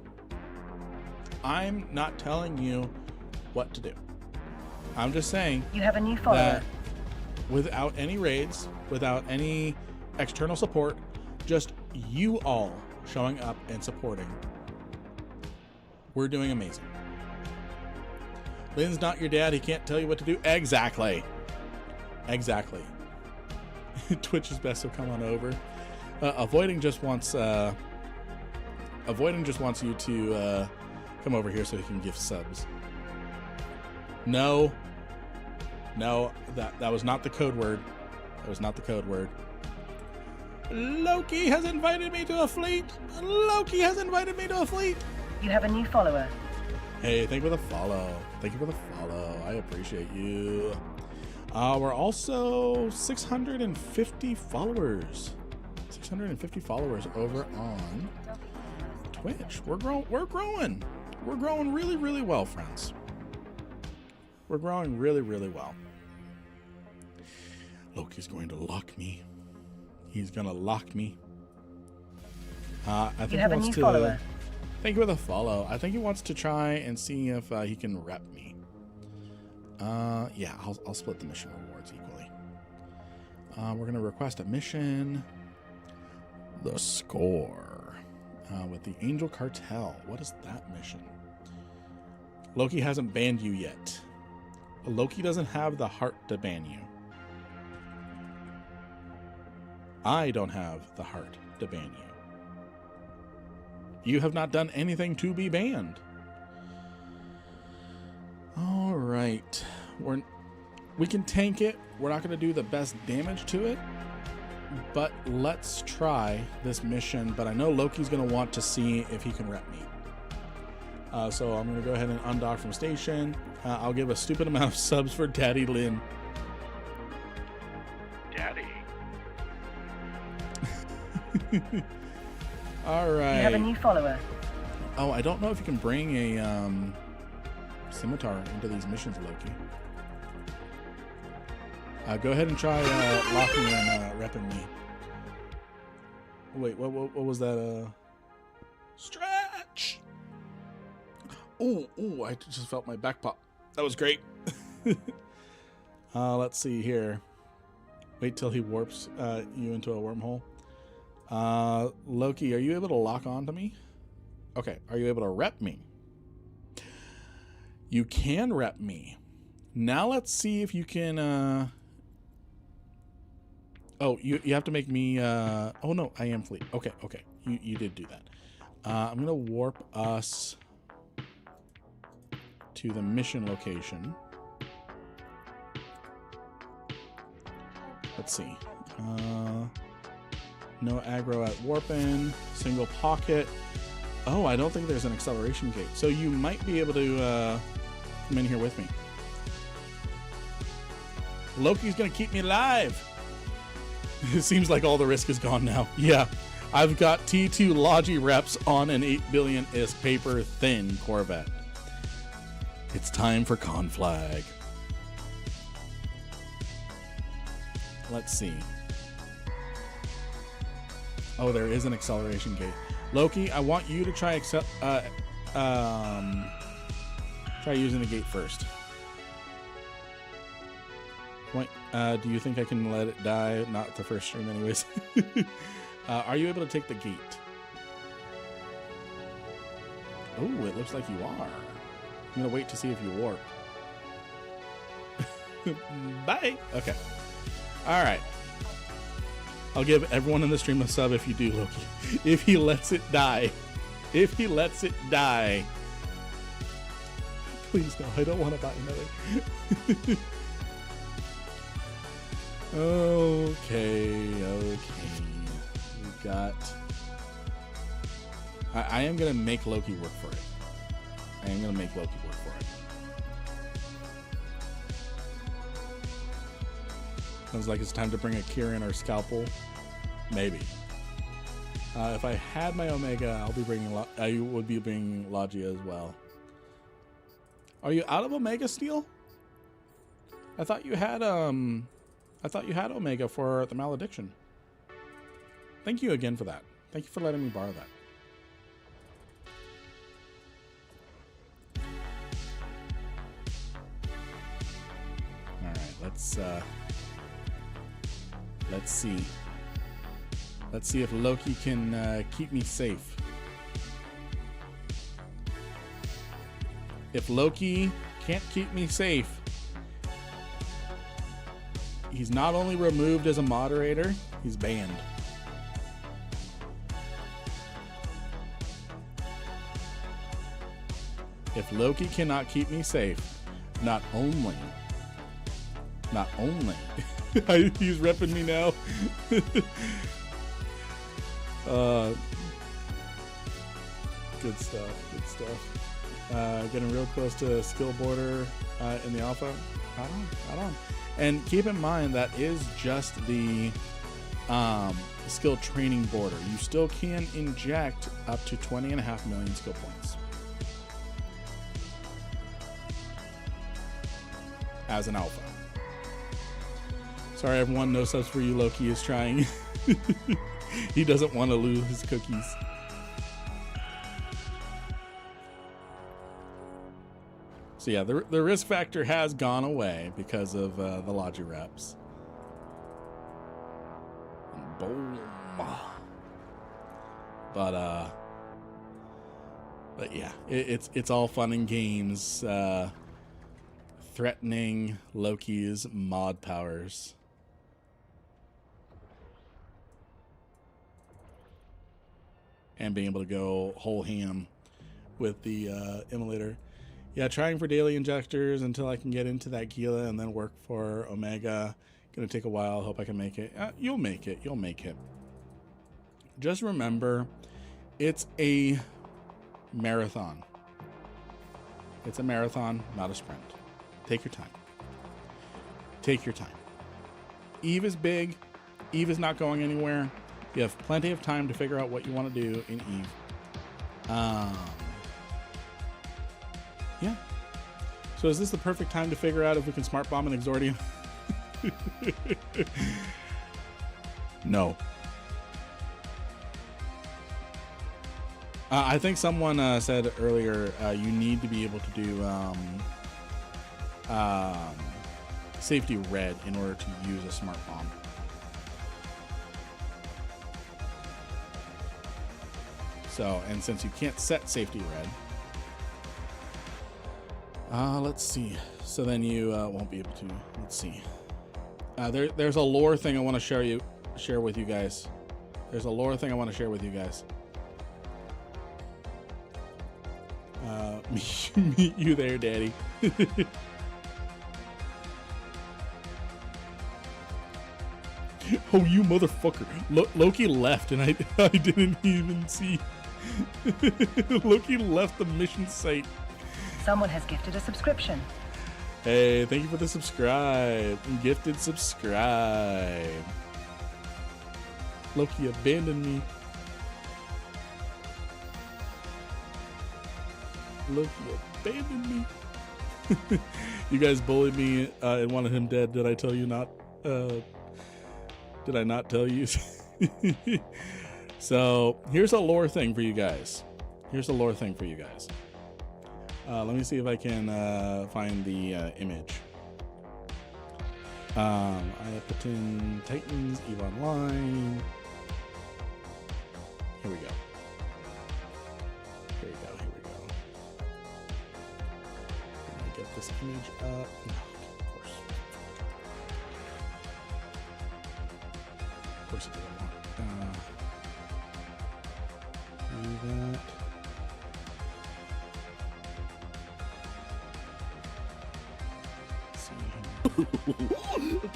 Speaker 1: I'm not telling you what to do. I'm just saying
Speaker 2: you have a new follower.
Speaker 1: That without any raids, without any external support, just you all showing up and supporting, we're doing amazing. Lynn's not your dad. He can't tell you what to do. Exactly. Exactly. Twitch is best, so come on over. Avoiding just wants you to come over here so he can give subs. No, that was not the code word. That was not the code word. Loki has invited me to a fleet. Loki has invited me to a fleet.
Speaker 2: You have a new follower.
Speaker 1: Hey, thank you for the follow. Thank you for the follow. I appreciate you. We're also 650 followers. 650 followers over on Twitch. We're growing. We're growing really, really well, friends. We're growing really, really well. Loki's going to lock me. He's going to lock me. I think
Speaker 2: you have
Speaker 1: he
Speaker 2: a
Speaker 1: wants
Speaker 2: new follower.
Speaker 1: Thank you for the follow. I think he wants to try and see if he can rep me. Yeah, I'll split the mission rewards equally. We're going to request a mission. The score with the Angel Cartel. What is that mission? Loki hasn't banned you yet. Loki doesn't have the heart to ban you. I don't have the heart to ban you. You have not done anything to be banned. All right. We can tank it. We're not going to do the best damage to it. But let's try this mission. But I know Loki's going to want to see if he can rep me. So I'm going to go ahead and undock from station. I'll give a stupid amount of subs for Daddy Lynn. Daddy. All right.
Speaker 2: You have a new follower.
Speaker 1: Oh, I don't know if you can bring a scimitar into these missions, Loki. Go ahead and try locking and repping me. Wait, what was that? Stretch. Oh, I just felt my back pop. That was great. Let's see here. Wait till he warps you into a wormhole. Loki, are you able to lock on to me? Okay, are you able to rep me? You can rep me. Now let's see if you can... Oh, you have to make me... Oh, no, I am fleet. Okay. You did do that. I'm going to warp us to the mission location. Let's see. No aggro at warping. Single pocket. Oh, I don't think there's an acceleration gate. So you might be able to come in here with me. Loki's going to keep me alive. It seems like all the risk is gone now. Yeah. I've got T2 Logi reps on an 8 billion ISK paper thin Corvette. It's time for conflag. Let's see. Oh, there is an acceleration gate. Loki, I want you to try try using the gate first. Do you think I can let it die? Not the first stream anyways. Are you able to take the gate? Oh, it looks like you are. I'm going to wait to see if you warp. Bye. Okay. All right. I'll give everyone in the stream a sub if you do, Loki. If he lets it die. If he lets it die. Please no, I don't want to buy another. Okay. We've got... I am going to make Loki work for it. Sounds like it's time to bring a Kieran or Scalpel. Maybe. If I had my Omega, I would be bringing Logia as well. Are you out of Omega Steel? I thought you had Omega for the Malediction. Thank you again for that. Thank you for letting me borrow that. All right, let's see. Let's see if Loki can keep me safe. If Loki can't keep me safe, he's not only removed as a moderator, he's banned. If Loki cannot keep me safe, not only he's repping me now. Good stuff. Getting real close to skill border in the alpha. Right on. And keep in mind that is just the skill training border. You still can inject up to 20.5 million skill points as an alpha. Sorry everyone, no subs for you. Loki is trying. He doesn't want to lose his cookies. So yeah, the risk factor has gone away because of the Logi reps. Boom. But yeah, it's all fun and games. Threatening Loki's mod powers. And being able to go whole ham with the Immolator. Yeah, trying for daily injectors until I can get into that Gila and then work for Omega. Gonna take a while. Hope I can make it. You'll make it. Just remember, it's a marathon. It's a marathon, not a sprint. Take your time. Eve is big. Eve is not going anywhere. You have plenty of time to figure out what you want to do in Eve. Yeah. So is this the perfect time to figure out if we can smart bomb an Exordium? No. I think someone said earlier you need to be able to do safety red in order to use a smart bomb. So, and since you can't set safety red, let's see. So then you won't be able to. Let's see. There's a lore thing I want to share with you guys. There's a lore thing I want to share with you guys. Meet you there, Daddy. Oh, you motherfucker. Loki left and I didn't even see. Loki left the mission site.
Speaker 2: Someone has gifted a subscription.
Speaker 1: Hey, thank you for the subscribe. Gifted subscribe. Loki abandoned me. Loki abandoned me. You guys bullied me and wanted him dead. Did I tell you not? Did I not tell you? So here's a lore thing for you guys. Let me see if I can find the image. Iapetin Titans, EVE Online. Here we go. Can I get this image up? No, of course it didn't want do that.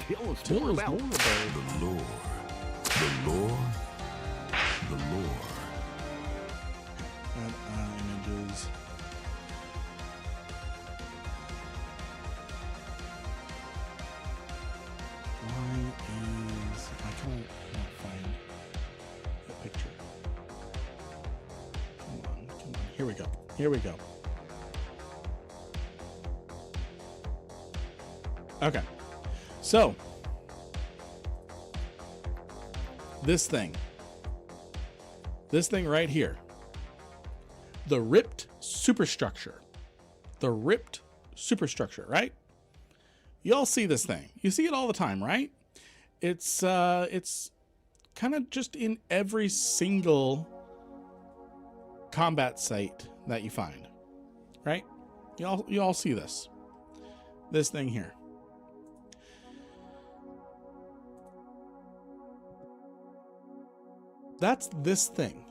Speaker 3: Tell us more about the Lord. The Lord. The Lord.
Speaker 1: Add images. Why is I can't find the picture? Come on. Here we go. Okay. So this thing right here, the ripped superstructure, right? Y'all see this thing. You see it all the time, right? It's kind of just in every single combat site that you find, right? You all see this thing here. That's this thing.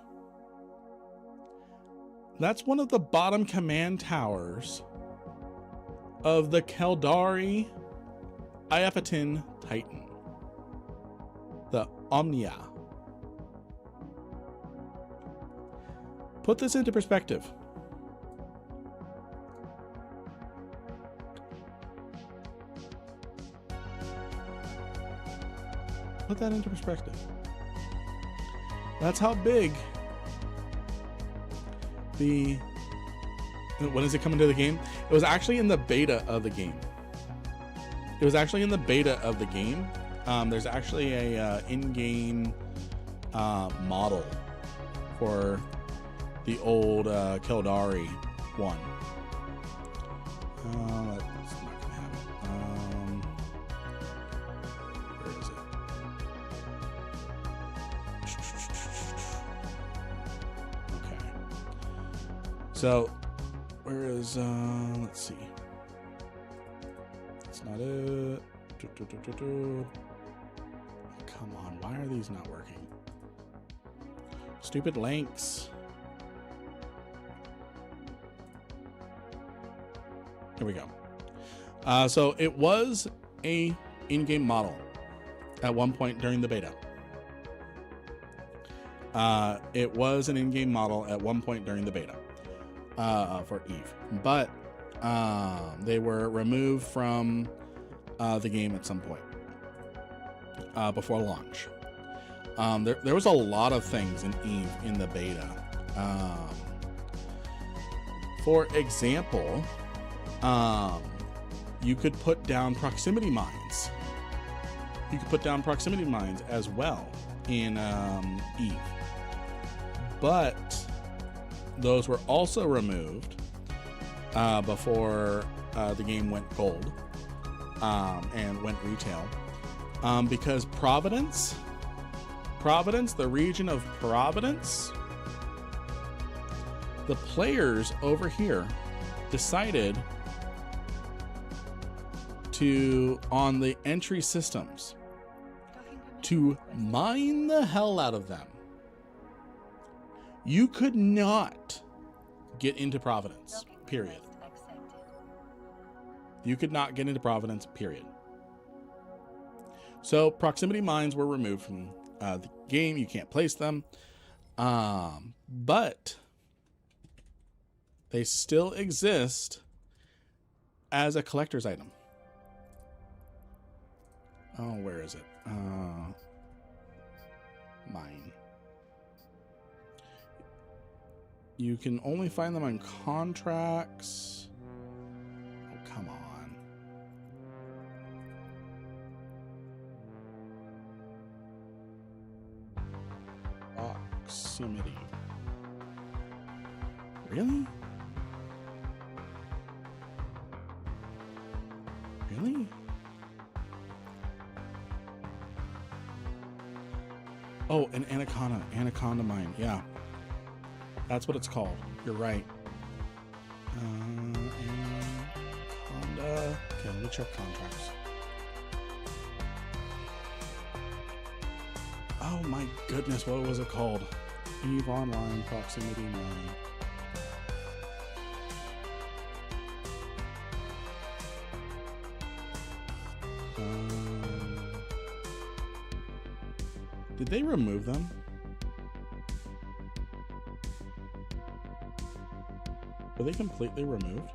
Speaker 1: That's one of the bottom command towers of the Keldari Iapetin Titan, the Omnia. Put this into perspective. Put that into perspective. That's how big the... When is it coming to the game? It was actually in the beta of the game. There's actually a in-game model for the old Keldari one. That's not gonna happen. Where is it? Okay. So, where is, let's see. That's not it. Come on, why are these not working? Stupid links. Here we go. So it was a in-game model at one point during the beta. It was an in-game model at one point during the beta for EVE, but they were removed from the game at some point before launch. There was a lot of things in EVE in the beta. For example, you could put down proximity mines. You could put down proximity mines as well in EVE. But those were also removed before the game went gold and went retail, because Providence, the region of Providence, the players over here decided to, on the entry systems, to mine the hell out of them. You could not get into Providence, period. You could not get into Providence, period. So proximity mines were removed from the game. You can't place them. But they still exist as a collector's item. Oh, where is it? Mine. You can only find them on contracts. Oh, come on. Proximity. Really? Really? Oh, an Anaconda mine. Yeah. That's what it's called. You're right. Anaconda. Okay, let me check contracts. Oh my goodness, what was it called? EVE Online Proximity Mine. Did they remove them? Were they completely removed?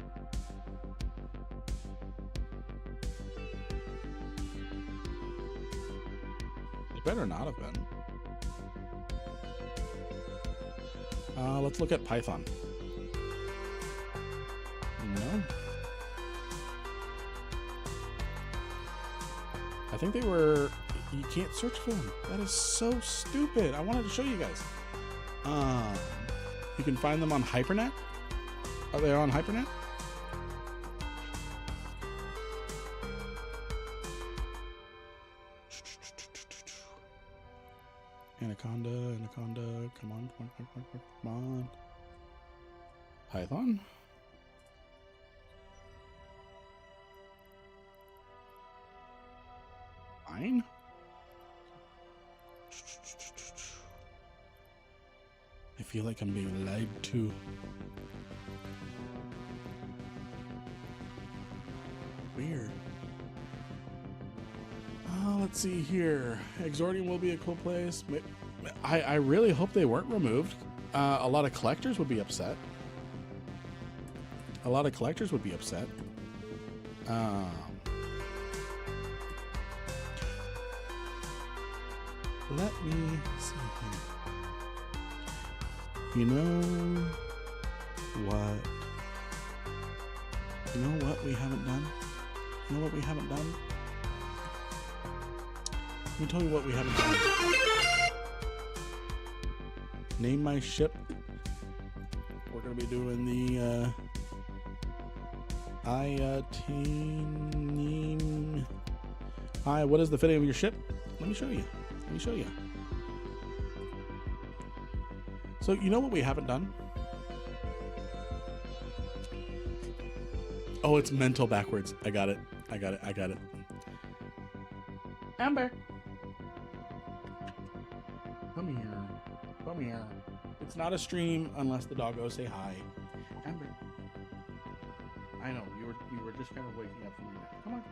Speaker 1: They better not have been. Let's look at Python. No. I think they were... You can't search for them. That is so stupid. I wanted to show you guys. You can find them on Hypernet. Are they on Hypernet? Anaconda, come on, come on. Python. Mine. I feel like I'm being lied to. Weird. Let's see here. Exordium will be a cool place. I really hope they weren't removed. A lot of collectors would be upset. Let me see here. You know what? You know what we haven't done? You know what we haven't done? Let me tell you what we haven't done. Name my ship. We're going to be doing the Hi, what is the fitting of your ship? Let me show you. So you know what we haven't done? Oh, it's mental backwards. I got it. Amber. Come here. It's not a stream unless the doggos say hi. Amber. I know, you were just kind of waking up from your nap. Come on.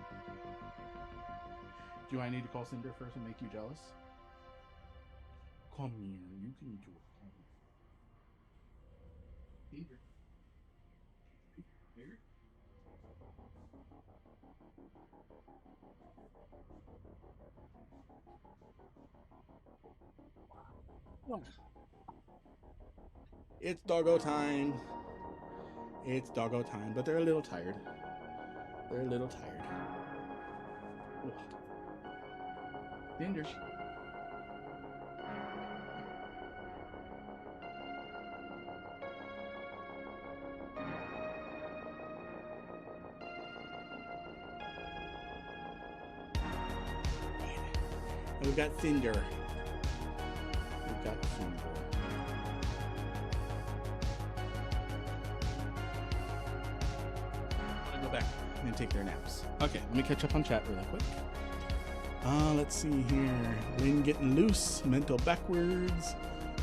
Speaker 1: Do I need to call Cinder first and make you jealous? Come here, you can do it. Here. It's doggo time. But they're a little tired. Cinder. We've got Cinder. We've got Cinder. I'm gonna go back and take their naps. Okay, let me catch up on chat really quick. Let's see here. Wind getting loose. Mental backwards.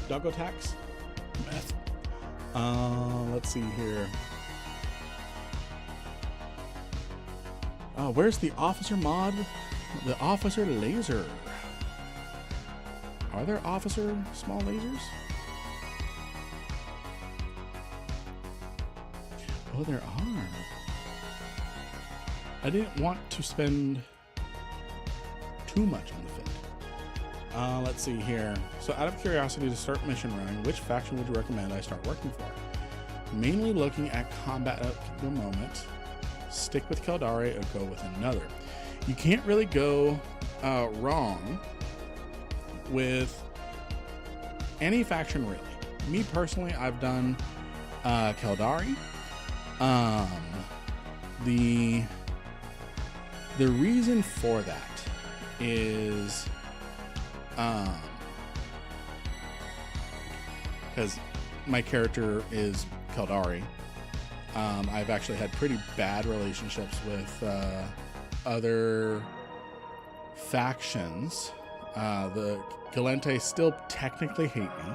Speaker 1: Doggo tax. Meth. Let's see here. Oh, where's the officer mod? The officer laser. Are there officer small lasers? Oh, there are. I didn't want to spend too much on the fit. Let's see here. So out of curiosity to start mission running, which faction would you recommend I start working for? Mainly looking at combat at the moment. Stick with Caldari or go with another. You can't really go wrong with any faction really. Me personally, I've done Caldari. The reason for that is because my character is Caldari. I've actually had pretty bad relationships with other factions. The Galente still technically hate me,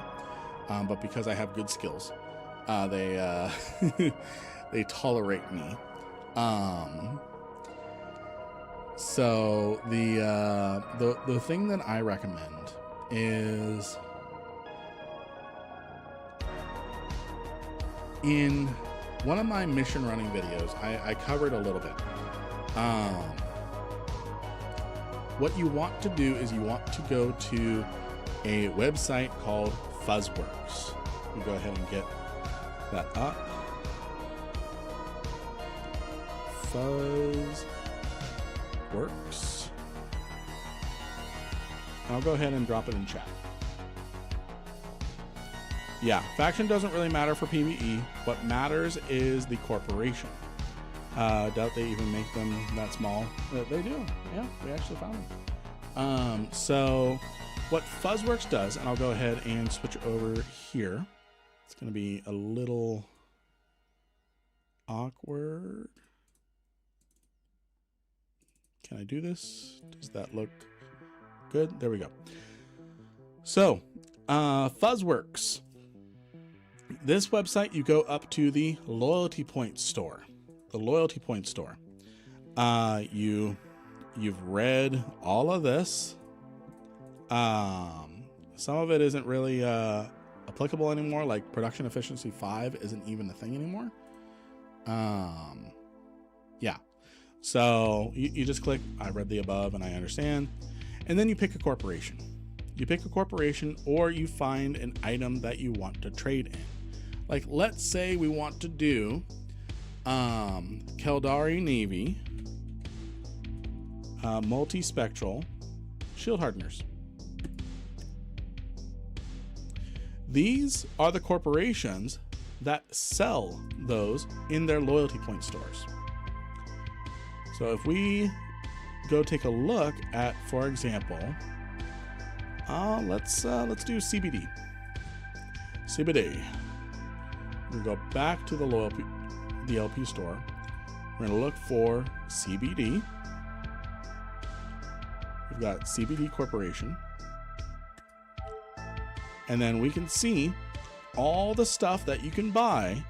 Speaker 1: but because I have good skills, they they tolerate me. So the thing that I recommend is in one of my mission running videos, I covered a little bit. What you want to do is you want to go to a website called Fuzzworks. We go ahead and get that up. Fuzzworks. I'll go ahead and drop it in chat. Yeah, faction doesn't really matter for PvE. What matters is the corporation. Doubt they even make them that small. They do. Yeah, we actually found them. So what Fuzzworks does, and I'll go ahead and switch over here. It's going to be a little awkward. Can I do this? Does that look good? There we go. So, Fuzzworks. This website, you go up to the loyalty point store. The loyalty point store. You've read all of this. Some of it isn't really applicable anymore. Like production efficiency 5 isn't even a thing anymore. Yeah. So you just click, I read the above and I understand. And then you pick a corporation. You pick a corporation or you find an item that you want to trade in. Like, let's say we want to do Caldari Navy, multispectral shield hardeners. These are the corporations that sell those in their loyalty point stores. So if we go take a look at, for example, let's do CBD. CBD. We're gonna go back to the LP store. We're gonna look for CBD. We've got CBD Corporation. And then we can see all the stuff that you can buy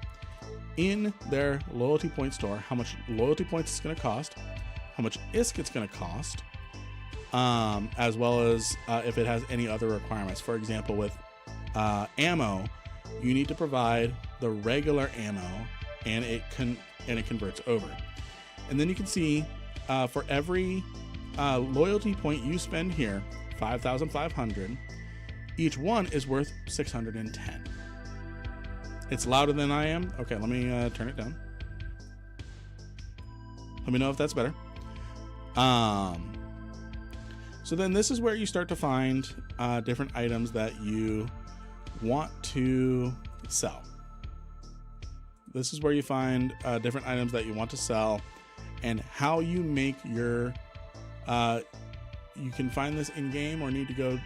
Speaker 1: in their loyalty point store, how much loyalty points it's going to cost, how much ISK it's going to cost, as well as if it has any other requirements. For example, with ammo, you need to provide the regular ammo, and it converts over. And then you can see for every loyalty point you spend here, 5,500, each one is worth 610. It's louder than I am. Okay, let me turn it down. Let me know if that's better. So then this is where you start to find different items that you want to sell. This is where you find different items that you want to sell and how you make your you can find this in game or need to go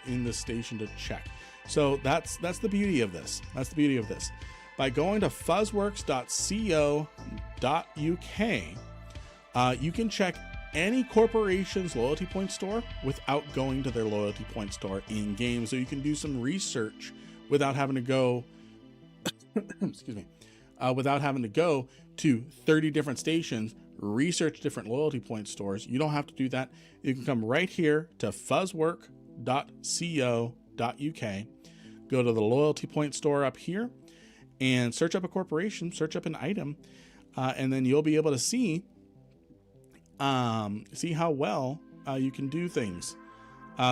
Speaker 1: in the station to check. So that's the beauty of this. That's the beauty of this. By going to fuzzworks.co.uk, you can check any corporation's loyalty point store without going to their loyalty point store in game. So you can do some research without having to go, excuse me, without having to go to 30 different stations, research different loyalty point stores. You don't have to do that. You can come right here to fuzzwork.co.uk, go to the loyalty point store up here and search up a corporation, search up an item, and then you'll be able to see how well you can do things.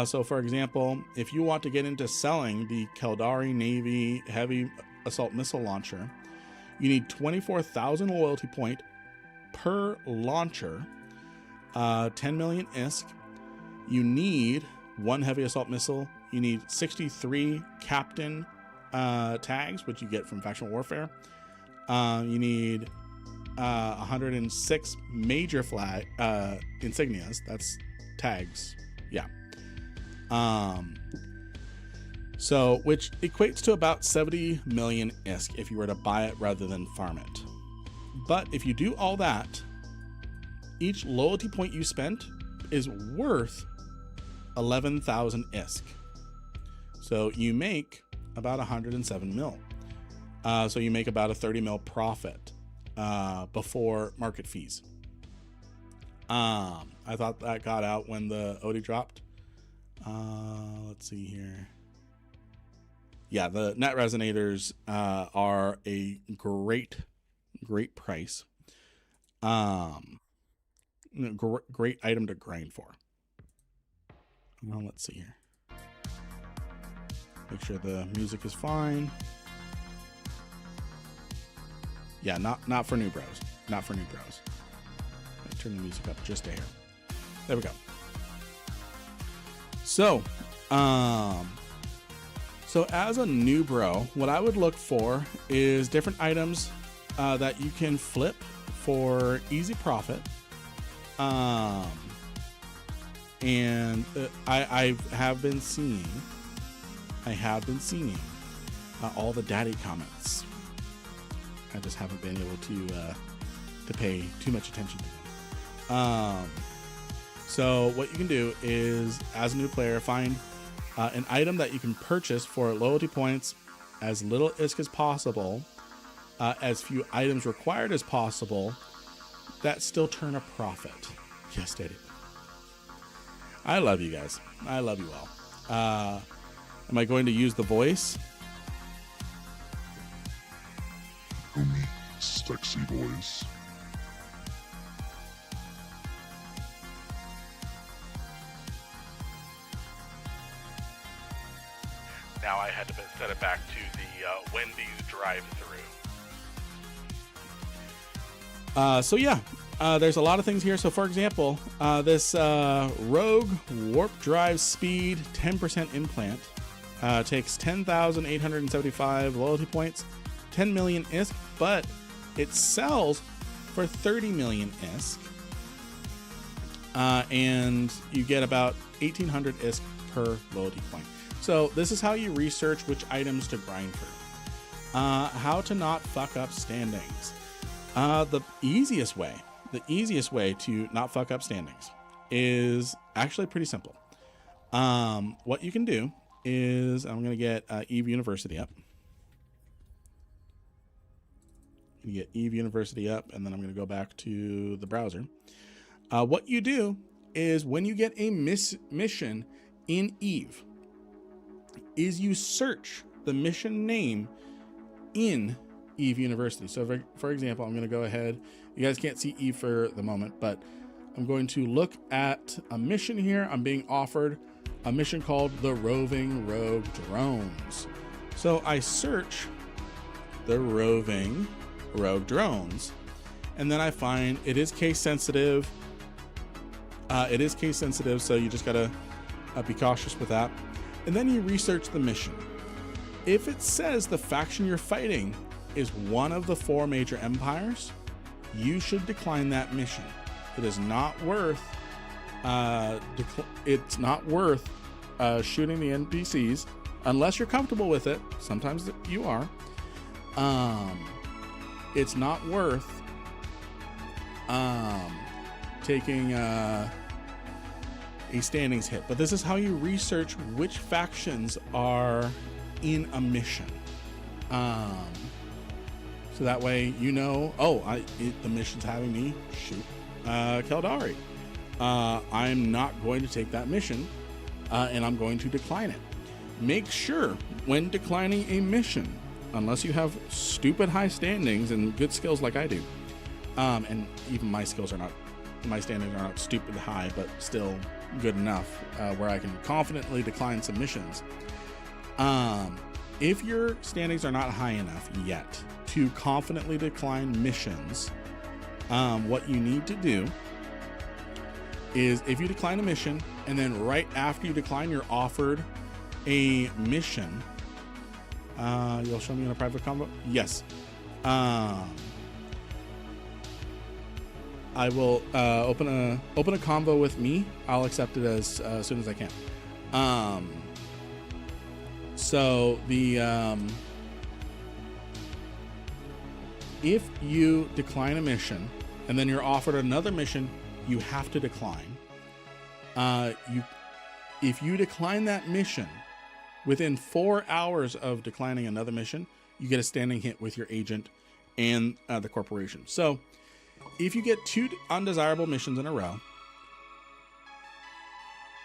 Speaker 1: So for example, if you want to get into selling the Keldari Navy heavy assault missile launcher, you need 24,000 loyalty point per launcher, 10 million ISK. You need 1 heavy assault missile. You need 63 captain tags, which you get from faction warfare. You need 106 major flag insignias. That's tags. Yeah. So which equates to about 70 million ISK if you were to buy it rather than farm it. But if you do all that, each loyalty point you spent is worth 11,000 ISK. So you make about 107 mil. So you make about a 30 mil profit before market fees. I thought that got out when the OD dropped. Let's see here. Yeah, the net resonators are a great price. Great item to grind for. Well, let's see here. Make sure the music is fine. Yeah, not for new bros. Not for new bros. Let's turn the music up just a hair. There we go. So, so as a new bro, what I would look for is different items that you can flip for easy profit. And I have been seeing all the daddy comments. I just haven't been able to pay too much attention to them. So what you can do is, as a new player, find an item that you can purchase for loyalty points, as little ISK as possible, as few items required as possible, that still turn a profit. Yes, Daddy. I love you guys. I love you all. Am I going to use the voice?
Speaker 3: Sexy voice.
Speaker 1: Now I had to set it back to the Wendy's drive-through. So yeah, there's a lot of things here. So for example, this Rogue Warp Drive Speed 10% implant takes 10,875 loyalty points, 10 million ISK, but it sells for 30 million ISK. And you get about 1,800 ISK per loyalty point. So this is how you research which items to grind for. How to not fuck up standings. The easiest way to not fuck up standings is actually pretty simple. What you can do is, I'm going to get Eve University up. You get Eve University up, and then I'm going to go back to the browser. What you do is, when you get a mission in Eve, is you search the mission name in Eve University. So for example, I'm going to go ahead. You guys can't see Eve for the moment, but I'm going to look at a mission here. I'm being offered a mission called the Roving Rogue Drones. So I search the Roving Rogue Drones, and then I find it is case sensitive. So you just gotta be cautious with that. And then you research the mission. If it says the faction you're fighting is one of the 4 major empires, you should decline that mission. It is not worth it's not worth shooting the NPCs unless you're comfortable with it. Sometimes you are. It's not worth taking a standings hit, but this is how you research which factions are in a mission. So that way you know, the mission's having me shoot Keldari. I'm not going to take that mission, and I'm going to decline it. Make sure when declining a mission, unless you have stupid high standings and good skills like I do, and even my standings are not stupid high, but still good enough where I can confidently decline some missions. If your standings are not high enough yet to confidently decline missions, what you need to do is, if you decline a mission and then right after you decline you're offered a mission, you'll show me in a private convo. Yes. I will open a convo with me. I'll accept it as soon as I can. So the if you decline a mission and then you're offered another mission, you have to decline. If you decline that mission within 4 hours of declining another mission, you get a standing hit with your agent and the corporation. So if you get 2 undesirable missions in a row,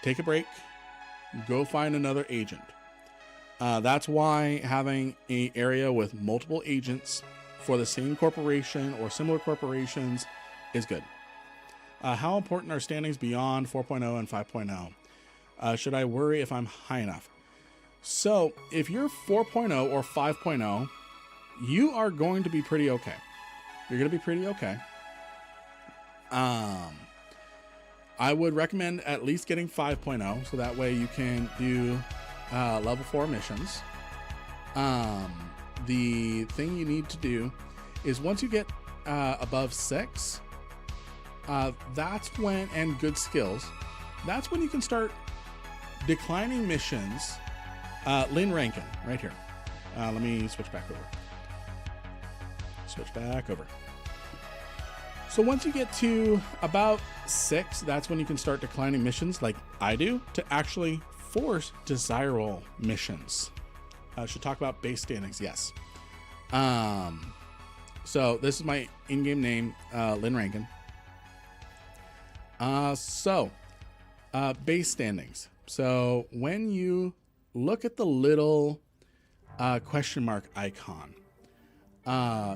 Speaker 1: take a break, go find another agent. That's why having an area with multiple agents for the same corporation or similar corporations is good. How important are standings beyond 4.0 and 5.0? Should I worry if I'm high enough? So if you're 4.0 or 5.0, you are going to be pretty okay. You're going to be pretty okay. I would recommend at least getting 5.0 so that way you can do level 4 missions. The thing you need to do is once you get above 6, that's when, and good skills, that's when you can start declining missions. Lynn Rankin, right here. Let me switch back over. So once you get to about 6, that's when you can start declining missions like I do to actually force desirable missions. I should talk about base standings. Yes. So this is my in-game name, Lynn Rankin. Base standings. So when you look at the little question mark icon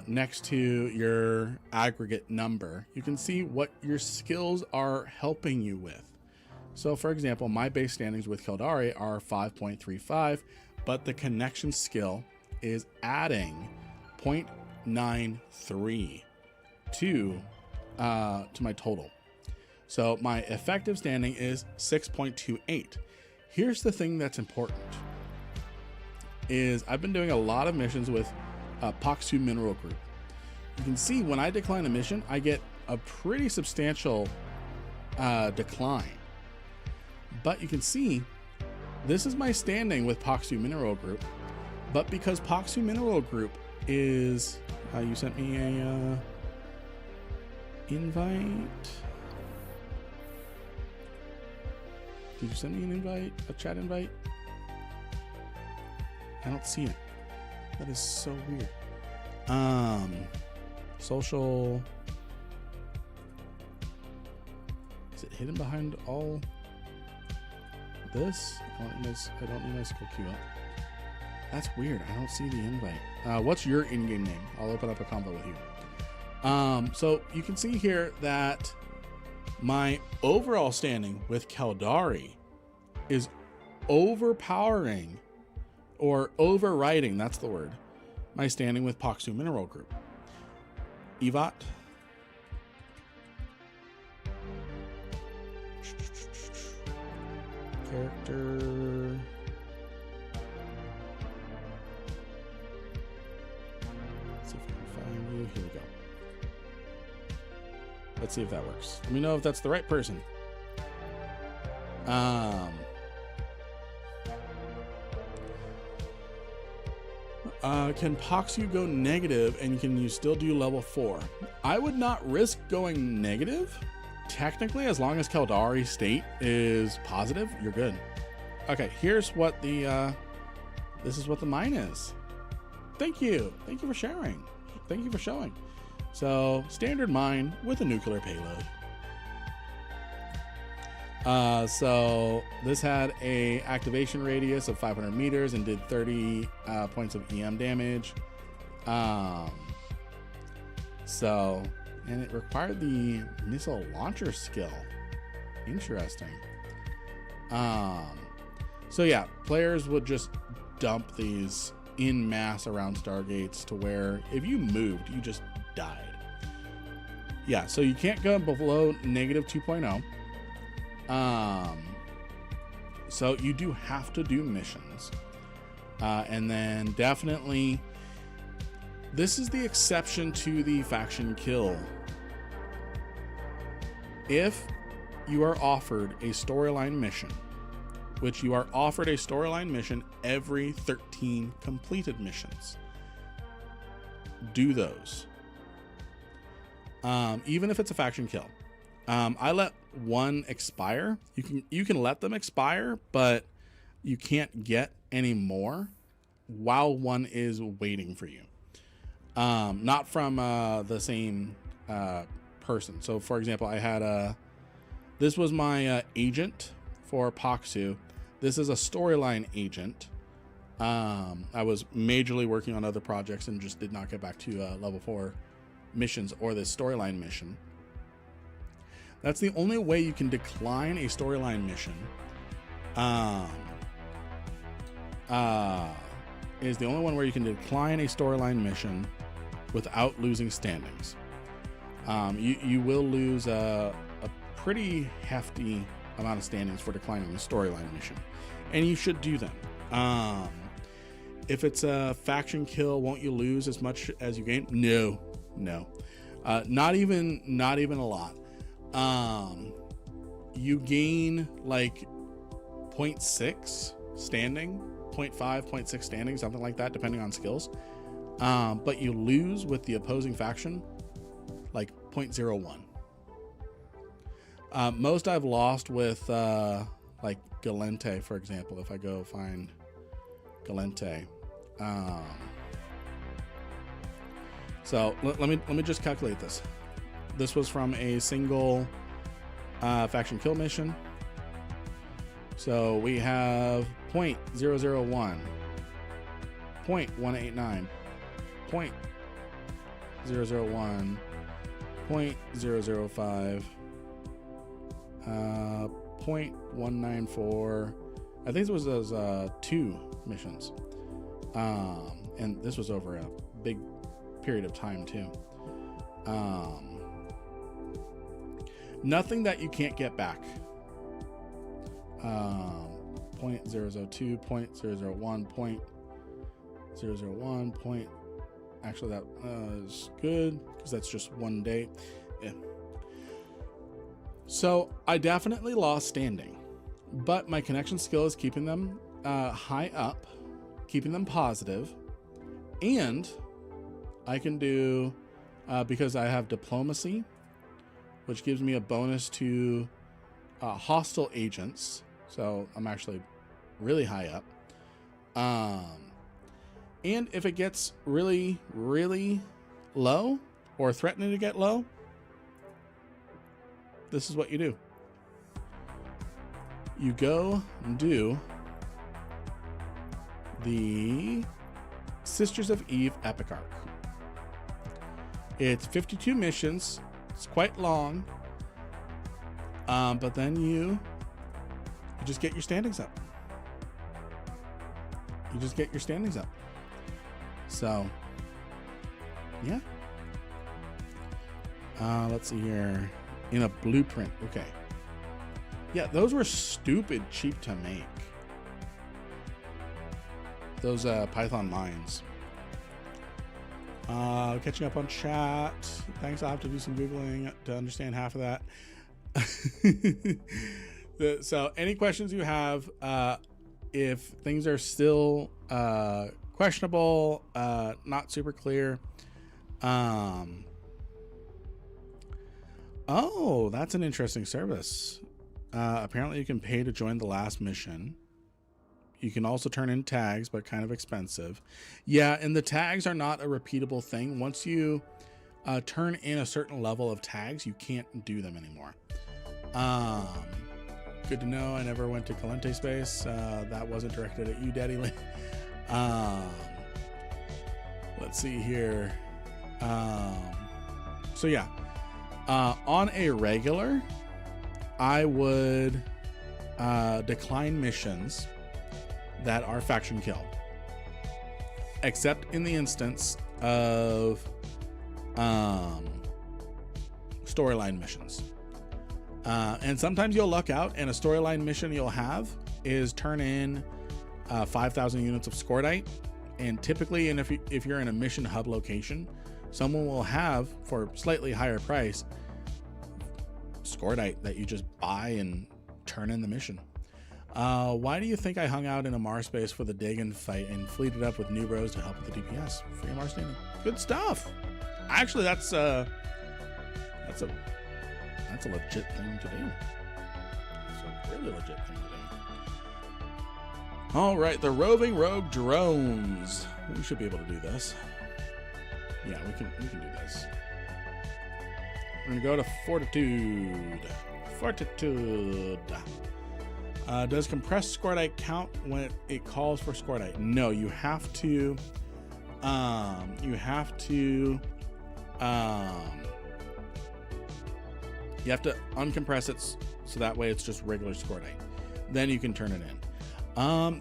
Speaker 1: next to your aggregate number, you can see what your skills are helping you with. So for example, my base standings with Keldari are 5.35, but the connection skill is adding 0.93 to my total. So my effective standing is 6.28. Here's the thing that's important is I've been doing a lot of missions with Pox2 Mineral Group. You can see when I decline a mission, I get a pretty substantial decline. But you can see this is my standing with Pox2 Mineral Group. But because Pox2 Mineral Group is, you sent me a invite. Did you send me an invite, a chat invite? I don't see it. That is so weird. Social. Is it hidden behind all this? I don't need my skill queue up. That's weird. I don't see the invite. What's your in-game name? I'll open up a combo with you. So you can see here that my overall standing with Keldari is overpowering or overriding, that's the word, my standing with Pox2 Mineral Group. Evat. Character. Let's see if I can find you. Here we go. Let's see if that works. Let me know if that's the right person. Can Poxu go negative and can you still do level 4? I would not risk going negative. Technically, as long as Keldari state is positive, you're good. Okay, here's what the this is what the mine is. Thank you for sharing. Thank you for showing. So standard mine with a nuclear payload. So this had a activation radius of 500 meters and did 30 points of EM damage. So, and it required the missile launcher skill. Interesting. So yeah, players would just dump these in mass around Stargates to where if you moved, you just died. Yeah, so you can't go below negative 2.0. So you do have to do missions. And then definitely, this is the exception to the faction kill. If you are offered a storyline mission, which you are offered a storyline mission every 13 completed missions, do those. Even if it's a faction kill. I let one expire. You can let them expire, but you can't get any more while one is waiting for you. Not from the same person. So for example, I had this was my agent for Poxu. This is a storyline agent. I was majorly working on other projects and just did not get back to level 4 missions or this storyline mission. That's the only way you can decline a storyline mission. Is the only one where you can decline a storyline mission without losing standings. You will lose a pretty hefty amount of standings for declining a storyline mission, and you should do them. If it's a faction kill, won't you lose as much as you gain? No, not even a lot. You gain like 0.6 standing, 0.5, 0.6 standing, something like that, depending on skills. But you lose with the opposing faction like 0.01. Most I've lost with like Galente, for example. If I go find Galente, so let me just calculate this. This was from a single faction kill mission. So we have 0.001, 0.189, 0.001, 0.005, 0.194. I think it was those 2 missions. And this was over a big period of time too. Nothing that you can't get back. 0.002, 0.001, 0.001, actually that is good because that's just one day. Yeah. So I definitely lost standing, but my connection skill is keeping them high up, keeping them positive, and I can do because I have diplomacy, which gives me a bonus to hostile agents. So I'm actually really high up. And if it gets really, really low or threatening to get low, this is what you do. You go and do the Sisters of Eve Epic Arc. It's 52 missions. It's quite long. But then you just get your standings up. You just get your standings up. So, yeah. Let's see here. In a blueprint. Okay. Yeah, those were stupid cheap to make. Those Python mines. Catching up on chat. Thanks. I'll have to do some Googling to understand half of that. So any questions you have, if things are still questionable, not super clear, oh, that's an interesting service. Apparently you can pay to join the last mission. You can also turn in tags, but kind of expensive. Yeah, and the tags are not a repeatable thing. Once you turn in a certain level of tags, you can't do them anymore. Good to know. I never went to Calente Space. That wasn't directed at you, Daddy Lynn. Let's see here. So yeah, on a regular, I would decline missions that are faction kill, except in the instance of storyline missions. And sometimes you'll luck out, and a storyline mission you'll have is turn in 5,000 units of Scordite. And typically, and if you're in a mission hub location, someone will have, for slightly higher price, Scordite that you just buy and turn in the mission. Why do you think I hung out in a Mars space for the Dagon fight and fleeted up with new bros to help with the DPS? Free Mars standing. Good stuff. Actually, that's a legit thing to do. It's a really legit thing to do. All right, the roving rogue drones. We should be able to do this. Yeah, we can do this. We're gonna go to Fortitude. Fortitude. Does compressed Scordite count when it calls for Scordite? No, you have to. You have to uncompress it so that way it's just regular Scordite. Then you can turn it in.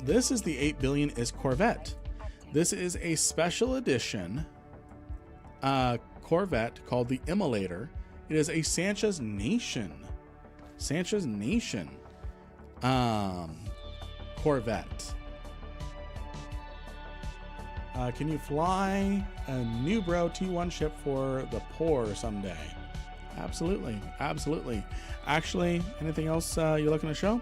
Speaker 1: This is the 8 billion ISK Corvette. This is a special edition Corvette called the Immolator. It is a Sansha's Nation. Sansha's Nation Corvette. Can you fly a new bro T1 ship for the poor someday? Absolutely, absolutely. Actually, anything else you're looking to show?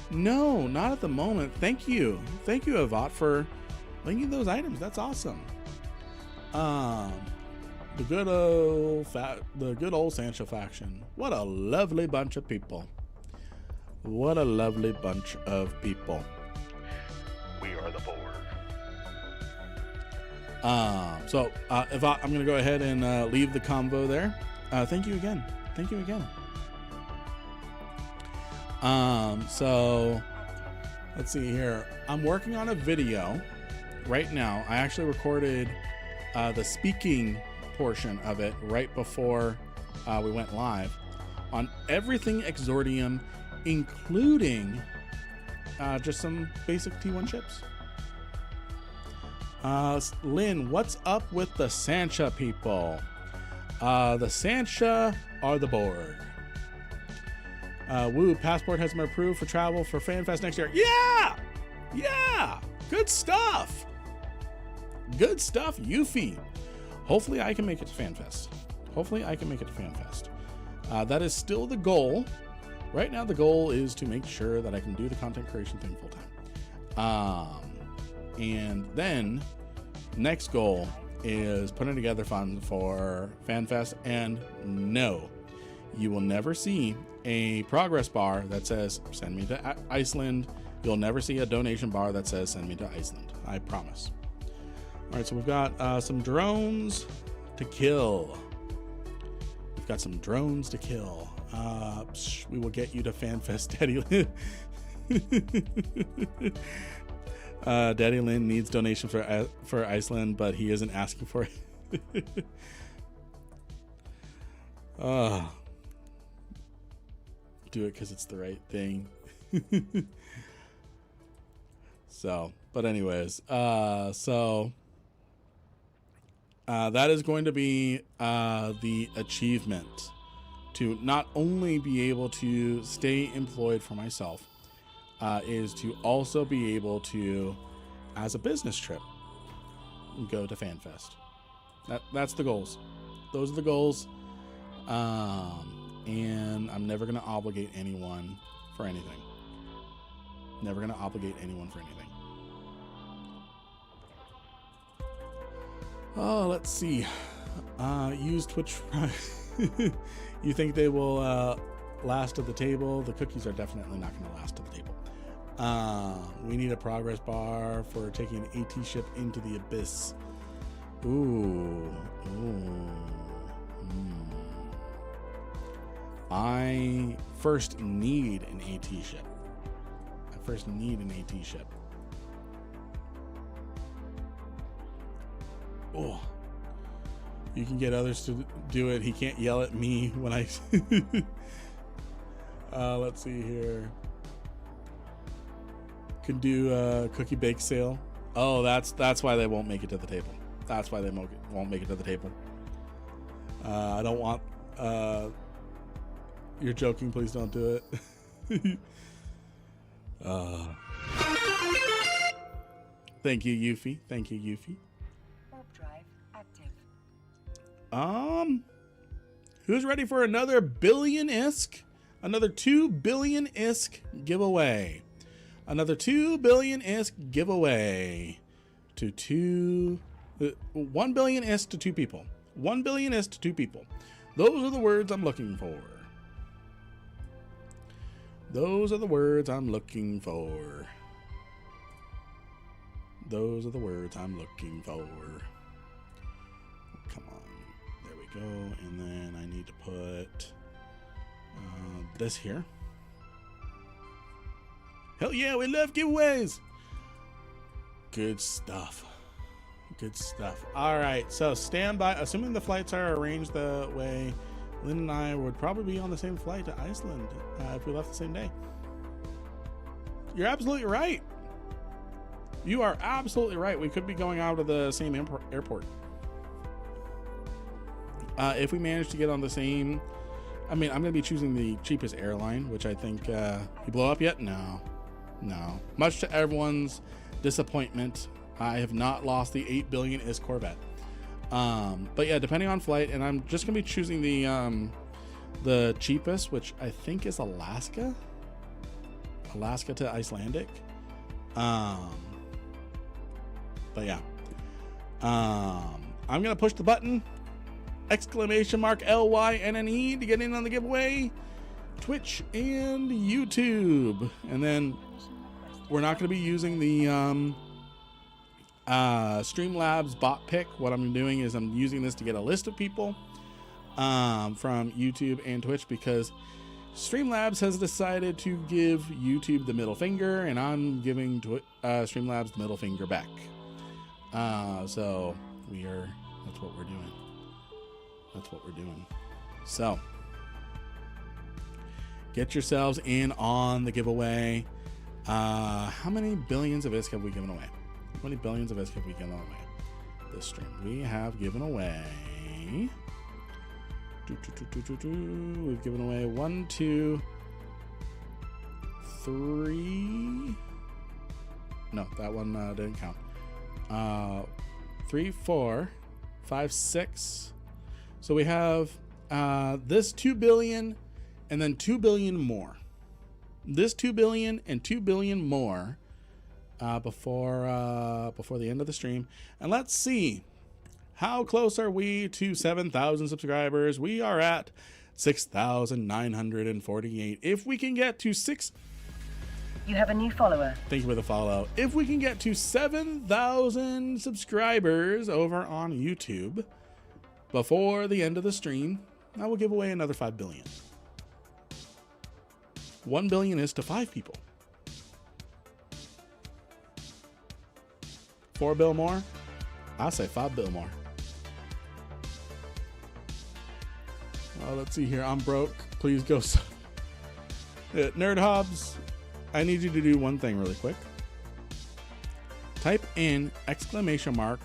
Speaker 1: No, not at the moment. Thank you, Avat, for linking those items. That's awesome. The good old Sansha faction. What a lovely bunch of people. What a lovely bunch of people.
Speaker 5: We are the board.
Speaker 1: So Avat, I'm gonna go ahead and leave the convo there. Thank you again. Thank you again. So let's see here. I'm working on a video right now. I actually recorded the speaking portion of it right before we went live on everything Exordium, including just some basic T1 chips. Lynn, what's up with the Sansha people? The Sansha are the Borg. Woo, passport has been approved for travel for FanFest next year. Yeah! Yeah! Good stuff! Good stuff, Yuffie. Hopefully I can make it to FanFest. Hopefully I can make it to FanFest. That is still the goal. Right now the goal is to make sure that I can do the content creation thing full time. And then next goal is putting together funds for FanFest. And no, you will never see a progress bar that says send me to Iceland. You'll never see a donation bar that says send me to Iceland. I promise. All right, so we've got some drones to kill. We've got some drones to kill. We will get you to FanFest, Daddy Lynn. Daddy Lynn needs donation for Iceland, but he isn't asking for it. Do it because it's the right thing. So, but anyways, that is going to be the achievement, to not only be able to stay employed for myself, is to also be able to, as a business trip, go to FanFest. That's the goals. Those are the goals. And I'm never going to obligate anyone for anything. Never going to obligate anyone for anything. Oh, let's see. Use Twitch. You think they will last at the table? The cookies are definitely not going to last at the table. We need a progress bar for taking an AT ship into the abyss. Ooh. I first need an AT ship. Oh, you can get others to do it. He can't yell at me when I. Let's see here. Can do a cookie bake sale. Oh, that's why they won't make it to the table. That's why they won't make it to the table. I don't want. You're joking. Please don't do it. Thank you, Yuffie. Thank you, Yuffie.
Speaker 2: Warp drive active.
Speaker 1: Who's ready for another billion ISK? Another 2 billion ISK giveaway. Another 2 billion ISK giveaway to 1 billion ISK to 2 people. 1 billion ISK to 2 people. Those are the words I'm looking for. Those are the words I'm looking for. Those are the words I'm looking for. Come on. There we go. And then I need to put this here. Hell yeah, we love giveaways. Good stuff. Good stuff. All right, so stand by. Assuming the flights are arranged the way, Lynn and I would probably be on the same flight to Iceland if we left the same day. You're absolutely right. You are absolutely right. We could be going out of the same airport. If we manage to get on the same... I mean, I'm going to be choosing the cheapest airline, which I think... you blow up yet? No. No. Much to everyone's disappointment, I have not lost the 8 billion ISK Corvette. But yeah, depending on flight, and I'm just going to be choosing the cheapest, which I think is Alaska. Alaska to Icelandic. But yeah. I'm going to push the button. !LYNNE to get in on the giveaway. Twitch and YouTube. And then we're not going to be using the Streamlabs bot pick. What I'm doing is I'm using this to get a list of people from YouTube and Twitch, because Streamlabs has decided to give YouTube the middle finger, and I'm giving Streamlabs the middle finger back. So that's what we're doing. That's what we're doing. So get yourselves in on the giveaway. How many billions of ISK have we given away? How many billions of ISK have we given away this stream? We have given away... We've given away 1, 2, 3... No, that one didn't count. 3, 4, 5, 6... So we have this 2 billion and then 2 billion more. This 2 billion and 2 billion more before the end of the stream. And let's see, how close are we to 7,000 subscribers? We are at 6,948. If we can get to 6...
Speaker 2: You have a new follower.
Speaker 1: Thank you for the follow. If we can get to 7,000 subscribers over on YouTube before the end of the stream, I will give away another 5 billion. 1 billion is to 5 people. 4 bill more? I'll say 5 bill more. Let's see here. I'm broke. Please go. Nerd Hobbs, I need you to do one thing really quick. Type in !IGN.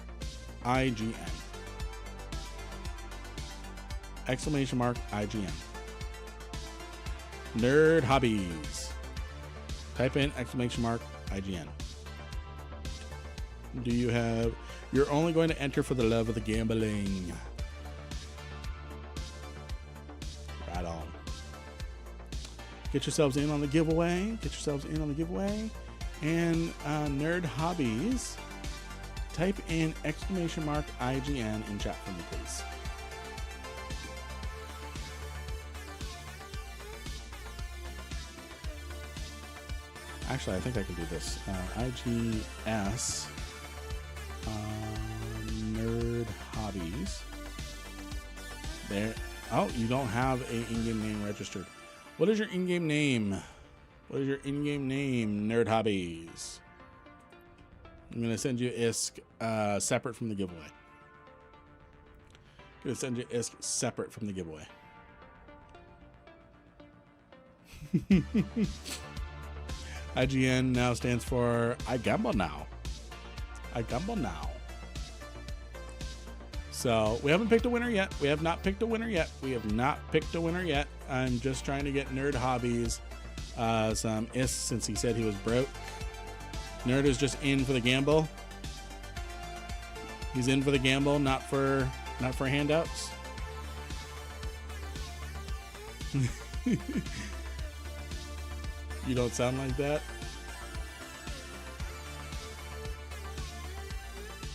Speaker 1: !IGN. Nerd Hobbies. Type in !IGN. Do you have... You're only going to enter for the love of the gambling. Right on. Get yourselves in on the giveaway. Get yourselves in on the giveaway. And Nerd Hobbies, type in !IGN in chat for me, please. Actually, I think I can do this. IGS Nerd Hobbies. There. Oh, you don't have a in-game name registered. What is your in-game name? What is your in-game name, Nerd Hobbies? I'm going to send you ISK separate from the giveaway. I'm going to send you ISK separate from the giveaway. IGN now stands for I Gamble Now. I Gamble Now. So we haven't picked a winner yet. We have not picked a winner yet. We have not picked a winner yet. I'm just trying to get Nerd Hobbies some ISK since he said he was broke. Nerd is just in for the gamble. He's in for the gamble, not for handouts. You don't sound like that.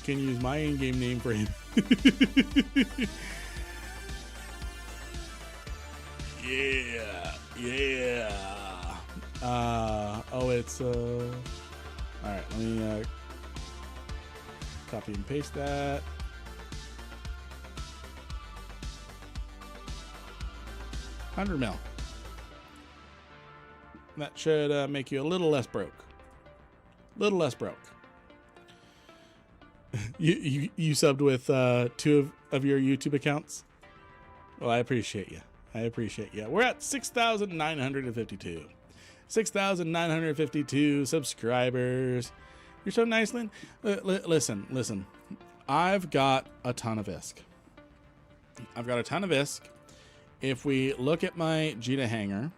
Speaker 1: Can use my in-game name for him. Yeah. Oh, it's all right. Let me copy and paste that. $100 mil. That should make you a little less broke. Little less broke. You subbed with 2 of your YouTube accounts. Well, I appreciate you. I appreciate you. We're at 6,952. 6,952 subscribers. You're so nice, Lynn. Listen. I've got a ton of ISK. I've got a ton of ISK. If we look at my Jita hanger,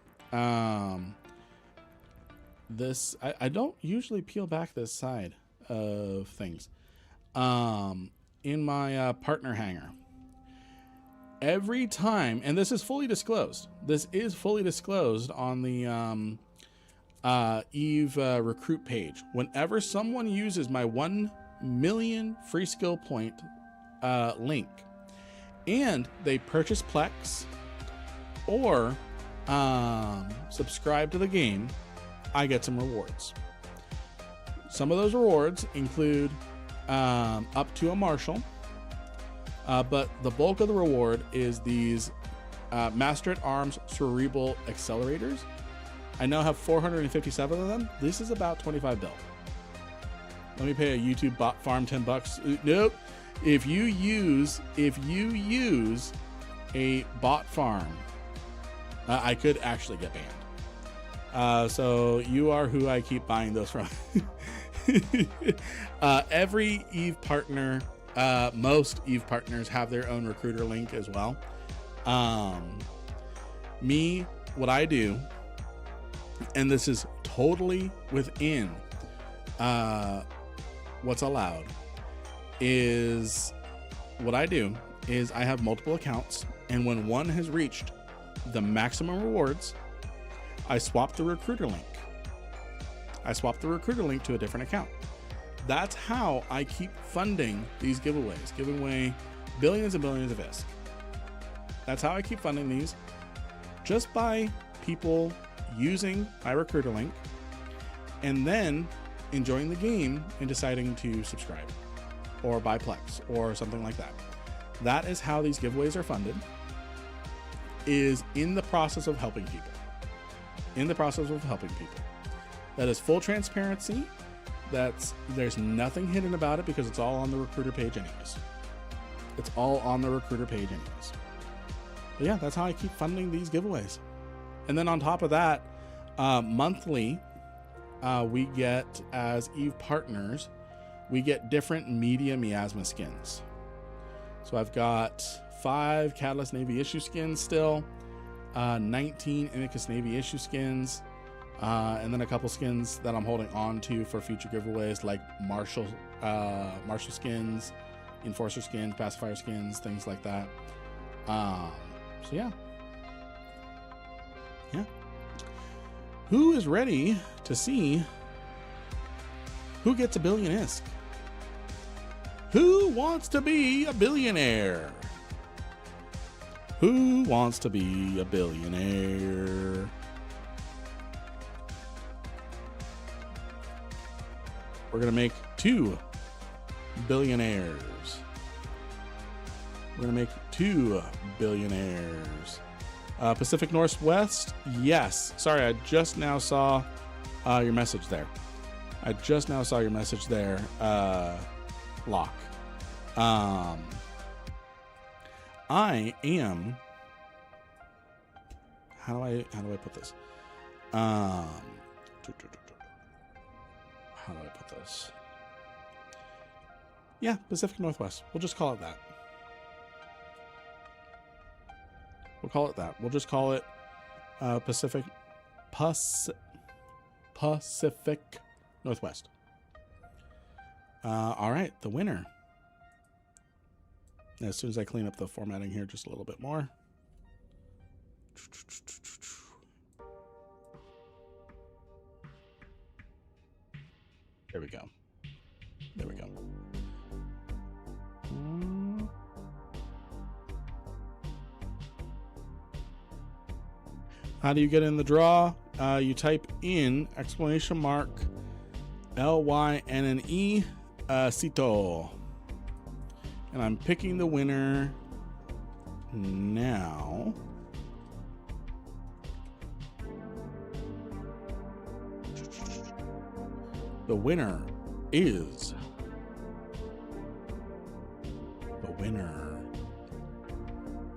Speaker 1: this I don't usually peel back this side of things. In my partner hanger, every time, and this is fully disclosed. This is fully disclosed on the Eve recruit page. Whenever someone uses my 1 million free skill point link, and they purchase Plex or subscribe to the game, I get some rewards. Some of those rewards include up to a Marshall, but the bulk of the reward is these Master at Arms Cerebral Accelerators. I now have 457 of them. This is about 25 bill. Let me pay a YouTube bot farm $10. Nope. If you use a bot farm, I could actually get banned. So you are who I keep buying those from. Every Eve partner, most Eve partners have their own recruiter link as well. What I do, and this is totally within what's allowed, is what I do is I have multiple accounts, and when one has reached the maximum rewards, I swap the recruiter link. I swap the recruiter link to a different account. That's how I keep funding these giveaways, giving away billions and billions of ISK. That's how I keep funding these, just by people using my recruiter link and then enjoying the game and deciding to subscribe or buy Plex or something like that. That is how these giveaways are funded, is in the process of helping people. That is full transparency. There's nothing hidden about it because it's all on the recruiter page anyways. But yeah, that's how I keep funding these giveaways. And then on top of that, monthly, we get, as Eve partners, we get different media miasma skins. So I've got 5 Catalyst Navy issue skins still, 19 Amicus Navy issue skins, and then a couple skins that I'm holding on to for future giveaways, like Marshall skins, Enforcer skins, Pacifier skins, things like that. So yeah. Who is ready to see who gets a billion ISK? Who wants to be a billionaire? Who wants to be a billionaire? We're going to make 2 billionaires. We're going to make 2 billionaires. Pacific Northwest? Yes. Sorry, I just now saw your message there. I just now saw your message there, Locke. I am... How do I put this? How do I put this? Yeah, Pacific Northwest. We'll just call it that. We'll call it that. We'll just call it Pacific Northwest. All right, the winner. As soon as I clean up the formatting here just a little bit more. There we go. There we go. How do you get in the draw? You type in !LYNNE Cito. And I'm picking the winner now. The winner is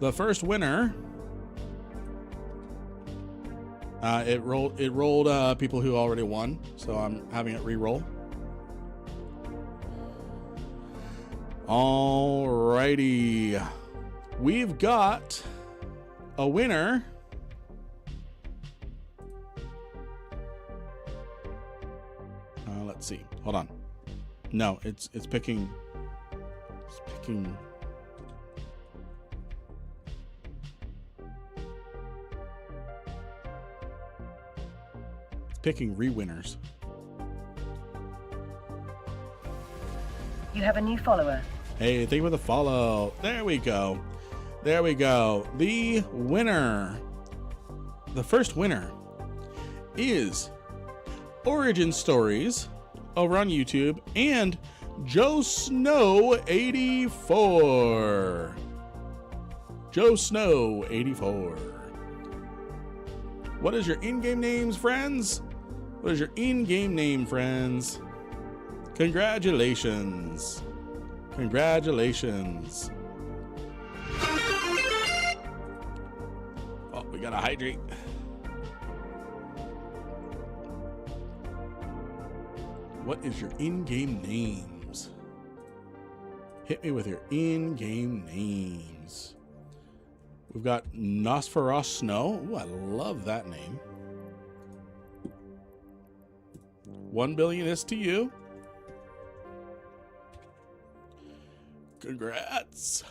Speaker 1: the first winner. It rolled people who already won, so I'm having it re-roll. Alrighty, we've got a winner. Let's see. Hold on. No, it's picking. It's picking. It's picking re-winners.
Speaker 2: You have a new follower.
Speaker 1: Hey, thank you for the follow. There we go. There we go. The winner. The first winner is Origin Stories over on YouTube and Joe Snow 84. Joe Snow 84. What is your in-game names, friends? What is your in-game name, friends? Congratulations. Congratulations. Oh, we gotta hydrate. What is your in-game names? Hit me with your in-game names. We've got Nosferos Snow. Ooh, I love that name. 1 billion is to you. Congrats.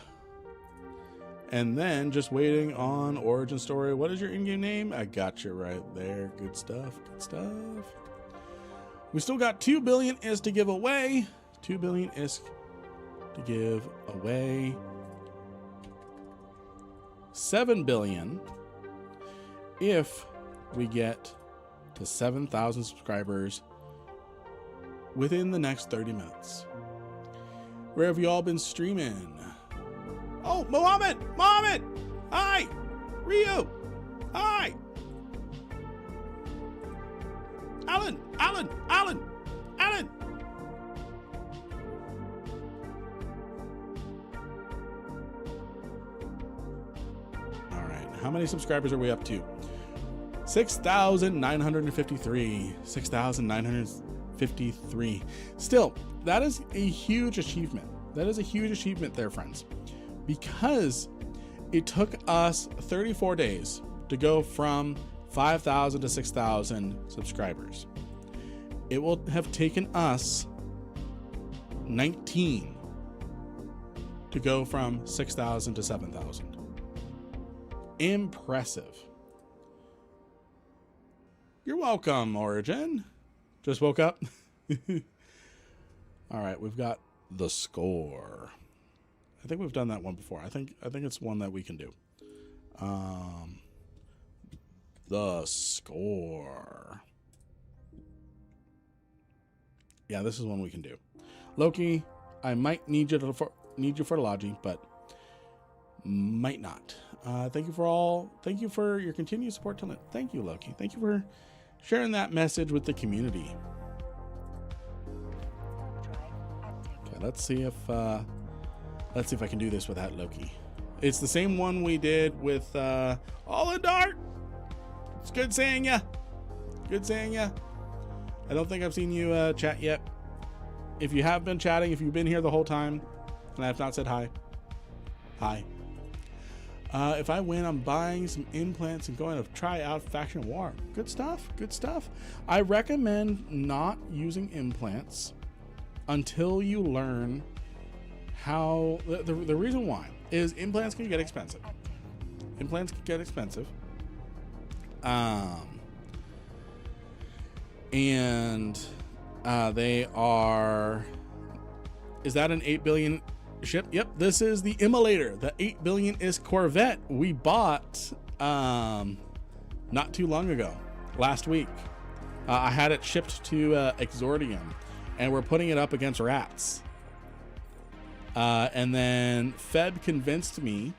Speaker 1: And then just waiting on Origin Story. What is your in-game name? I got you right there. Good stuff. Good stuff. We still got 2 billion is to give away. 2 billion is to give away. 7 billion if we get to 7,000 subscribers within the next 30 minutes. Where have you all been streaming? Oh, Mohammed! Mohammed! Hi! Rio! Hi! Alan! Alan! Alan! Alan! All right, how many subscribers are we up to? 6,953. 6,953. Still, that is a huge achievement. That is a huge achievement there, friends. Because it took us 34 days to go from 5,000 to 6,000 subscribers. It will have taken us 19 to go from 6,000 to 7,000. Impressive. You're welcome, Origin. Just woke up. All right, we've got the score. I think we've done that one before. I think it's one that we can do. The score. Yeah, this is one we can do. Loki, I might need you for the Logi, but might not. Thank you for your continued support till now. Thank you, Loki. Thank you for sharing that message with the community. Okay, let's see if I can do this without Loki. It's the same one we did with All in Dark. It's good seeing ya. Good seeing ya. I don't think I've seen you chat yet. If you have been chatting, if you've been here the whole time and I have not said hi, hi. If I win, I'm buying some implants and going to try out Faction War. Good stuff. Good stuff. I recommend not using implants until you learn how. The reason why is implants can get expensive. Implants can get expensive. And they are. Is that an 8 billion ship? Yep, this is the Immolator, the 8 billion ISK Corvette we bought not too long ago, last week. I had it shipped to Exordium, and we're putting it up against rats. And then Fed convinced me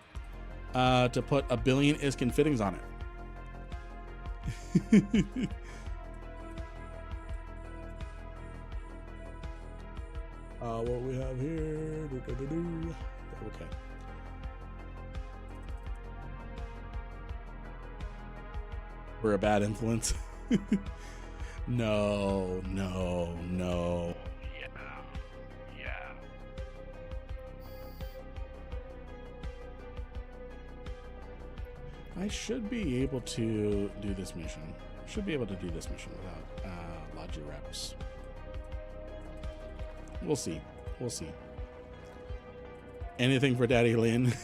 Speaker 1: to put 1 billion ISK in fittings on it. What we have here. Okay. We're a bad influence. No.
Speaker 5: Yeah.
Speaker 1: I should be able to do this mission. Without Logi reps. We'll see. Anything for Daddy Lynn.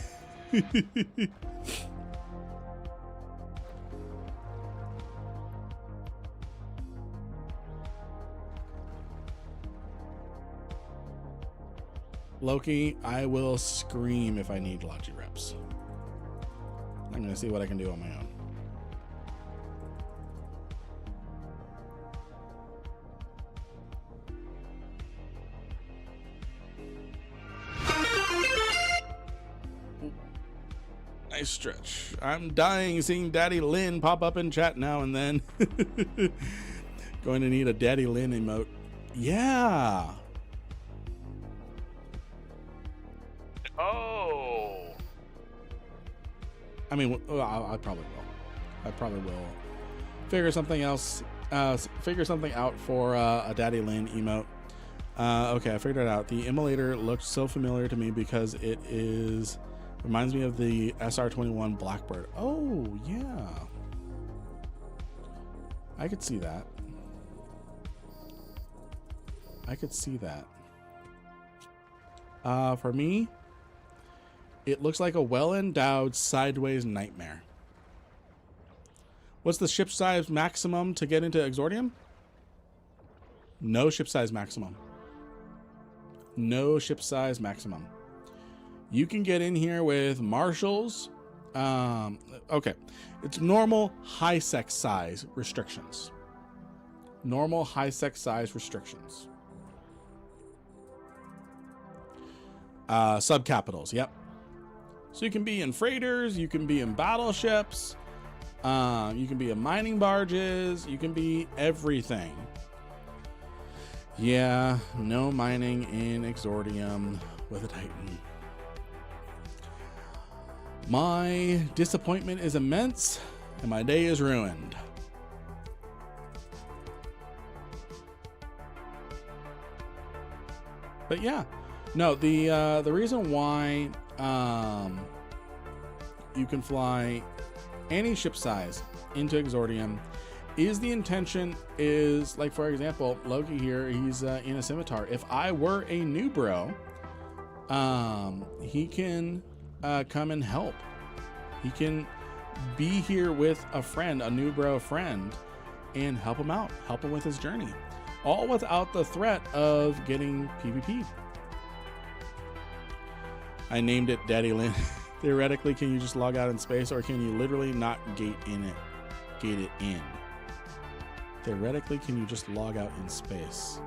Speaker 1: Loki, I will scream if I need Logi reps. I'm going to see what I can do on my own. Nice stretch. I'm dying seeing Daddy Lynn pop up in chat now and then. Going to need a Daddy Lynn emote. Yeah.
Speaker 5: Oh.
Speaker 1: I mean, I probably will figure something else. Figure something out for a Daddy Lynn emote. Okay, I figured it out. The Immolator looks so familiar to me because it reminds me of the SR-21 Blackbird. Oh yeah, I could see that. For me, it looks like a well-endowed sideways nightmare. What's the ship size maximum to get into Exordium? No ship size maximum. You can get in here with marshals. Okay, it's normal high sex size restrictions. Subcapitals, yep. So you can be in freighters, you can be in battleships, you can be in mining barges, you can be everything. Yeah, no mining in Exordium with a Titan. My disappointment is immense, and my day is ruined. But yeah, no, the reason why you can fly any ship size into Exordium is the intention is, like, for example, Loki here, he's in a scimitar. If I were a new bro, he can come and help. He can be here with a friend, a new bro friend, and help him out, help him with his journey, all without the threat of getting PvP. I named it Daddy Lynn. Theoretically, can you just log out in space, or can you literally not gate it in? Theoretically, can you just log out in space?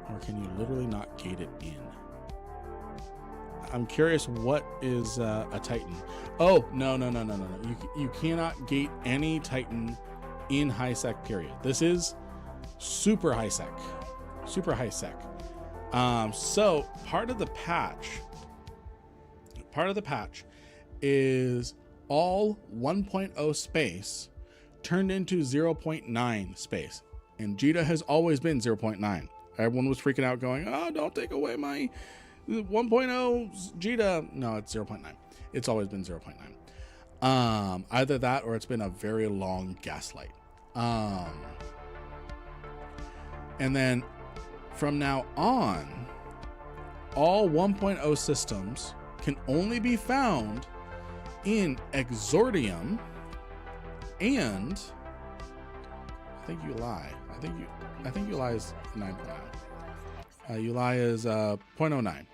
Speaker 1: Or can you literally not gate it in? I'm curious, what is a Titan? Oh, no. You cannot gate any Titan in high sec, period. This is super high sec. Super high sec. So part of the patch is all 1.0 space turned into 0.9 space. And Jita has always been 0.9. Everyone was freaking out going, oh, don't take away my 1.0 Jita. No, it's 0.9. It's always been 0.9. Either that or it's been a very long gaslight. And then from now on, all 1.0 systems can only be found in Exordium and I think Uli. I think Uli is 9.0. Uli is 0.09.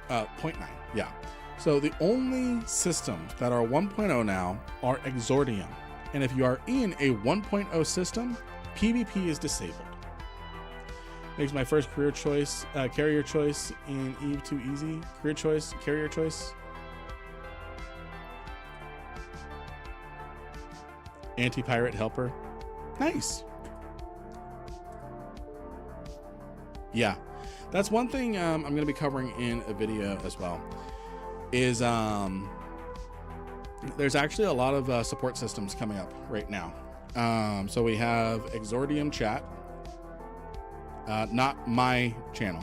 Speaker 1: 0.9, yeah. So the only systems that are 1.0 now are Exordium. And if you are in a 1.0 system, PvP is disabled. Makes my first career choice, carrier choice in Eve too easy. Career choice, carrier choice. Anti-pirate helper. Nice. Yeah, that's one thing I'm going to be covering in a video as well. Is there's actually a lot of support systems coming up right now. So we have Exordium chat. Not my channel,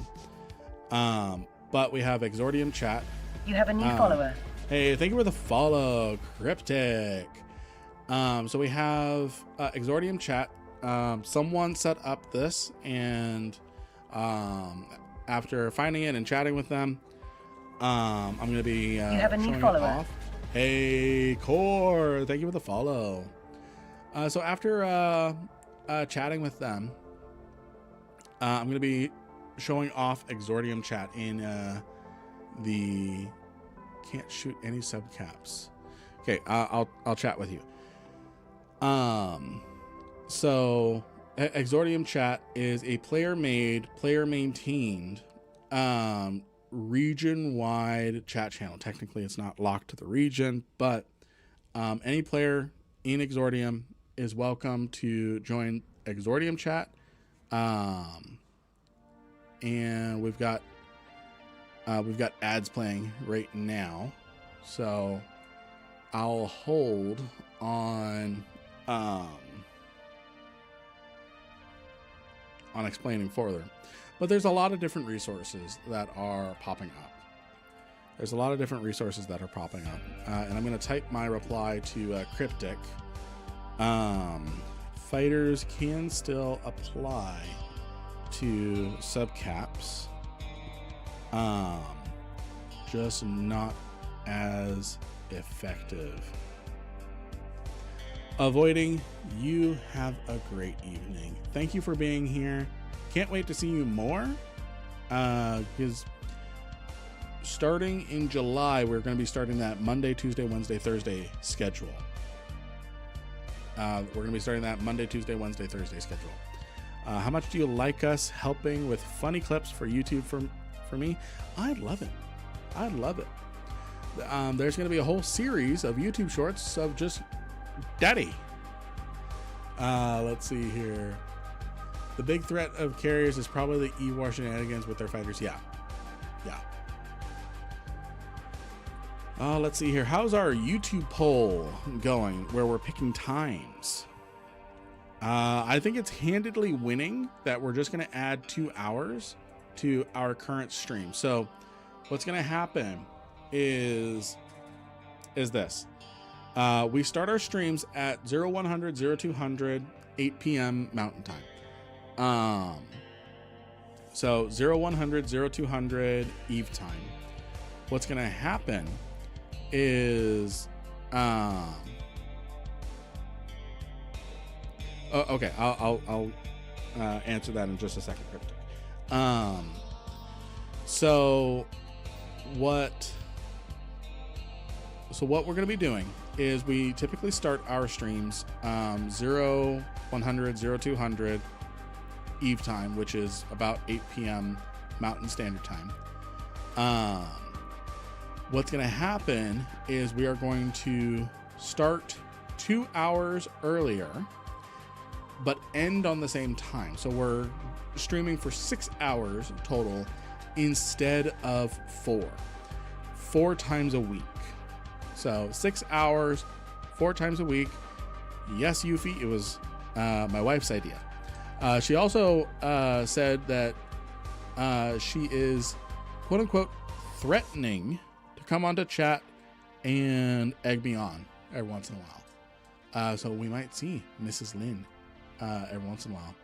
Speaker 1: but we have Exordium chat.
Speaker 2: You have a new follower.
Speaker 1: Hey, thank you for the follow, Cryptic. So we have Exordium chat. Someone set up this, and after finding it and chatting with them, I'm gonna be
Speaker 2: you have a new follower.
Speaker 1: off. Hey, Core, thank you for the follow. So after chatting with them, I'm going to be showing off Exordium chat in the can't shoot any subcaps. Okay, I'll chat with you. So Exordium chat is a player-made, player-maintained region-wide chat channel. Technically, it's not locked to the region, but any player in Exordium is welcome to join Exordium chat. And we've got ads playing right now, so I'll hold on explaining further. But there's a lot of different resources that are popping up. And I'm going to type my reply to Cryptic. Fighters can still apply to subcaps, just not as effective. Avoiding, you have a great evening. Thank you for being here. Can't wait to see you more, because starting in July, we're going to be starting that Monday, Tuesday, Wednesday, Thursday schedule. We're going to be starting that Monday, Tuesday, Wednesday, Thursday schedule. How much do you like us helping with funny clips for YouTube for me? I'd love it. There's going to be a whole series of YouTube shorts of just daddy. Let's see here. The big threat of carriers is probably the E-War shenanigans with their fighters. Yeah. Let's see here. How's our YouTube poll going where we're picking times? I think it's handedly winning that we're just going to add 2 hours to our current stream. So what's going to happen is this. We start our streams at 0100, 0200, 8 p.m. Mountain Time. So 0100, 0200 Eve time. What's going to happen is Okay, I'll answer that in just a second, Cryptic. So what we're going to be doing is we typically start our streams 0, 100, 0, 200 Eve time, which is about 8 p.m. Mountain Standard Time. What's going to happen is we are going to start 2 hours earlier, but end on the same time. So we're streaming for 6 hours total instead of 4 times a week. So 6 hours, 4 times a week. Yes, Yuffie, it was my wife's idea. She also said that she is, quote unquote, threatening to come onto chat and egg me on every once in a while. So we might see Mrs. Lynn every once in a while.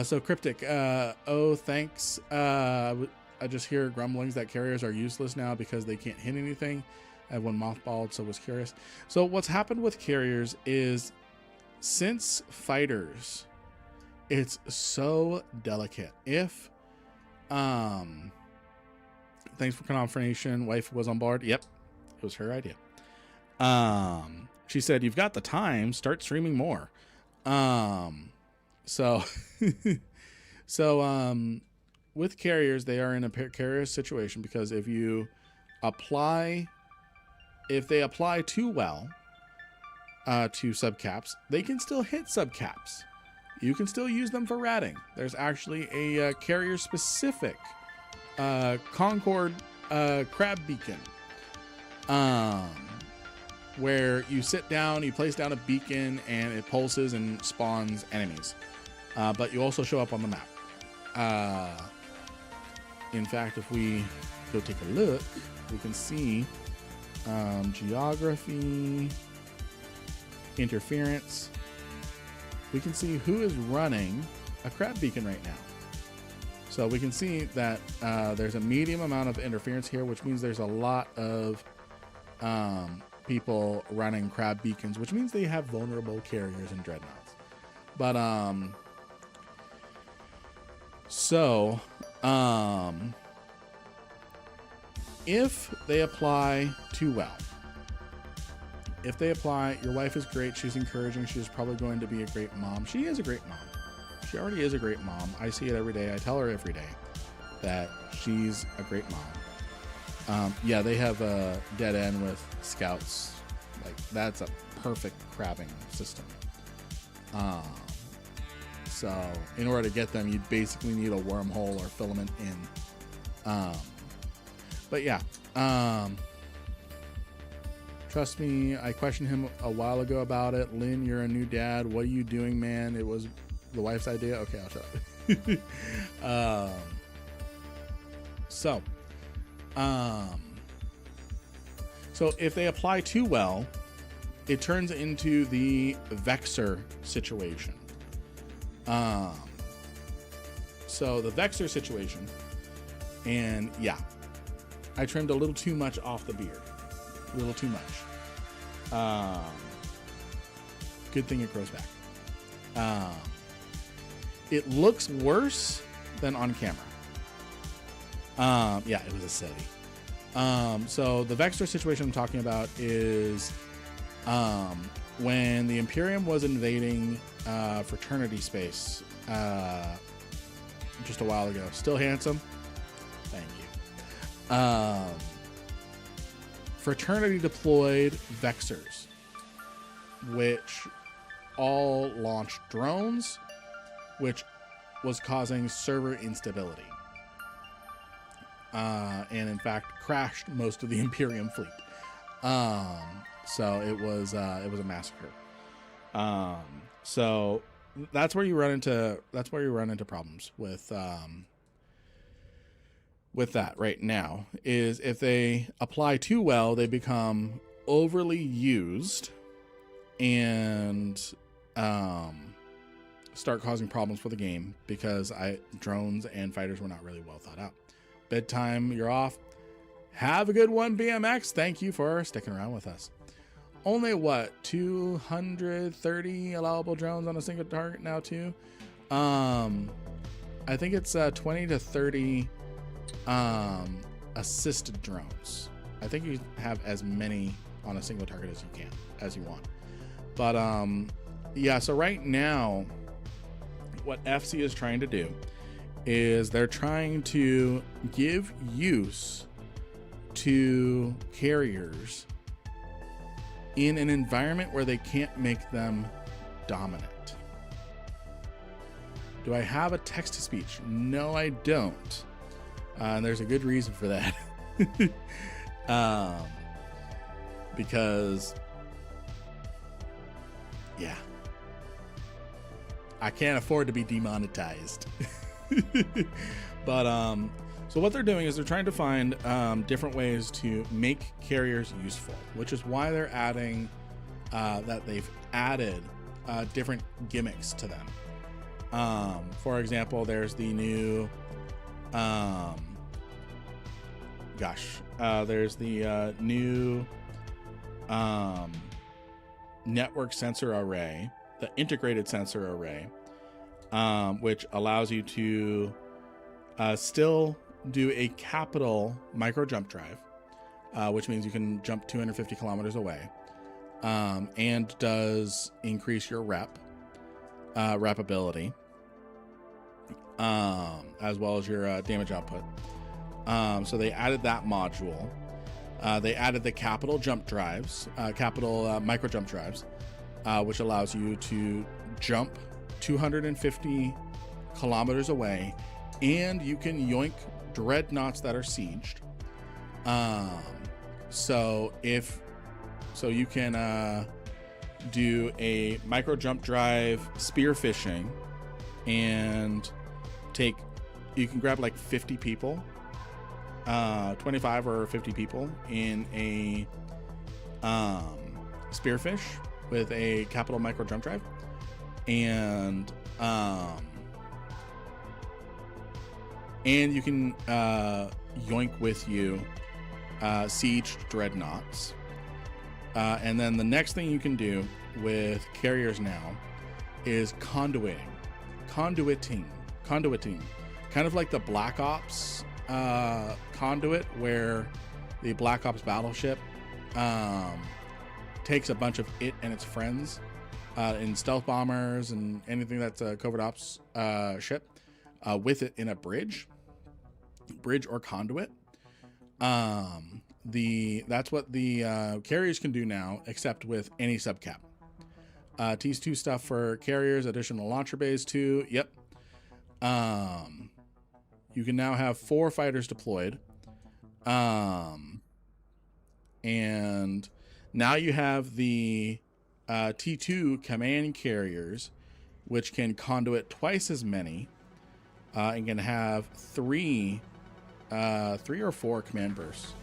Speaker 1: So Cryptic, thanks. I just hear grumblings that carriers are useless now because they can't hit anything. I have one mothballed, so was curious. So what's happened with carriers is, since fighters, it's so delicate. If thanks for confirmation, wife was on board. Yep, it was her idea. She said, you've got the time, start streaming more. So with carriers, they are in a carrier situation because if they apply too well to subcaps, they can still hit subcaps. You can still use them for ratting. There's actually a carrier specific Concord crab beacon, where you sit down, you place down a beacon, and it pulses and spawns enemies. But you also show up on the map. In fact, if we go take a look, we can see geography, interference. We can see who is running a crab beacon right now. So we can see that there's a medium amount of interference here, which means there's a lot of people running crab beacons, which means they have vulnerable carriers and dreadnoughts. But if they apply too well, your wife is great, she's encouraging, she's probably going to be a great mom. She is a great mom. She already is a great mom. I see it every day. I tell her every day that she's a great mom. Yeah, they have a dead end with scouts. Like, that's a perfect crabbing system. So in order to get them, you basically need a wormhole or filament in. But yeah, trust me, I questioned him a while ago about it. Lynn, you're a new dad. What are you doing, man? It was the wife's idea. Okay, I'll shut up. So if they apply too well, it turns into the Vexor situation. So the Vexor situation, and yeah, I trimmed a little too much off the beard, a little too much. Good thing it grows back. It looks worse than on camera. Yeah, it was a silly. So the Vexor situation I'm talking about is when the Imperium was invading fraternity space just a while ago. Still handsome? Thank you. Fraternity deployed Vexors, which all launched drones, which was causing server instability. And in fact crashed most of the Imperium fleet. So it was a massacre. So that's where you run into problems with that right now, is if they apply too well, they become overly used and start causing problems for the game, because drones and fighters were not really well thought out. Bedtime, you're off. Have a good one, BMX. Thank you for sticking around with us. only what, 230 allowable drones on a single target now too. I think it's 20 to 30 assisted drones. I think you have as many on a single target as you want. But yeah, so right now what FC is trying to do is they're trying to give use to carriers in an environment where they can't make them dominant. Do I have a text to speech? No, I don't. And there's a good reason for that. Because, yeah, I can't afford to be demonetized. But so what they're doing is they're trying to find different ways to make carriers useful, which is why they're adding that they've added different gimmicks to them. For example, there's the new there's the new network sensor array, the integrated sensor array, which allows you to still do a capital micro jump drive, which means you can jump 250 kilometers away, and does increase your rep ability, as well as your damage output. So they added that module. They added the capital jump drives, micro jump drives, which allows you to jump 250 kilometers away, and you can yoink dreadnoughts that are sieged. So you can do a micro jump drive spear fishing, and you can grab like 50 people, 25 or 50 people in a spearfish with a capital micro jump drive, and you can yoink with you siege dreadnoughts. And then the next thing you can do with carriers now is conduiting, kind of like the Black Ops conduit, where the Black Ops battleship takes a bunch of it and its friends in stealth bombers and anything that's a covert ops ship with it in a bridge or conduit. That's what the carriers can do now, except with any subcap. T2 stuff for carriers, additional launcher bays too. Yep. You can now have 4 fighters deployed. And now you have the T2 command carriers, which can conduit twice as many, and can have 3 or 4 command bursts.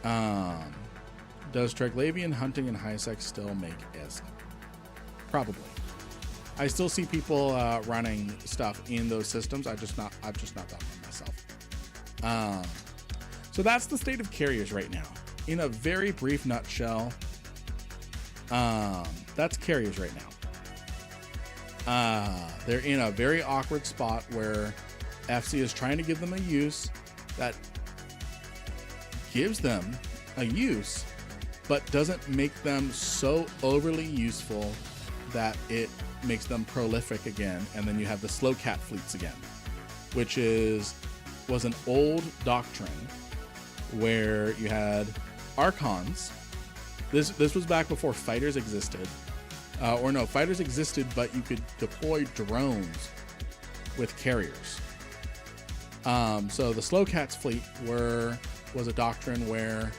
Speaker 1: Does Triglavian hunting and high sec still make ISK? Probably. I still see people running stuff in those systems. I've just not done it myself. So that's the state of carriers right now. In a very brief nutshell, that's carriers right now. They're in a very awkward spot where FC is trying to give them a use that gives them a use, but doesn't make them so overly useful that it makes them prolific again. And then you have the slow cat fleets again, which was an old doctrine where you had Archons. This was back before fighters existed. Fighters existed, but you could deploy drones with carriers. So the slow cats fleet was a doctrine where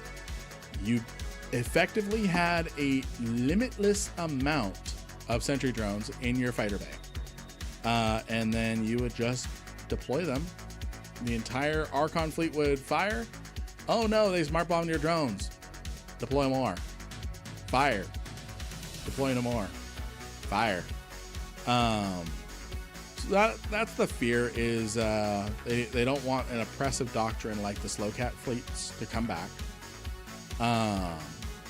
Speaker 1: you effectively had a limitless amount of sentry drones in your fighter bay, and then you would just deploy them. The entire Archon fleet would fire. Oh no, they smart bombed your drones. Deploy more. Fire. Deploy no more. Fire. So that's the fear, is they don't want an oppressive doctrine like the slow cat fleets to come back.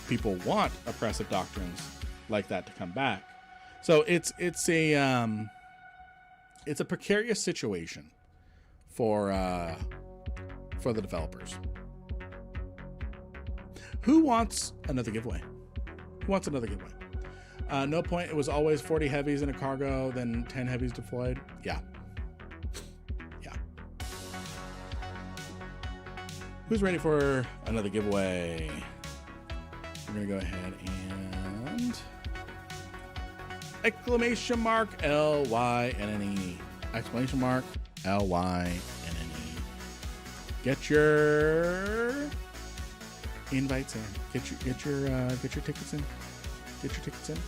Speaker 1: people want oppressive doctrines like that to come back. So it's a precarious situation for the developers. Who wants another giveaway? Who wants another giveaway? No point. It was always 40 heavies in a cargo, then 10 heavies deployed. Yeah. Who's ready for another giveaway? We're going to go ahead and exclamation mark LYNNE. Exclamation mark LYNNE. Get your invites in. Get your tickets in. Get your tickets in.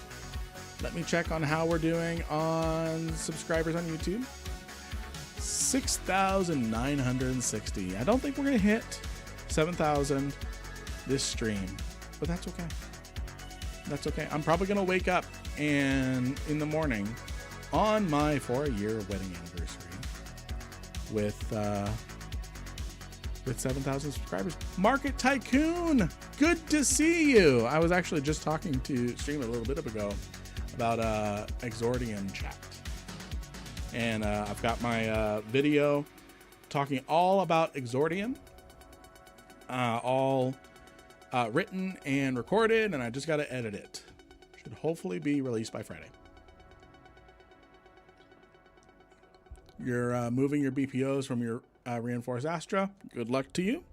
Speaker 1: Let me check on how we're doing on subscribers on YouTube. 6,960. I don't think we're gonna hit 7,000 this stream, but that's okay. That's okay. I'm probably gonna wake up and in the morning on my 4-year wedding anniversary with 7,000 subscribers. Market Tycoon, good to see you. I was actually just talking to Stream a little bit ago about Exordium chat. And I've got my video talking all about Exordium, all written and recorded, and I just got to edit it. Should hopefully be released by Friday. You're moving your BPOs from your Reinforced Astra. Good luck to you.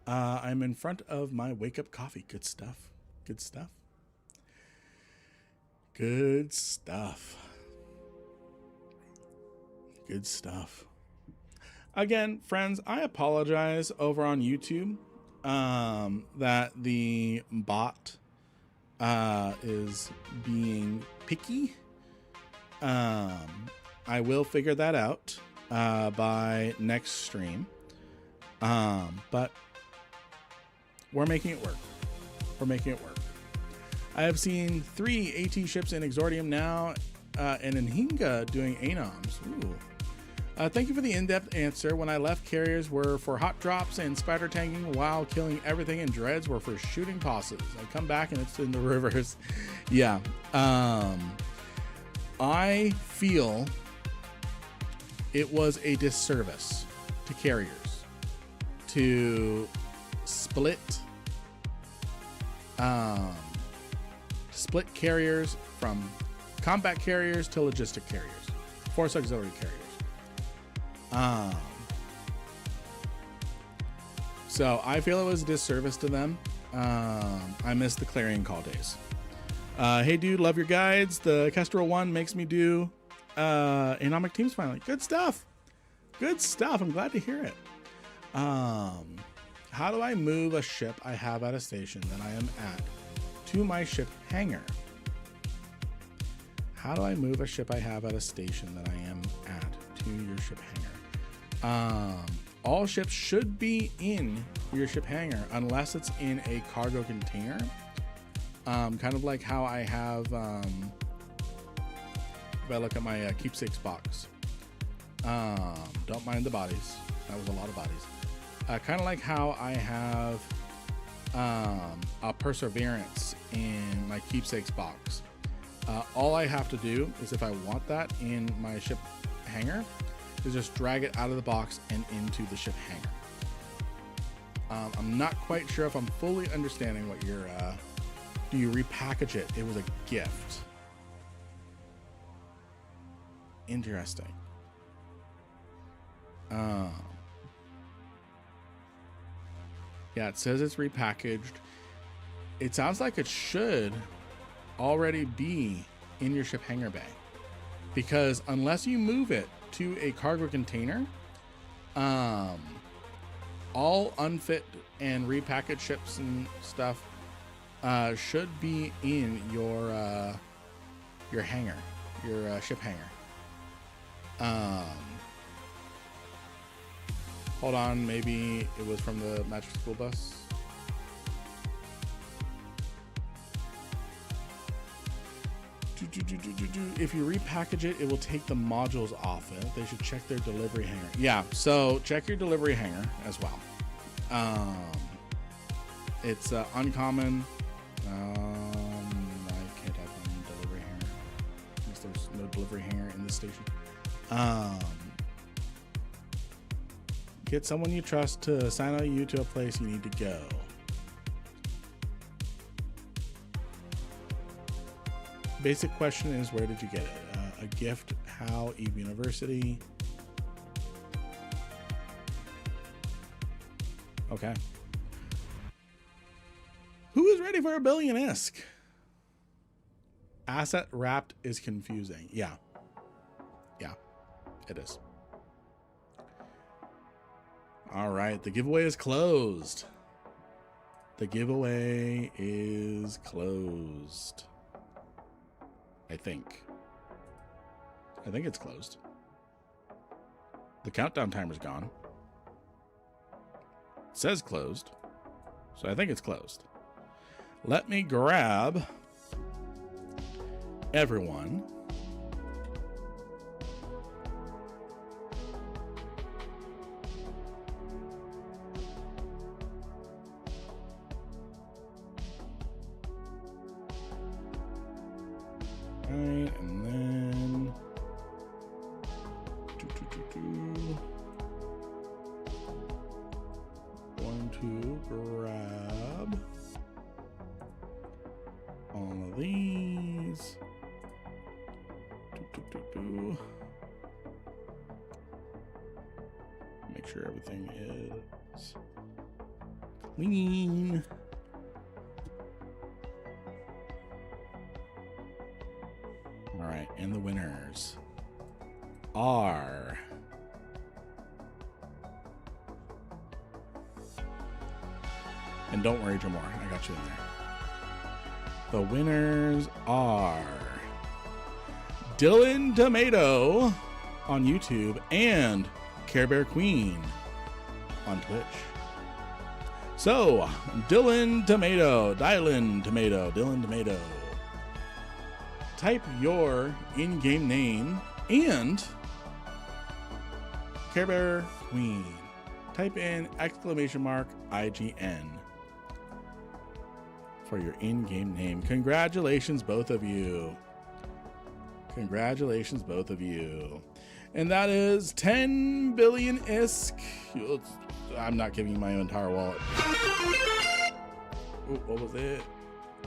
Speaker 1: I'm in front of my wake-up coffee. Good stuff. Good stuff. Good stuff. Good stuff. Again, friends, I apologize over on YouTube that the bot is being picky. I will figure that out by next stream. But we're making it work. We're making it work. I have seen 3 AT ships in Exordium now, and in Hinga doing ANOMs. Ooh. Thank you for the in-depth answer. When I left, carriers were for hot drops and spider tanking, while killing everything, and dreads were for shooting bosses. I come back and it's in the reverse. Yeah. I feel it was a disservice to carriers to split carriers from combat carriers to logistic carriers, force auxiliary carriers. So I feel it was a disservice to them. I miss the clarion call days. Hey dude, love your guides. The Kestrel one makes me do anomic teams finally. Good stuff. Good stuff. I'm glad to hear it. How do I move a ship I have at a station that I am at to my ship hangar? How do I move a ship I have at a station that I am at to your ship hangar? All ships should be in your ship hangar unless it's in a cargo container. Kind of like how I have, if I look at my keepsakes box, don't mind the bodies. That was a lot of bodies. Kind of like how I have a perseverance in my keepsakes box. All I have to do is, if I want that in my ship hangar, is just drag it out of the box and into the ship hangar. I'm not quite sure if I'm fully understanding what you're, do you repackage it? It was a gift. Interesting. Yeah, it says it's repackaged. It sounds like it should already be in your ship hangar bay, because unless you move it to a cargo container, all unfit and repackaged ships and stuff should be in your hangar, your ship hangar. Hold on, maybe it was from the Magic School Bus. If you repackage it, it will take the modules off it. They should check their delivery hangar. Yeah, so check your delivery hangar as well. It's uncommon I can't have on delivery here. At least there's no delivery here in this station. Get someone you trust to sign out you to a place you need to go. Basic question is, where did you get it? A gift, how, Eve University. Okay. Who is ready for a billion ISK? Asset wrapped is confusing. Yeah. Yeah, it is. All right, the giveaway is closed. The giveaway is closed. I think it's closed. The countdown timer's gone. It says closed, so I think it's closed. Let me grab everyone. Alright, and then going to grab all of these. Make sure everything is clean. All right, and the winners are and don't worry, Jamar, I got you in there. The winners are Dylan Tomato on YouTube and Care Bear Queen on Twitch. So, Dylan Tomato, type your in-game name and Care Bear Queen. Type in !IGN for your in-game name. Congratulations, both of you. Congratulations, both of you. And that is 10 billion ISK. I'm not giving you my entire wallet. Ooh, what was it?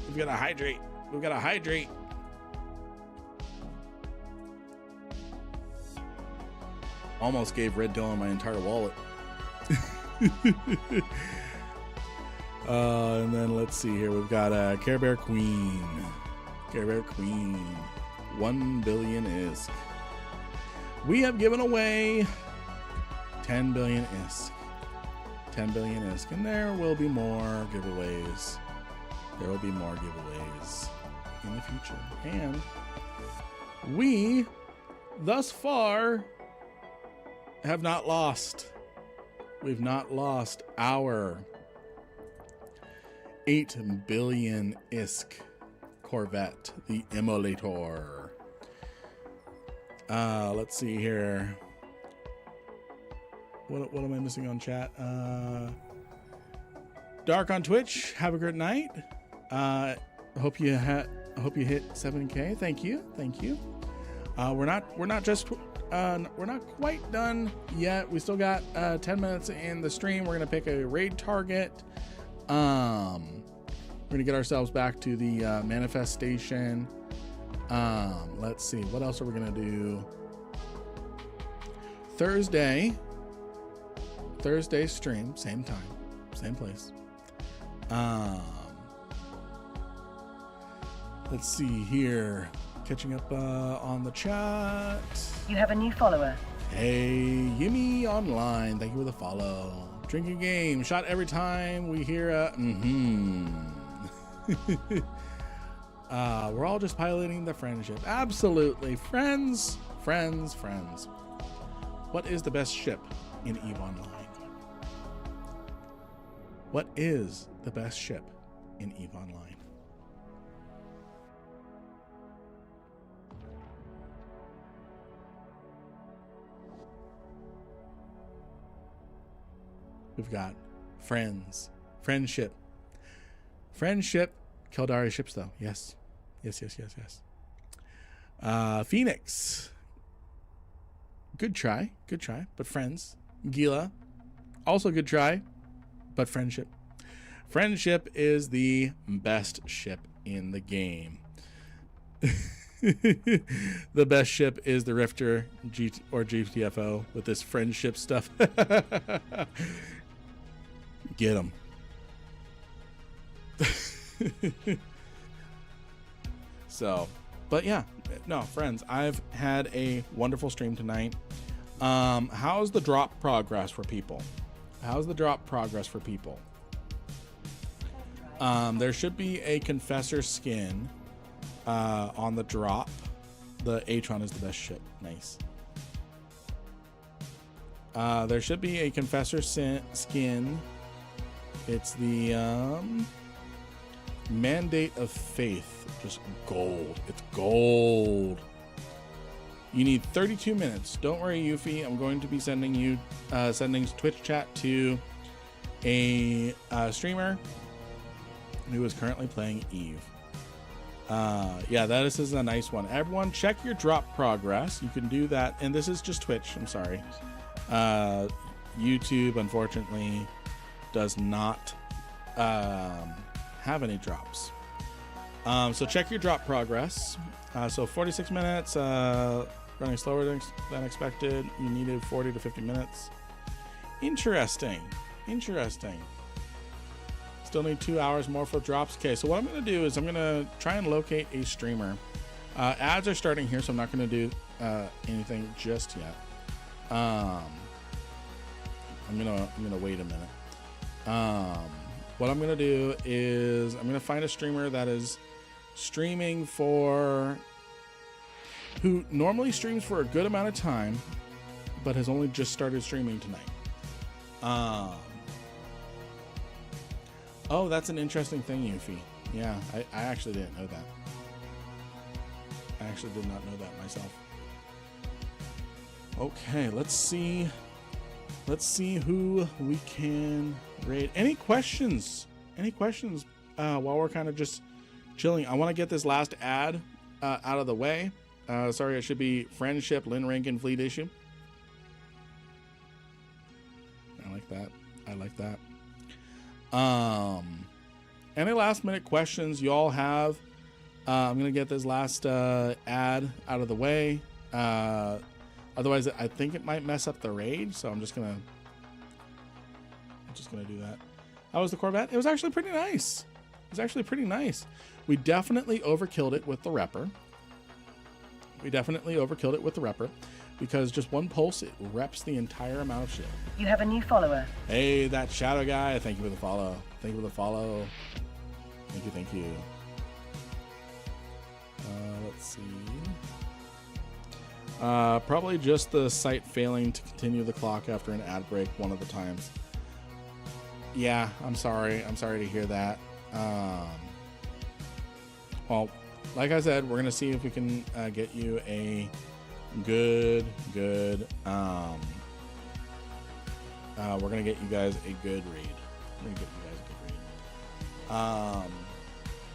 Speaker 1: We've got to hydrate. We've got to hydrate. Almost gave Red Dylan my entire wallet. And then let's see here. We've got Care Bear Queen. Care Bear Queen. 1 billion ISK. We have given away 10 billion ISK. 10 billion ISK. And there will be more giveaways. There will be more giveaways in the future. And we, thus far, have not lost. We've not lost our 8 billion ISK Corvette, the Immolator. Let's see here. What am I missing on chat? Dark on Twitch. Have a good night. Hope you hit 7K. Thank you. We're not quite done yet. We still got 10 minutes in the stream. We're gonna pick a raid target. We're gonna get ourselves back to the manifestation. Let's see, what else are we gonna do? Thursday stream, same time, same place. Let's see here. Catching up on the chat.
Speaker 2: You have a new follower.
Speaker 1: Hey, Yimmy Online, thank you for the follow. Drinking game, shot every time we hear we're all just piloting the friendship. Absolutely. Friends. What is the best ship in EVE Online? What is the best ship in EVE Online? We've got friends, friendship, Keldari ships though. Yes. Yes. Phoenix. Good try. But friends. Gila. Also good try. But friendship. Friendship is the best ship in the game. The best ship is the Rifter or GTFO with this friendship stuff. Get them. So, but yeah, no, friends, I've had a wonderful stream tonight. How's the drop progress for people? There should be a Confessor skin on the drop. The Atron is the best ship. Nice. There should be a Confessor skin. It's the Mandate of Faith. Just gold. It's gold. You need 32 minutes. Don't worry, Yuffie. I'm going to be sending you sending Twitch chat to a streamer who is currently playing Eve. Yeah, this is a nice one. Everyone, check your drop progress. You can do that, and this is just Twitch. I'm sorry. YouTube, unfortunately, does not have any drops. So check your drop progress. So 46 minutes, running slower than expected. You needed 40 to 50 minutes. Interesting. Still need 2 hours more for drops. Okay, so what I'm going to do is I'm going to try and locate a streamer. Ads are starting here, so I'm not going to do anything just yet. I'm gonna wait a minute. What I'm gonna do is I'm gonna find a streamer that is streaming who normally streams for a good amount of time, but has only just started streaming tonight. Oh, that's an interesting thing, Yuffie. Yeah, I actually didn't know that. I actually did not know that myself. Okay, let's see who we can raid. Any questions while we're kind of just chilling? I want to get this last ad out of the way. Sorry, it should be Friendship, Lynn Rankin Fleet issue. I like that. Any last minute questions you all have? I'm gonna get this last ad out of the way. Otherwise, I think it might mess up the raid, so I'm just gonna do that. How was the Corvette? It was actually pretty nice. We definitely overkilled it with the Repper. Because just one pulse, it reps the entire amount of shit.
Speaker 2: You have a new follower.
Speaker 1: Hey, that Shadow guy. Thank you for the follow. Thank you. Let's see. Probably just the site failing to continue the clock after an ad break one of the times. Yeah, I'm sorry to hear that. Well, like I said, we're gonna see if we can get you a good we're gonna get you guys a good read.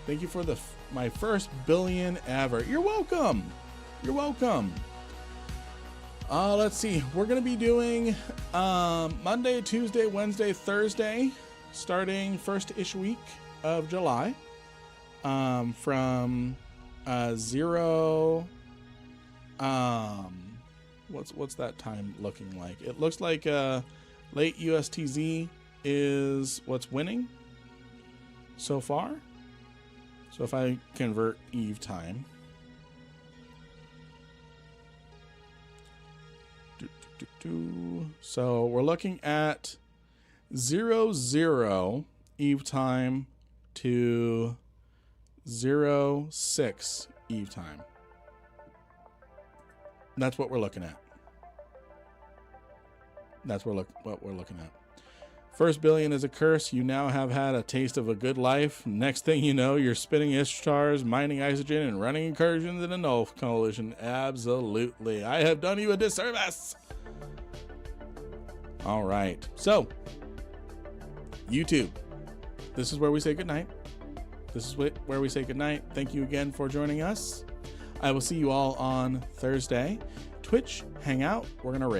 Speaker 1: Thank you for my first billion ever. You're welcome. Let's see. We're gonna be doing Monday, Tuesday, Wednesday, Thursday, starting first-ish week of July. From 0. What's that time looking like? It looks like late USTZ is what's winning so far. So if I convert Eve time. So we're looking at 00 Eve time to 06 Eve time. That's what we're looking at. What we're looking at. First billion is a curse. You now have had a taste of a good life. Next thing you know, you're spinning Ishtars, mining Isogen, and running incursions in a null coalition. Absolutely. I have done you a disservice. All right. So, YouTube. This is where we say goodnight. this is where we say goodnight. Thank you again for joining us. I will see you all on Thursday. Twitch, hang out. We're going to raid.